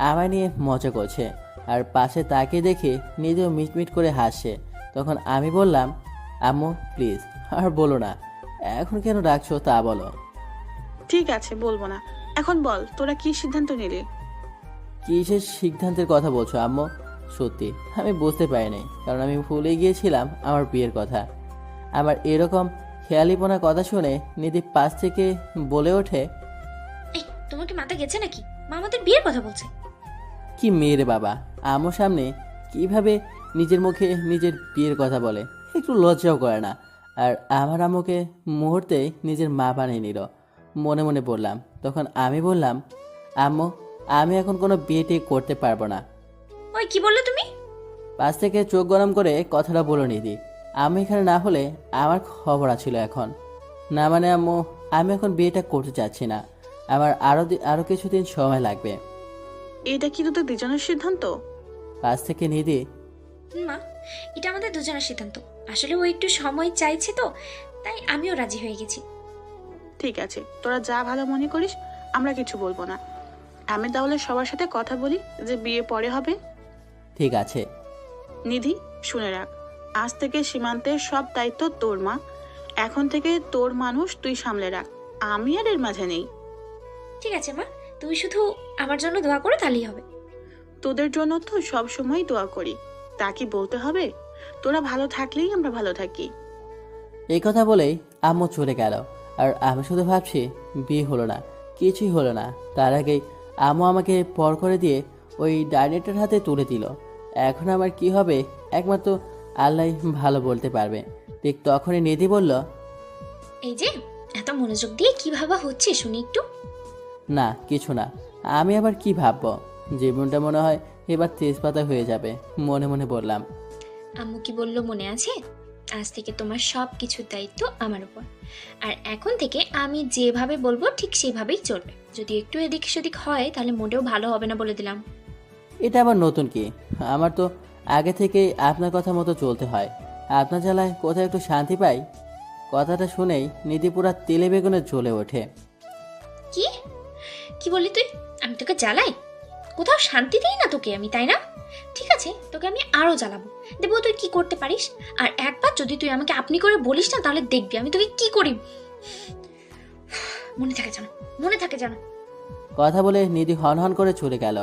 A: আমায় নিয়ে মজা করছে। আর পাশে তাকে দেখে নিজেও মিটমিট করে হাসছে। তখন আমি বললাম, আম্মু প্লিজ আর বলো না, এখন কেন ডাকছো তা বলো।
B: ঠিক আছে, বলবো না। এখন বল, তোরা কি সিদ্ধান্ত নিলি?
A: কিসের সিদ্ধান্তের কথা বলছো আম্মু? সত্যি আমি বুঝতে পারিনি, কারণ আমি ভুলে গিয়েছিলাম আমার বিয়ের কথা। আমার এরকম খেয়ালিপনা কথা শুনে নিধি পাশ থেকে বলে ওঠে,
E: এই তোমার কি মাথা গেছে নাকি? মা আমাদের বিয়ের কথা বলছে।
A: কি মেয়েরে বাবা, আম্মুর সামনে কিভাবে নিজের মুখে নিজের বিয়ের কথা বলে, একটু লজ্জাও করে না। আর আমার আম্মুকে মুহূর্তে নিজের মা বানিয়ে নিল। মনে মনে বললাম। তখন আমি বললাম, আম্মু আমি এখন কোনো বিয়ে টিয়ে করতে পারবো না।
E: ওই কি বললে তুমি?
A: পাশ থেকে চোখ গরম করে কথাটা বলো নিধি। আমি এখানে না হলে আমার খবর আছিল এখন। না মানে আম্মু, আমি এখন বিয়েটা করতে চাচ্ছি না। আমার আরো কিছুদিন সময় লাগবে।
B: এটা কি তোদের দুজনের সিদ্ধান্ত?
A: পাশ থেকে নিধি,
E: মা এটা আমাদের দুজনের সিদ্ধান্ত। আসলে ও একটু সময় চাইছে তো, তাই আমিও রাজি হয়ে গেছি।
B: ঠিক আছে, তোরা যা ভালো মনে করিস, আমরা কিছু বলবো না। আমি তাহলে সবার সাথে কথা বলি যে বিয়ে পরে হবে।
A: ঠিক আছে।
B: নিধি শুনে রাখ, আজ থেকে সীমান্তের সব দায়িত্ব তোর। মা এখন থেকে তোর মানুষ তুই সামলে রাখ, আমি আর এর মাঝে নেই।
E: ঠিক আছে মা, তুমি শুধু আমার জন্য দোয়া করো, তাহলেই হবে।
B: তোদের জন্য তো সব সময় দোয়া করি, তা কি বলতে হবে? তোরা ভালো থাকলেই আমরা ভালো থাকি।
A: এই কথা বলেই আম্মু চলে গেল। আর আমি শুধু ভাবছি বিয়ে হলো না, কিছুই হলো না। তার আগেই আম্মু আমাকে পর করে দিয়ে ওই ডাইনেটার হাতে তুলে দিল। এখন আমার কি হবে একমাত্র আল্লাহ ভালো বলতে পারবে। ঠিক তখনই নিধি বলল,
E: এই যে এত মনোযোগ দিয়ে কি ভাবা হচ্ছে শুনি একটু।
A: না কিছু না। আমি আবার কি ভাববো? জীবনটা মনে হয় এবার তেজপাতা হয়ে যাবে, মনে মনে বললাম।
E: আম্মু কি বললো মনে আছে? আজ থেকে তোমার সব কিছুর দায়িত্ব আমার উপর। আর এখন থেকে আমি যেভাবে বলবো ঠিক সেভাবেই চলবে। যদি একটু এদিক সেদিক হয় তাহলে মোটেও ভালো হবে না বলে দিলাম।
A: এটা আবার নতুন কি? আমার তো আগে থেকেই আপনার কথা মতো চলতে হয়। আপনার জ্বালায় কোথায় একটু শান্তি পাই? কথাটা শুনেই নিধি পুরা তেলে বেগুনে জ্বলে ওঠে।
E: কি কি বললি তুই? আমি তোকে জ্বালাই? কোথাও শান্তি দিই না তোকে আমি, তাই না? ঠিক আছে, তোকে আমি আরো জ্বালাবো, দেবো তুই কি করতে পারিস। আর একবার যদি তুই আমাকে আপনি করে বলিস না তাহলে দেখবি আমি তোকে কি করি। মনে থাকে জানো, মনে থাকে জানো।
A: কথা বলে নিধি হন হন করে চলে গেল।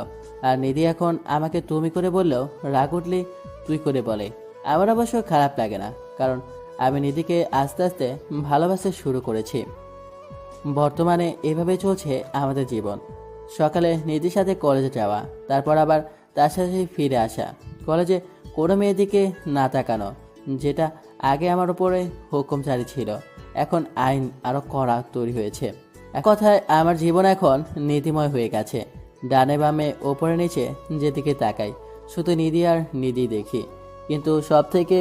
A: আর নিধি এখন আমাকে তুমি করে বললেও রাগ উঠলে তুই করে বলে। আমার অবশ্য খারাপ লাগে না, কারণ আমি নিধিকে আস্তে আস্তে ভালোবাসতে শুরু করেছি। বর্তমানে এভাবে চলছে আমাদের জীবন। সকালে নিধির সাথে কলেজে যাওয়া, তারপর আবার তার সাথে ফিরে আসা। কলেজে কোনো মেয়ের দিকে না তাকানো, যেটা আগে আমার উপরে হুকুম জারি ছিল, এখন আইন আরও কড়া তৈরি হয়েছে। এক কথায় আমার জীবন এখন নীতিময় হয়ে গেছে। ডানে বামে ওপরে নিচে যেদিকে তাকাই শুধু নিধি আর নিধি দেখি। কিন্তু সব থেকে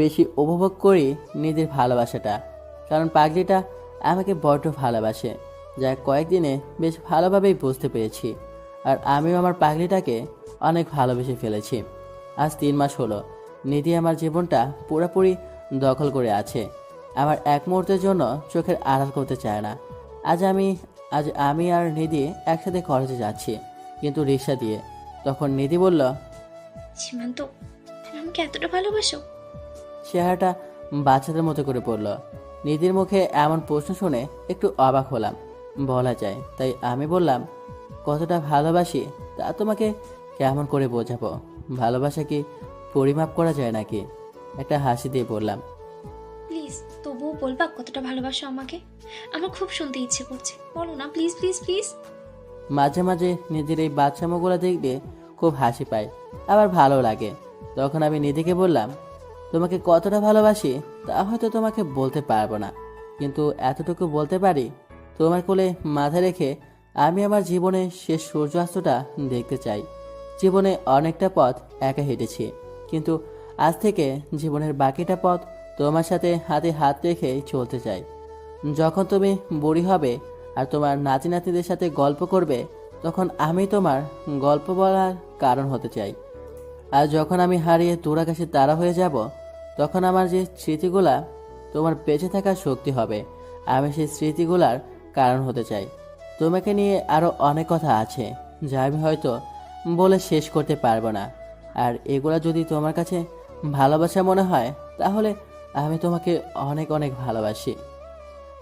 A: বেশি উপভোগ করি নিধির ভালোবাসাটা, কারণ পাগলিটা আমাকে বড্ড ভালোবাসে, যা কয়েকদিনে বেশ ভালোভাবেই বুঝতে পেরেছি। আর আমিও আমার পাগলিটাকে অনেক ভালোবেসে ফেলেছি। আজ 3 মাস হলো নিধি আমার জীবনটা পুরোপুরি দখল করে আছে। আমার এক মুহূর্তের জন্য চোখের আড়াল করতে চায় না। আজ আমি আর নিধি একসাথে কলেজে যাচ্ছি, কিন্তু রিক্সা দিয়ে। তখন নিধি বলল,
E: সীমান্ত, তুমি আমাকে এতটা ভালোবাসো?
A: চেহারাটা বাচ্চাদের মতো করে পড়ল। নিধির মুখে এমন প্রশ্ন শুনে একটু অবাক হলাম বলা যায়। তাই আমি বললাম, কতটা ভালোবাসি তা তোমাকে কেমন করে বোঝাবো? ভালোবাসা কি পরিমাপ করা যায় নাকি? একটা হাসি দিয়ে বললাম।
E: প্লিজ তবুও বলবা কতটা ভালোবাসো আমাকে? আমার খুব শুনতে ইচ্ছে করছে, বলো না প্লিজ প্লিজ প্লিজ।
A: মাঝে মাঝে নিধির এই বাচ্চামোগুলো দেখলে খুব হাসি পায়, আবার ভালো লাগে। তখন আমি নিধিকে বললাম, তোমাকে কতটা ভালোবাসি তা হয়তো তোমাকে বলতে পারবো না, কিন্তু এতটুকু বলতে পারি, তোমার কোলে মাথা রেখে আমি আমার জীবনের শেষ সূর্যাস্তটা দেখতে চাই। জীবনে অনেকটা পথ একা হেঁটেছি, কিন্তু আজ থেকে জীবনের বাকিটা পথ তোমার সাথে হাতে হাত রেখে চলতে চাই। যখন তুমি বুড়ি হবে আর তোমার নাতি নাতিদের সাথে গল্প করবে, তখন আমি তোমার গল্প বলার কারণ হতে চাই। আর যখন আমি হারিয়ে দূরাকাশে তারা হয়ে যাব, তখন আমার যে স্মৃতিগুলা তোমার বেঁচে থাকার শক্তি হবে, আমি সেই স্মৃতিগুলার কারণ হতে চাই। তোমাকে নিয়ে আরও অনেক কথা আছে যা আমি হয়তো বলে শেষ করতে পারবো না। আর এগুলা যদি তোমার কাছে ভালোবাসা মনে হয়, তাহলে আমি তোমাকে অনেক অনেক ভালোবাসি।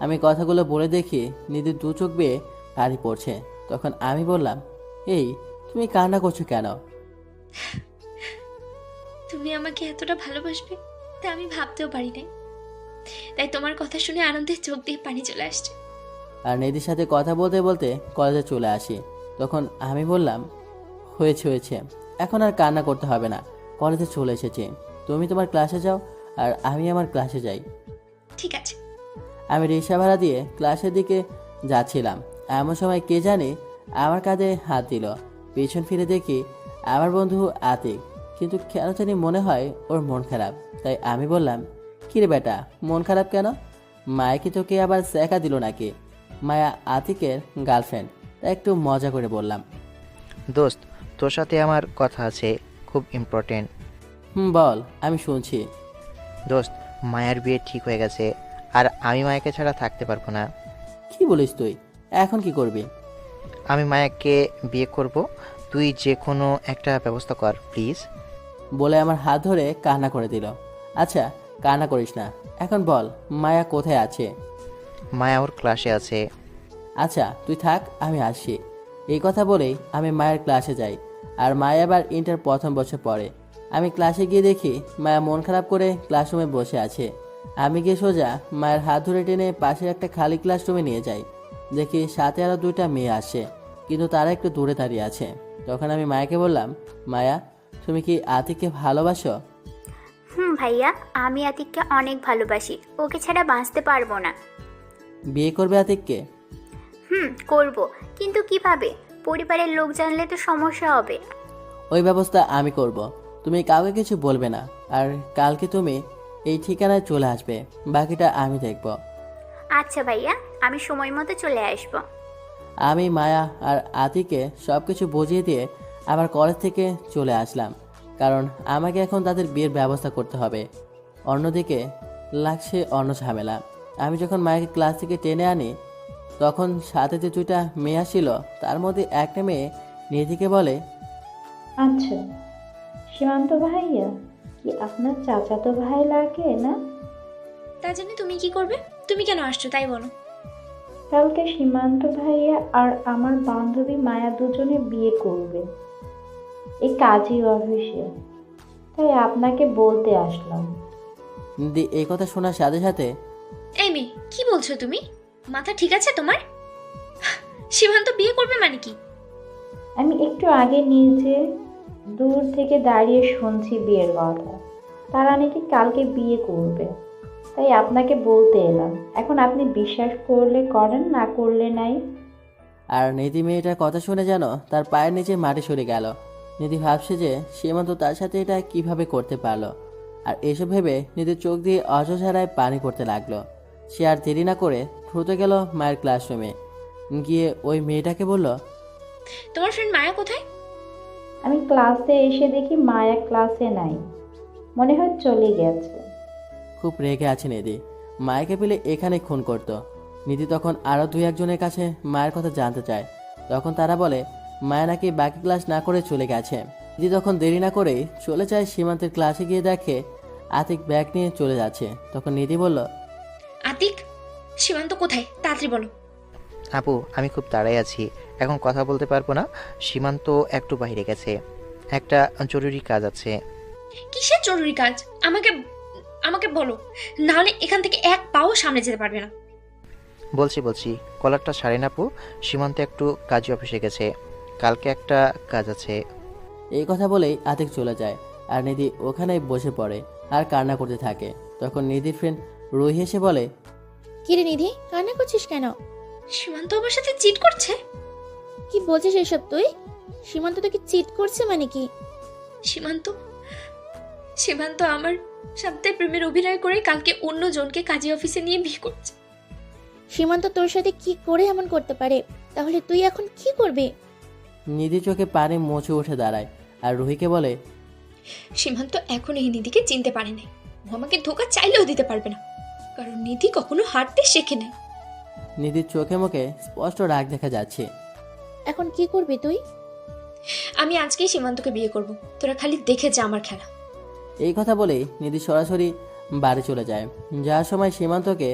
A: আমি কথাগুলো বলে দেখি নিধির 2 চোখ বেয়ে পানি পড়ছে। তখন আমি বললাম, এই তুমি কান্না করছো কেন?
E: তুমি আমাকে এতটা ভালোবাসবে তা আমি ভাবতেও পারি নাই, তাই তোমার কথা শুনে আনন্দে চোখ দিয়ে পানি চলে আসছে।
A: আর নিধির সাথে কথা বলতে বলতে কলেজে চলে আসি। তখন আমি বললাম, হয়েছে, এখন আর কান্না করতে হবে না, কলেজে চলে এসেছি। তুমি তোমার ক্লাসে যাও আর আমি আমার ক্লাসে যাই।
E: ঠিক আছে।
A: আমি রিক্সা ভাড়া দিয়ে ক্লাসের দিকে যাচ্ছিলাম, এমন সময় কে জানে আমার কাঁধে হাত দিল। পেছন ফিরে দেখি আমার বন্ধু আতিক, কিন্তু কেন জানি মনে হয় ওর মন খারাপ। তাই আমি বললাম, কিরে বেটা, মন খারাপ কেন? মায়া কি তোকে আবার শেখা দিল নাকি? মায়া আতিকের গার্লফ্রেন্ড, তাই একটু মজা করে বললাম।
G: দোস্ত, তোর সাথে আমার কথা আছে, খুব ইম্পর্টেন্ট।
A: বল, আমি শুনছি।
G: দোস্ত, মায়ের বিয়ে ঠিক হয়ে গেছে, আর আমি মায়াকে ছাড়া থাকতে পারবো না।
A: কি বলিস তুই? এখন কি করবি?
G: আমি মায়াকে বিয়ে করব, তুই যে কোনো একটা ব্যবস্থা কর প্লিজ।
A: বলে আমার হাত ধরে কান্না করে দিল। আচ্ছা কান্না করিস না, এখন বল মায়া কোথায় আছে?
G: মায়া ওর ক্লাসে আছে।
A: আচ্ছা তুই থাক, আমি আসি। এই কথা বলেই আমি মায়ের ক্লাসে যাই। আর মায়া আবার ইন্টার প্রথম বছর পড়ে। আমি ক্লাসে গিয়ে দেখি মায়া মন খারাপ করে ক্লাসরুমে বসে আছে। আমি গিয়ে সোজা মায়ের হাত ধরে টেনে পাশের একটা খালি ক্লাসরুমে নিয়ে যাই। দেখি সাথে আরও 2টা মেয়ে আসে, কিন্তু তারা একটু দূরে দাঁড়িয়ে আছে। তখন আমি মায়াকে বললাম, মায়া, তুমি কি আতিককে ভালোবাসো?
L: ভাইয়া, আমি আতিককে অনেক ভালোবাসি, ওকে ছাড়া বাঁচতে পারবো না।
A: বিয়ে করবে আতিককে?
L: করব, কিন্তু কিভাবে? পরিবারের লোক জানলে তো সমস্যা হবে।
A: ওই ব্যবস্থা আমি করব, তুমি কাউকে কিছু বলবে না। আর কালকে তুমি এই ঠিকানায় চলে আসবে, বাকিটা আমি দেখব।
L: আচ্ছা ভাইয়া, আমি সময় মতো চলে আসবো।
A: আমি মায়া আর আতিকে সব কিছু বুঝিয়ে দিয়ে আবার কলেজ থেকে চলে আসলাম, কারণ আমাকে এখন তাদের বিয়ের ব্যবস্থা করতে হবে। অন্যদিকে লাগছে অন্য ঝামেলা। আমি যখন মায়াকে ক্লাস থেকে টেনে আনি, তখন সাথে যে 2টা মেয়ে আসছিল, তার মধ্যে একটা মেয়ে নিধিকে বলে,
M: আচ্ছা, সীমান্ত ভাইয়া কি আপনার চাচাতো ভাই লাগে না?
E: তা জানি তুমি কি করবে? তুমি কেন আসছো তাই বলো।
M: কালকে সীমান্ত ভাইয়া আর আমার বান্ধবী মায়া দুজনে বিয়ে করবে এই কাজী অফিসে, তাই আপনাকে বলতে আসলাম।
A: নিধি এই কথা শোনার সাথে সাথে,
E: এই মেয়ে, কি বলছো তুমি? মাথা ঠিক আছে তোমার? সীমান্ত বিয়ে করবে মানে কি?
M: আমি একটু আগে নিচে দূর থেকে দাঁড়িয়ে শুনছি বিয়ের কথা, তারা নাকি কালকে বিয়ে করবে, তাই আপনাকে বলতে এলাম। এখন আপনি বিশ্বাস করলে করেন, না করলে নাই।
A: আর নিধি মেয়েটার কথা শুনে যেন তার পায়ের নিচে মাটি সরে গেল। নিধি ভাবছে যে সীমান্ত তার সাথে এটা কিভাবে করতে পারলো। আর এসব ভেবে নিধির চোখ দিয়ে অঝোঝারায় পানি পড়তে লাগলো। সে আর দেরি না করে দ্রুত গেল মায়ের ক্লাসরুমে, গিয়ে ওই মেয়েটাকে বলল,
E: তোমার ফ্রেন্ড মায়া কোথায়?
M: আমি ক্লাসে এসে দেখি মায়া ক্লাসে নাই, মনে হয় চলে গেছে।
A: খুব রেগে আছে নিধি, মায়াকে পেলে এখানে খুন করত। নিধি তখন আরও 2-1জনের কাছে মায়ের কথা জানতে চায়। তখন তারা বলে মায়া নাকি বাকি ক্লাস না করে চলে গেছে। নিধি তখন দেরি না করেই চলে যায় সীমান্তের ক্লাসে, গিয়ে দেখে আতিক ব্যাগ নিয়ে চলে যাচ্ছে। তখন নিধি বলল,
E: আতিক, সীমান্ত কোথায়? তাড়াতাড়ি বলো।
G: আপু, আমি খুব তাড়াই আছি, এখন কথা বলতে পারবো না। সীমান্ত একটু বাইরে গেছে, একটা জরুরি কাজ আছে।
E: কিসের জরুরি কাজ? আমাকে আমাকে বলো, নাহলে এখান থেকে এক পাও সামনে যেতে পারবে না।
G: বলছি, কলারটা সারেন আপু। সীমান্ত একটু কাজী অফিসে গেছে, কালকে একটা কাজ আছে।
A: এই কথা বলেই আতিক চলে যায়, আর নিধি ওখানেই বসে পড়ে আর কান্না করতে থাকে। তখন নিধির ফ্রেন্ড রুহি এসে বলে,
F: কিরে নিধি, কান্না করছিস কেন?
E: সীমান্ত আমার সাথে চিট করছে।
F: কি বলছিস এসব তুই? সীমান্ত তোকে চিট করছে মানে কি?
E: সীমান্ত আমার সাথে প্রেমের অভিনয় করে কালকে অন্য জনকে কাজী অফিসে নিয়ে বিয়ে করছে।
F: সীমান্ত তোর সাথে কি করে এমন করতে পারে? তাহলে তুই এখন কি করবি?
A: নিধি চোখে পানি মুছে উঠে দাঁড়ায় আর রুহিকে বলে,
E: সীমান্ত এখন এই নিধিকে চিনতে পারে নাই। ও আমাকে ধোকা চাইলেও দিতে পারবে না, কারণ নিধি কখনো হারতে শেখে নাই।
A: নিধির চোখে মুখে স্পষ্ট রাগ দেখা যাচ্ছে।
F: এখন কি করবি তুই?
E: আমি আজকেই সীমান্তকে বিয়ে করব, তোরা খালি দেখে যা আমার খেলা।
A: এই কথা বলেই নিধি সরাসরি বাড়ি চলে যায়। যাওয়ার সময় সীমান্তকে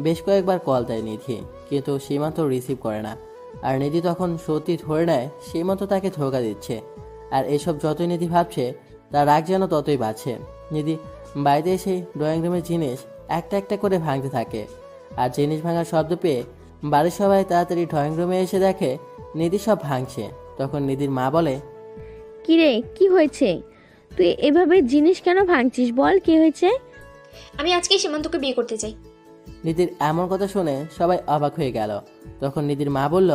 A: বেশ কয়েকবার কল দেয় নিধি, কিন্তু সীমান্ত রিসিভ করে না। আর নিধি তখন সত্যি ধরে নেয় সীমান্ত তাকে ধোঁকা দিচ্ছে। আর এসব যতই নিধি ভাবছে, তার রাগ যেন ততই বাড়ছে। নিধি বাড়িতে এসে ড্রয়িং রুমের জিনিস একটা একটা করে ভাঙতে থাকে। আর জিনিস ভাঙার শব্দ পেয়ে বাড়ির সবাই তাড়াতাড়ি ড্রয়িং রুমে এসে দেখে নিধি সব ভাঙছে। তখন নিধির মা বলে,
I: কিরে, কি হয়েছে? তুই এভাবে জিনিস কেন ভাঙছিস? বল, কি হয়েছে?
E: আমি আজকেই সীমান্তকে বিয়ে করতে চাই।
A: নিধির এমন কথা শুনে সবাই অবাক হয়ে গেল। তখন নিধির মা বলল,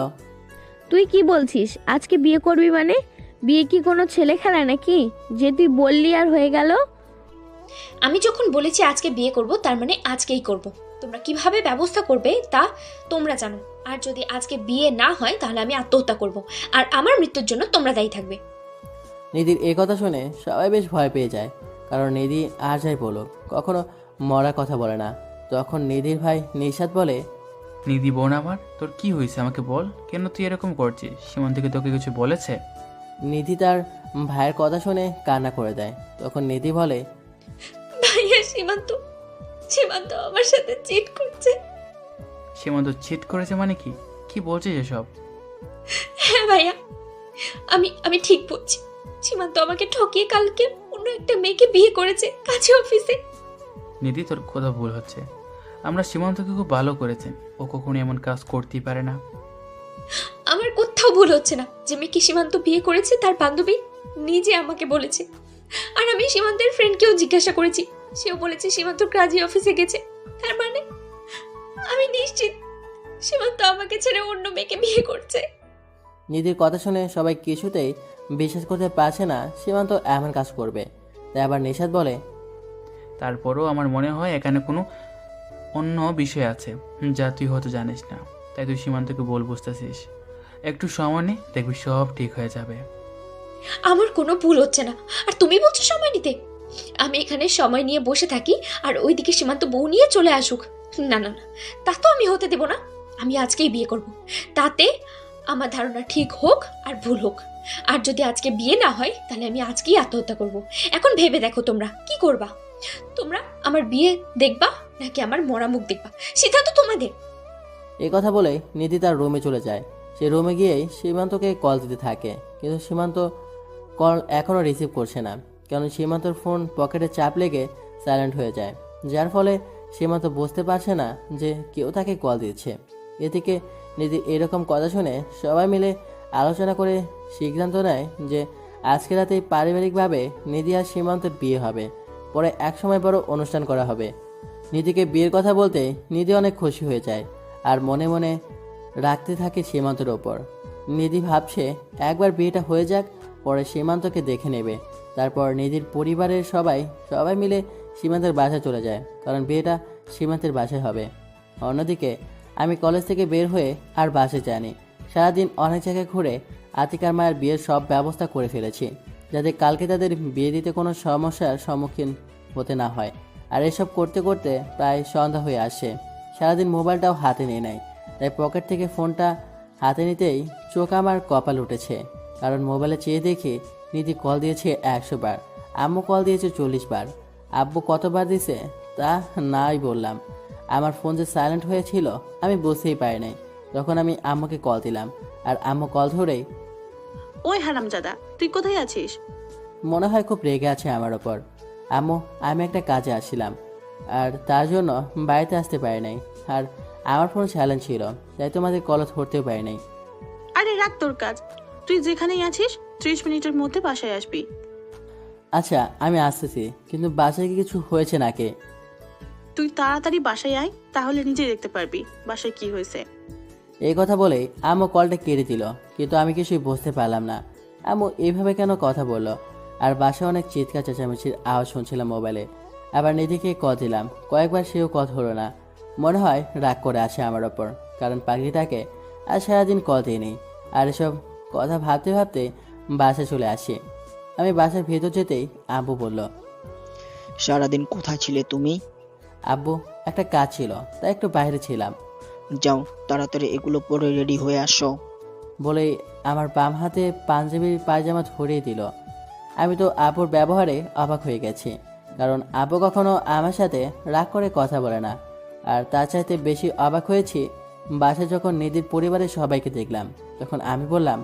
I: তুই কি বলছিস? আজকে বিয়ে করবি মানে? বিয়ে কি কোনো ছেলে খেলা নাকি যে তুই বললি আর হয়ে গেল?
E: আমি যখন বলেছি আজকে বিয়ে করব, তার মানে আজকেই করব। তোমরা কিভাবে ব্যবস্থা করবে তা তোমরা জানো। আর যদি আজকে বিয়ে না হয় তাহলে আমি আত্মহত্যা করব, আর আমার মৃত্যুর জন্য তোমরা দায়ী থাকবে।
A: নিধির এই কথা শুনে সবাই বেশ ভয় পেয়ে যায়, কারণ নিধি আর যাই বলুক কখনো মরার কথা বলে না। তখন নিধির ভাই নিশাদ বলে,
K: নিধি বোন আমার, তোর কি হয়েছে আমাকে বল, কেন তুই এরকম করছিস? সীমান্তকে তোকে কিছু বলেছে?
A: নিধি তার ভাইয়ের কথা শুনে কান্না করে দেয়। তখন নিধি বলে,
E: ভাইয়া, সীমান্ত আমার সাথে চিট করছে।
K: সীমান্ত চিট করেছে মানে কি? কি বলছিস এসব?
E: হ্যাঁ ভাইয়া, আমি ঠিক বলছি। সীমান্ত আমাকে ঠকিয়ে কালকে অন্য অন্য একটা মেয়েকে বিয়ে করেছে কাছে অফিসে।
K: নিধি, তোর কোথাও ভুল হচ্ছে। আমরা সীমান্তকে খুব ভালো করেছেন, ও কখনো এমন কাজ করতেই পারে না।
E: আমার কোথাও ভুল হচ্ছে না। যে মেয়েকে সীমান্ত বিয়ে করেছে তার বান্ধবী নিজে আমাকে বলেছে। আর আমি সীমান্তের ফ্রেন্ডকেও জিজ্ঞাসা করেছি, সেও বলেছে সীমান্ত কাজী অফিসে গেছে। তার মানে আমি নিশ্চিত সীমান্ত আমাকে ছেড়ে অন্য মেয়েকে বিয়ে করছে।
A: নিধির কথা শুনে সবাই কিছুতেই বিশ্বাস করতে পারছে না সীমান্ত এমন কাজ করবে। তাই আবার নিশাদ বলে,
K: তারপরেও আমার মনে হয় এখানে কোনো অন্য বিষয় আছে যা তুই হয়তো জানিস না। তাই তুই সীমান্তকে বল, বুঝতেছিস? একটু সময় নে, দেখবি সব ঠিক হয়ে যাবে।
E: আমার কোনো ভুল হচ্ছে না, আর তুমি বলছো সময় নিতে। আমি এখানে সময় নিয়ে বসে থাকি আর ওইদিকে সীমান্ত বউ নিয়ে চলে আসুক। না না না, তা তো আমি হতে দেব না। আমি আজকেই বিয়ে করব, তাতে আমার ধারণা ঠিক হোক আর ভুল হোক। আর যদি আজকে বিয়ে না হয় তাহলে আমি আজকেই আত্মহত্যা করব। এখন ভেবে দেখো তোমরা কি করবা। তোমরা আমার বিয়ে দেখবা নাকি আমার মরা মুখ দেখবা, সেটা তো তোমাদের।
A: এই কথা বলে নিধি তার রুমে চলে যায়। সে রুমে গিয়েই সীমান্তকে কল দিতে থাকে, কিন্তু সীমান্ত কল এখনও রিসিভ করছে না, কারণ সীমান্তর ফোন পকেটে চাপ লেগে সাইলেন্ট হয়ে যায়, যার ফলে সীমান্ত বুঝতে পারছে না যে কেউ তাকে কল দিচ্ছে। এদিকে নিধি এরকম কথা শুনে সবাই মিলে আলোচনা করে সিদ্ধান্ত নেয় যে আজকে রাতেই পারিবারিকভাবে নিধি আর সীমান্তের বিয়ে হবে, পরে একসময় বড় অনুষ্ঠান করা হবে। নিধিকে বিয়ের কথা বলতে নিধি অনেক খুশি হয়ে যায় আর মনে মনে রাখতে থাকে সীমান্তের ওপর। নিধি ভাবছে একবার বিয়েটা হয়ে যাক, পরে সীমান্তকে দেখে নেবে। তারপর নিধির পরিবারের সবাই মিলে সীমান্তের বাসায় চলে যায়, কারণ বিয়েটা সীমান্তের বাসায় হবে। অন্যদিকে আমি কলেজ থেকে বের হয়ে আর বাসায় যাইনি। সারাদিন অনেক জায়গায় ঘুরে আতিকার মায়ের বিয়ের সব ব্যবস্থা করে ফেলেছি, যাতে কালকে তাদের বিয়ে দিতে কোনো সমস্যার সম্মুখীন হতে না হয়। আর এসব করতে করতে প্রায় সন্ধ্যা হয়ে আসে। সারাদিন মোবাইলটাও হাতে নিয়ে নেয়, তাই পকেট থেকে ফোনটা হাতে নিতেই চোখ আমার কপাল উঠেছে, কারণ মোবাইলে চেয়ে দেখি নিধি কল দিয়েছে 100 বার, আম্মু কল দিয়েছে 40 বার। আব্বু কতবার দিছে তা নাই বললাম। আমার ফোন যে সাইলেন্ট হয়েছিল আমি বুঝতেই পারি নাই। তখন আমি আম্মুকে কল দিলাম, আর আম্মু কল ধরেই,
B: ওই হারামজাদা, তুই কোথায় আছিস?
A: মনে হয় খুব রেগে আছে আমার ওপর। আম্মু, আমি একটা কাজে আসছিলাম আর তার জন্য বাড়িতে আসতে পারি নাই, আর আমার ফোন সাইলেন্ট ছিল, তাই তোমাদের কল ধরতেও পারি নাই।
B: আরে রাখ তোর কাজ, তুই যেখানেই আছিস 30 মিনিটের মধ্যে বাসায় আসবি।
A: আচ্ছা আমি আসতেছি, কিন্তু বাসায় কি কিছু হয়েছে নাকি?
B: তুই তাড়াতাড়ি বাসায় আয়, তাহলে নিজে দেখতে পারবি বাসায় কি হয়েছে।
A: এই কথা বলেই আম্মু কলটা কেটে দিল, কিন্তু আমি কিছুই বুঝতে পারলাম না আম্মু এইভাবে কেন কথা বললো। আর বাসায় অনেক চিৎকার চেঁচামেচির আওয়াজ শুনছিলাম মোবাইলে। আবার নিধিকে কল দিলাম, কয়েকবার সেও কথা হলো না। মনে হয় রাগ করে আছে আমার ওপর, কারণ পাখিটাকে আর সারাদিন কল দিইনি। আর এসব কথা ভাবতে ভাবতে বাসায় চলে আসি। আমি বাসার ভেতর যেতেই আব্বু বলল,
C: সারাদিন কোথায় ছিলে তুমি?
A: আব্বু, একটা কাজ ছিল তাই একটু বাইরে ছিলাম।
C: যাও তাড়াতাড়ি এগুলো পরে রেডি হয়ে আসো।
A: বলেই আমার বাম হাতে পাঞ্জাবির পায়জামা ধরিয়ে দিল। আমি তো আব্বুর ব্যবহারে অবাক হয়ে গেছি, কারণ আব্বু কখনো আমার সাথে রাগ করে কথা বলে না। আর তার চাইতে বেশি অবাক হয়েছি বাসায় যখন নিধির পরিবারের সবাইকে দেখলাম। তখন আমি বললাম,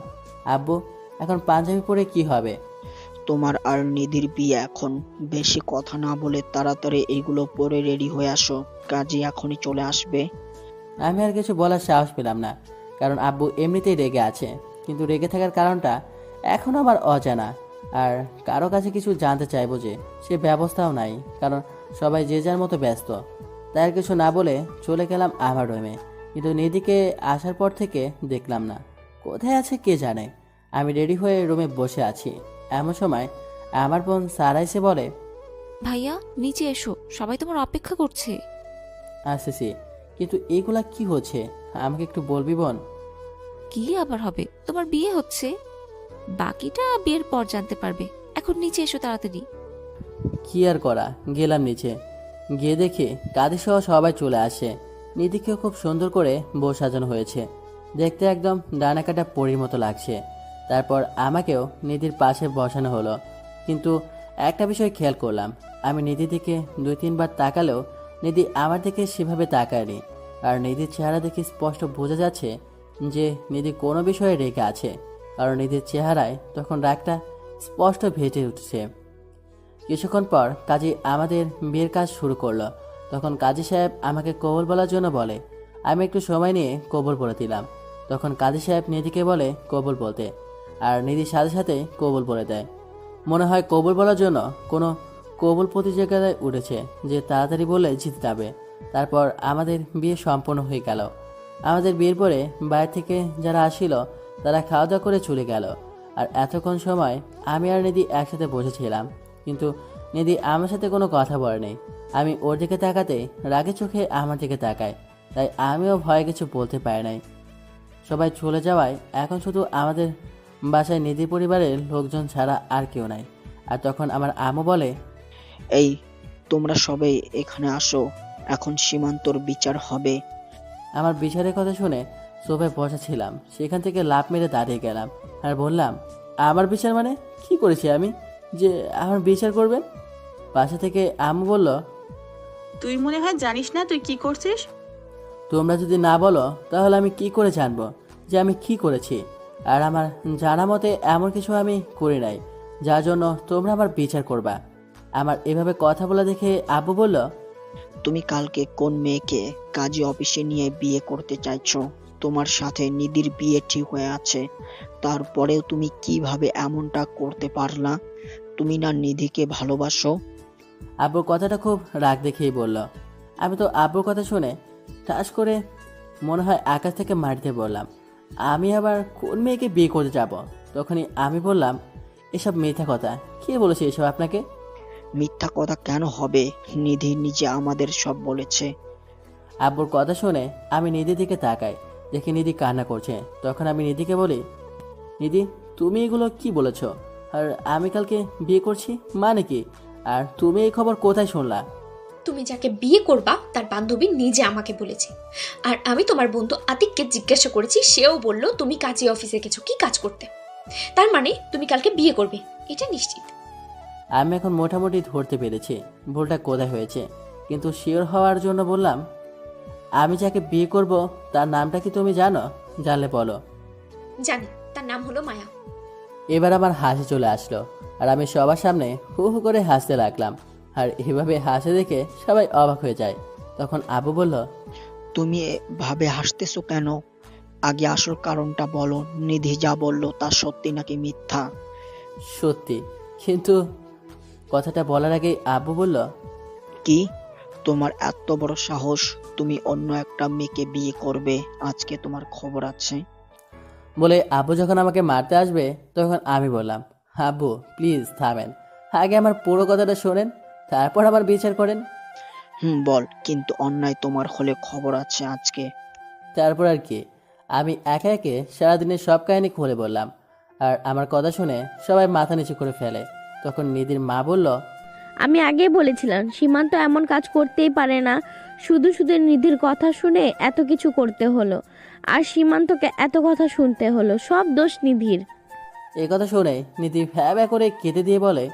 A: আব্বু, এখন পাঞ্জাবি পরে কি হবে?
C: তোমার আর নিধির বিয়ে এখন, বেশি কথা না বলে তাড়াতাড়ি এগুলো পরে রেডি হয়ে আসো, কাজী এখনই চলে আসবে।
A: আমি আর কিছু বলার সাহস পেলাম না, কারণ আব্বু এমনিতেই রেগে আছে, কিন্তু রেগে থাকার কারণটা এখনও আমার অজানা। আর কারো কাছে কিছু জানতে চাইবো যে সে ব্যবস্থাও নাই, কারণ সবাই যে যার মতো ব্যস্ত। তাই আর কিছু না বলে চলে গেলাম আমার রুমে। কিন্তু নিধিকে আসার পর থেকে দেখলাম না, কোথায় আছে কে জানে। আমি রেডি হয়ে রুমে বসে আছি, এমন সময় আমার বোন সারা এসে বলে,
D: ভাইয়া নিচে এসো, সবাই তোমার অপেক্ষা করছে।
A: আসতেছি, কিন্তু এইগুলা কি হচ্ছে আমাকে একটু বলবি বোন?
D: কি আবার হবে, তোমার বিয়ে হচ্ছে, বাকিটা বিয়ের পর জানতে পারবে। এখন নিচে এসো তাড়াতাড়ি।
A: কি আর করা, গেলাম নিচে। গিয়ে দেখি কাদের সহ সবাই চলে আসে। নিধিকেও খুব সুন্দর করে বউ সাজানো হয়েছে, দেখতে একদম ডানা কাটা পরীর মতো লাগছে। তারপর আমাকেও নিধির পাশে বসানো হলো, কিন্তু একটা বিষয় খেয়াল করলাম, আমি নিধির দিকে 2-3 বার তাকালেও নিধি আমার দিকে সেভাবে তাকায়নি। আর নিধির চেহারা দেখে স্পষ্ট বোঝা যাচ্ছে যে নিধি কোনো বিষয়ে রেগে আছে, কারণ নিধির চেহারায় তখন রাগটা স্পষ্ট ভেসে উঠছে। কিছুক্ষণ পর কাজী আমাদের বিয়ের কাজ শুরু করলো। তখন কাজী সাহেব আমাকে কবুল বলার জন্য বলে। আমি একটু সময় নিয়ে কবুল বলে দিলাম। তখন কাজী সাহেব নিধিকে বলে কবুল বলতে, আর নিধির সাথে সাথে কবুল বলে দেয়। মনে হয় কবুল বলার জন্য কোনো কবুল প্রতিযোগিতায় উঠেছে, যে তাড়াতাড়ি বলে জিতে যাবে। তারপর আমাদের বিয়ে সম্পন্ন হয়ে গেল। আমাদের বিয়ের পরে বাইরে থেকে যারা আসছিল তারা খাওয়া দাওয়া করে চলে গেল। আর এতক্ষণ সময় আমি আর নিধি একসাথে বসেছিলাম, কিন্তু নিধি আমার সাথে কোনো কথা বলেনি। আমি ওর দিকে তাকাতে রাগে চোখে আমার দিকে তাকায়, তাই আমিও ভয়ে কিছু বলতে পারি নাই। সবাই চলে যাওয়ায় এখন শুধু আমাদের বাসায় নিধি পরিবারের লোকজন ছাড়া আর কেউ নাই। আর তখন আমার আম্মু বলে,
C: এই তোমরা সবাই এখানে আসো, এখন সীমান্তর বিচার হবে।
A: আমার বিচারের কথা শুনে সোফায় বসা ছিলাম, সেখান থেকে লাফ মেরে দাঁড়িয়ে গেলাম আর বললাম, আমার বিচার মানে কি করেছি আমি যে আমার বিচার করবেন? পাশে থেকে আম্মু বলল,
B: তুই মনে হয় জানিস না তুই কি করছিস।
A: তোমরা যদি না বলো তাহলে আমি কি করে জানবো যে আমি কি করেছি? আর আমার জানা মতে এমন কিছু আমি করি নাই যার জন্য তোমরা আমার বিচার করবা। আমার এভাবে কথা বলা দেখে আব্বু বলল,
C: তুমি কালকে কোন মেয়েকে কাজী অফিসে নিয়ে বিয়ে করতে চাইছো? তোমার সাথে নিধির বিয়ে ঠিক হয়ে আছে, তারপরেও তুমি কিভাবে এমনটা করতে পারলা? তুমি না নিধিকে ভালোবাসো?
A: আব্বুর কথাটা খুব রাগ দেখেই বলল। আমি তো আব্বুর কথা শুনে ঠাস করে মনে হয় আকাশ থেকে মাটিতে বললাম, আমি আবার কোন মেয়েকে বিয়ে করতে যাব? তখনই আমি বললাম, এসব মিথ্যা কথা, কে বলেছে এসব আপনাকে?
C: মিথ্যা কথা কেন হবে? নিধি নিজে আমাদের সব বলেছে।
A: আব্বুর কথা শুনে আমি নিধির দিকে তাকাই, দেখি নিধি কান্না করছে। তখন আমি নিধিকে বলি, নিধি তুমি এগুলো কি বলেছ? আর আমি কালকে বিয়ে করছি মানে কি? আর তুমি এই খবর কোথায় শুনলা?
E: তুমি যাকে বিয়ে করবা তার বান্ধবী নিজে আমাকে বলেছে, আর আমি তোমার বন্ধু আতিককে জিজ্ঞাসা করেছি, সেও বলল তুমি কাজী অফিসে গেছো কি কাজ করতে। তার মানে তুমি কালকে বিয়ে করবে, এটা নিশ্চিত।
A: আমি এখন মোটামুটি ধরতে পেরেছি ভুলটা কোথায় হয়েছে, কিন্তু শিওর হওয়ার জন্য বললাম, আমি যাকে বিয়ে করব তার নামটা কি তুমি জানো? জানলে বলো।
E: জানি, তার নাম হলো মায়া।
A: এবার আমার হাসি চলে আসলো, আর আমি সবার সামনে হু হু করে হাসতে লাগলাম। আর এভাবে হাসে দেখে সবাই অবাক হয়ে যায়। তখন আবু বলল,
C: তুমি এভাবে হাসতেছো কেন? আগে আসল কারণটা বলো, নিধি যা বললো তা সত্যি নাকি মিথ্যা?
A: সত্যি। কিন্তু কথাটা বলার আগেই আব্বু বলল,
C: কি? তোমার এত বড় সাহস, তুমি অন্য একটা মেয়েকে বিয়ে করবে? আজকে তোমার খবর আছে।
A: বলে আব্বু যখন আমাকে মারতে আসবে তখন আমি বললাম, আব্বু প্লিজ থামেন, আগে আমার পুরো কথাটা শোনেন, তারপর আমার বিচার করেন।
C: বল, কিন্তু অন্যায় তোমার হলে খবর আছে আজকে।
A: তারপর আর কি, আমি একে একে সারাদিনের সব কাহিনী খুলে বললাম। আর আমার কথা শুনে সবাই মাথা নিচু করে ফেলে। তখন নিধির মা বলল,
I: আমি আগেই বলেছিলাম সীমান্ত এমন কাজ করতেই পারে না। শুধু শুধু নিধির কথা শুনে এত কিছু করতে হলো, আর সীমান্তকে এত কথা শুনতে হলো, সব দোষ নিধির।
A: এই কথা শুনে নিধি ভ্যা ভ্যা করে কেটে দিয়ে বলে,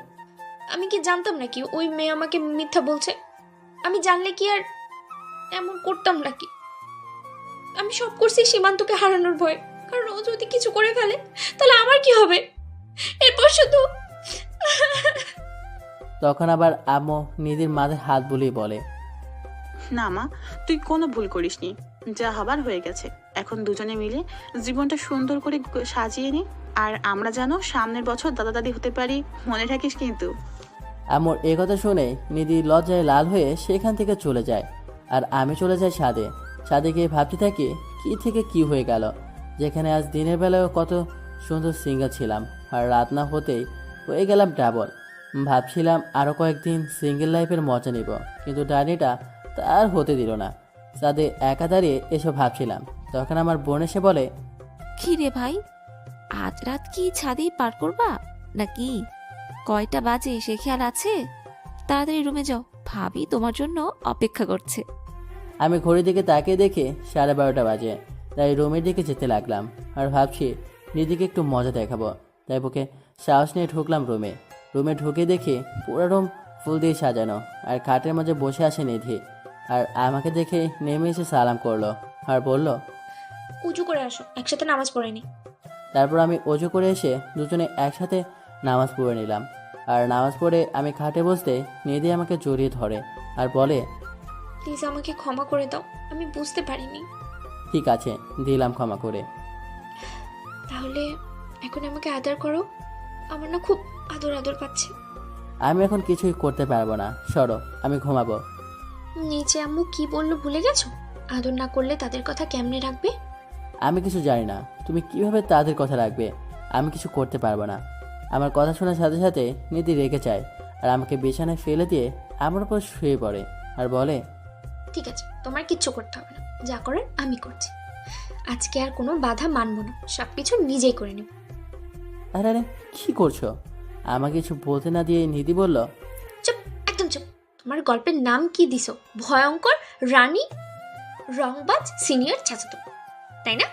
E: আমি কি জানতাম নাকি ওই মেয়ে আমাকে মিথ্যা বলছে? আমি জানলে কি আর এমন করতাম নাকি? আমি সব করছি সীমান্তকে হারানোর ভয়ে, কারণ ও যদি কিছু করে ফেলে তাহলে আমার কি হবে? এরপর শুধু
A: তখন আবার আম্মু নিধির মাথায় হাত বুলিয়ে বলে,
B: না মা, তুই কোনো ভুল করিসনি, যা হবার হয়ে গেছে। এখন দুজনে মিলে জীবনটা সুন্দর করে সাজিয়ে নি। আর আমরা যেন সামনের বছর দাদা দাদি হতে পারি, মনে রাখিস কিন্তু।
A: আম্মুর এই কথা শুনে নিধি লজ্জায় লাল হয়ে সেখান থেকে চলে যায়। আর আমি চলে যাই ছাদে। ছাদে গিয়ে ভাবতে থাকি কি থেকে কি হয়ে গেল, যেখানে আজ দিনের বেলায়ও কত সুন্দর সিঙ্গেল ছিলাম, আর রাত না হতেই হয়ে গেলাম ডাবল। ভাবছিলাম আরও কয়েকদিন সিঙ্গেল লাইফের মজা নিব, কিন্তু ডাইনিটা তার হতে দিল না। ছাদে একা দাঁড়িয়ে এসব ভাবছিলাম, তখন আমার বোন এসে বলে,
D: কি রে ভাই, আজ রাত কি ছাদেই পার করবা নাকি? কয়টা বাজে সে খেয়াল আছে? তাড়াতাড়ি রুমে যাও, ভাবি তোমার জন্য অপেক্ষা করছে।
A: আমি ঘড়ির দিকে তাকিয়ে দেখে 12:30 বাজে, তাই রুমের দিকে যেতে লাগলাম। আর ভাবছি নিধিকে একটু মজা দেখাবো, তাই বুকে সাহস নিয়ে ঢুকলাম রুমে। রুমে ঢুকে দেখি পুরো রুম ফুল দিয়ে সাজানো, আর খাটের মাঝে বসে আছে নিধি। আর আমাকে দেখে নেমে এসে সালাম করলো আর বলল,
E: উজু করে আসো, একসাথে নামাজ পড়ে নি।
A: তারপর আমি অজু করে এসে দুজনে একসাথে নামাজ পড়ে নিলাম। আর নামাজ পড়ে আমি খাটে বসতে নিধি আমাকে জড়িয়ে ধরে আর বলে,
E: প্লিজ আমাকে ক্ষমা করে দাও, আমি বুঝতে পারিনি।
A: ঠিক আছে, দিলাম ক্ষমা করে।
E: তাহলে এখন আমাকে আদর করো, আমার না খুব আদর আদর পাচ্ছে।
A: আমি এখন কিছুই করতে পারবো না, সরো, আমি ঘুমাবো।
E: নিচে আম্মু কি বললো ভুলে গেছো? আদর না করলে তাদের কথা কেমনে রাখবে?
A: আমি কিছু জানি না, তুমি কিভাবে তাদের কথা রাখবে, আমি কিছু করতে পারবো না। আমার কথা শোনার সাথে সাথে নিধি রেগে যায় আর আমাকে বিছানায় ফেলে দিয়ে আমার উপর শুয়ে পড়ে আর বলে,
E: ঠিক আছে, তোমার কিচ্ছু করতে হবে না, যা করার আমি করছি। আজকে আর কোনো বাধা মানবো না, সব কিছু নিজেই করে নেব।
A: আরে আরে কি করছো? আমাকে কিছু বলতে না দিয়ে নিধি বলল,
E: চুপ, একদম চুপ। তোমার গল্পের নাম কি দিছো? ভয়ঙ্কর রানী রংবাজ সিনিয়র চাচাতো, তাই না?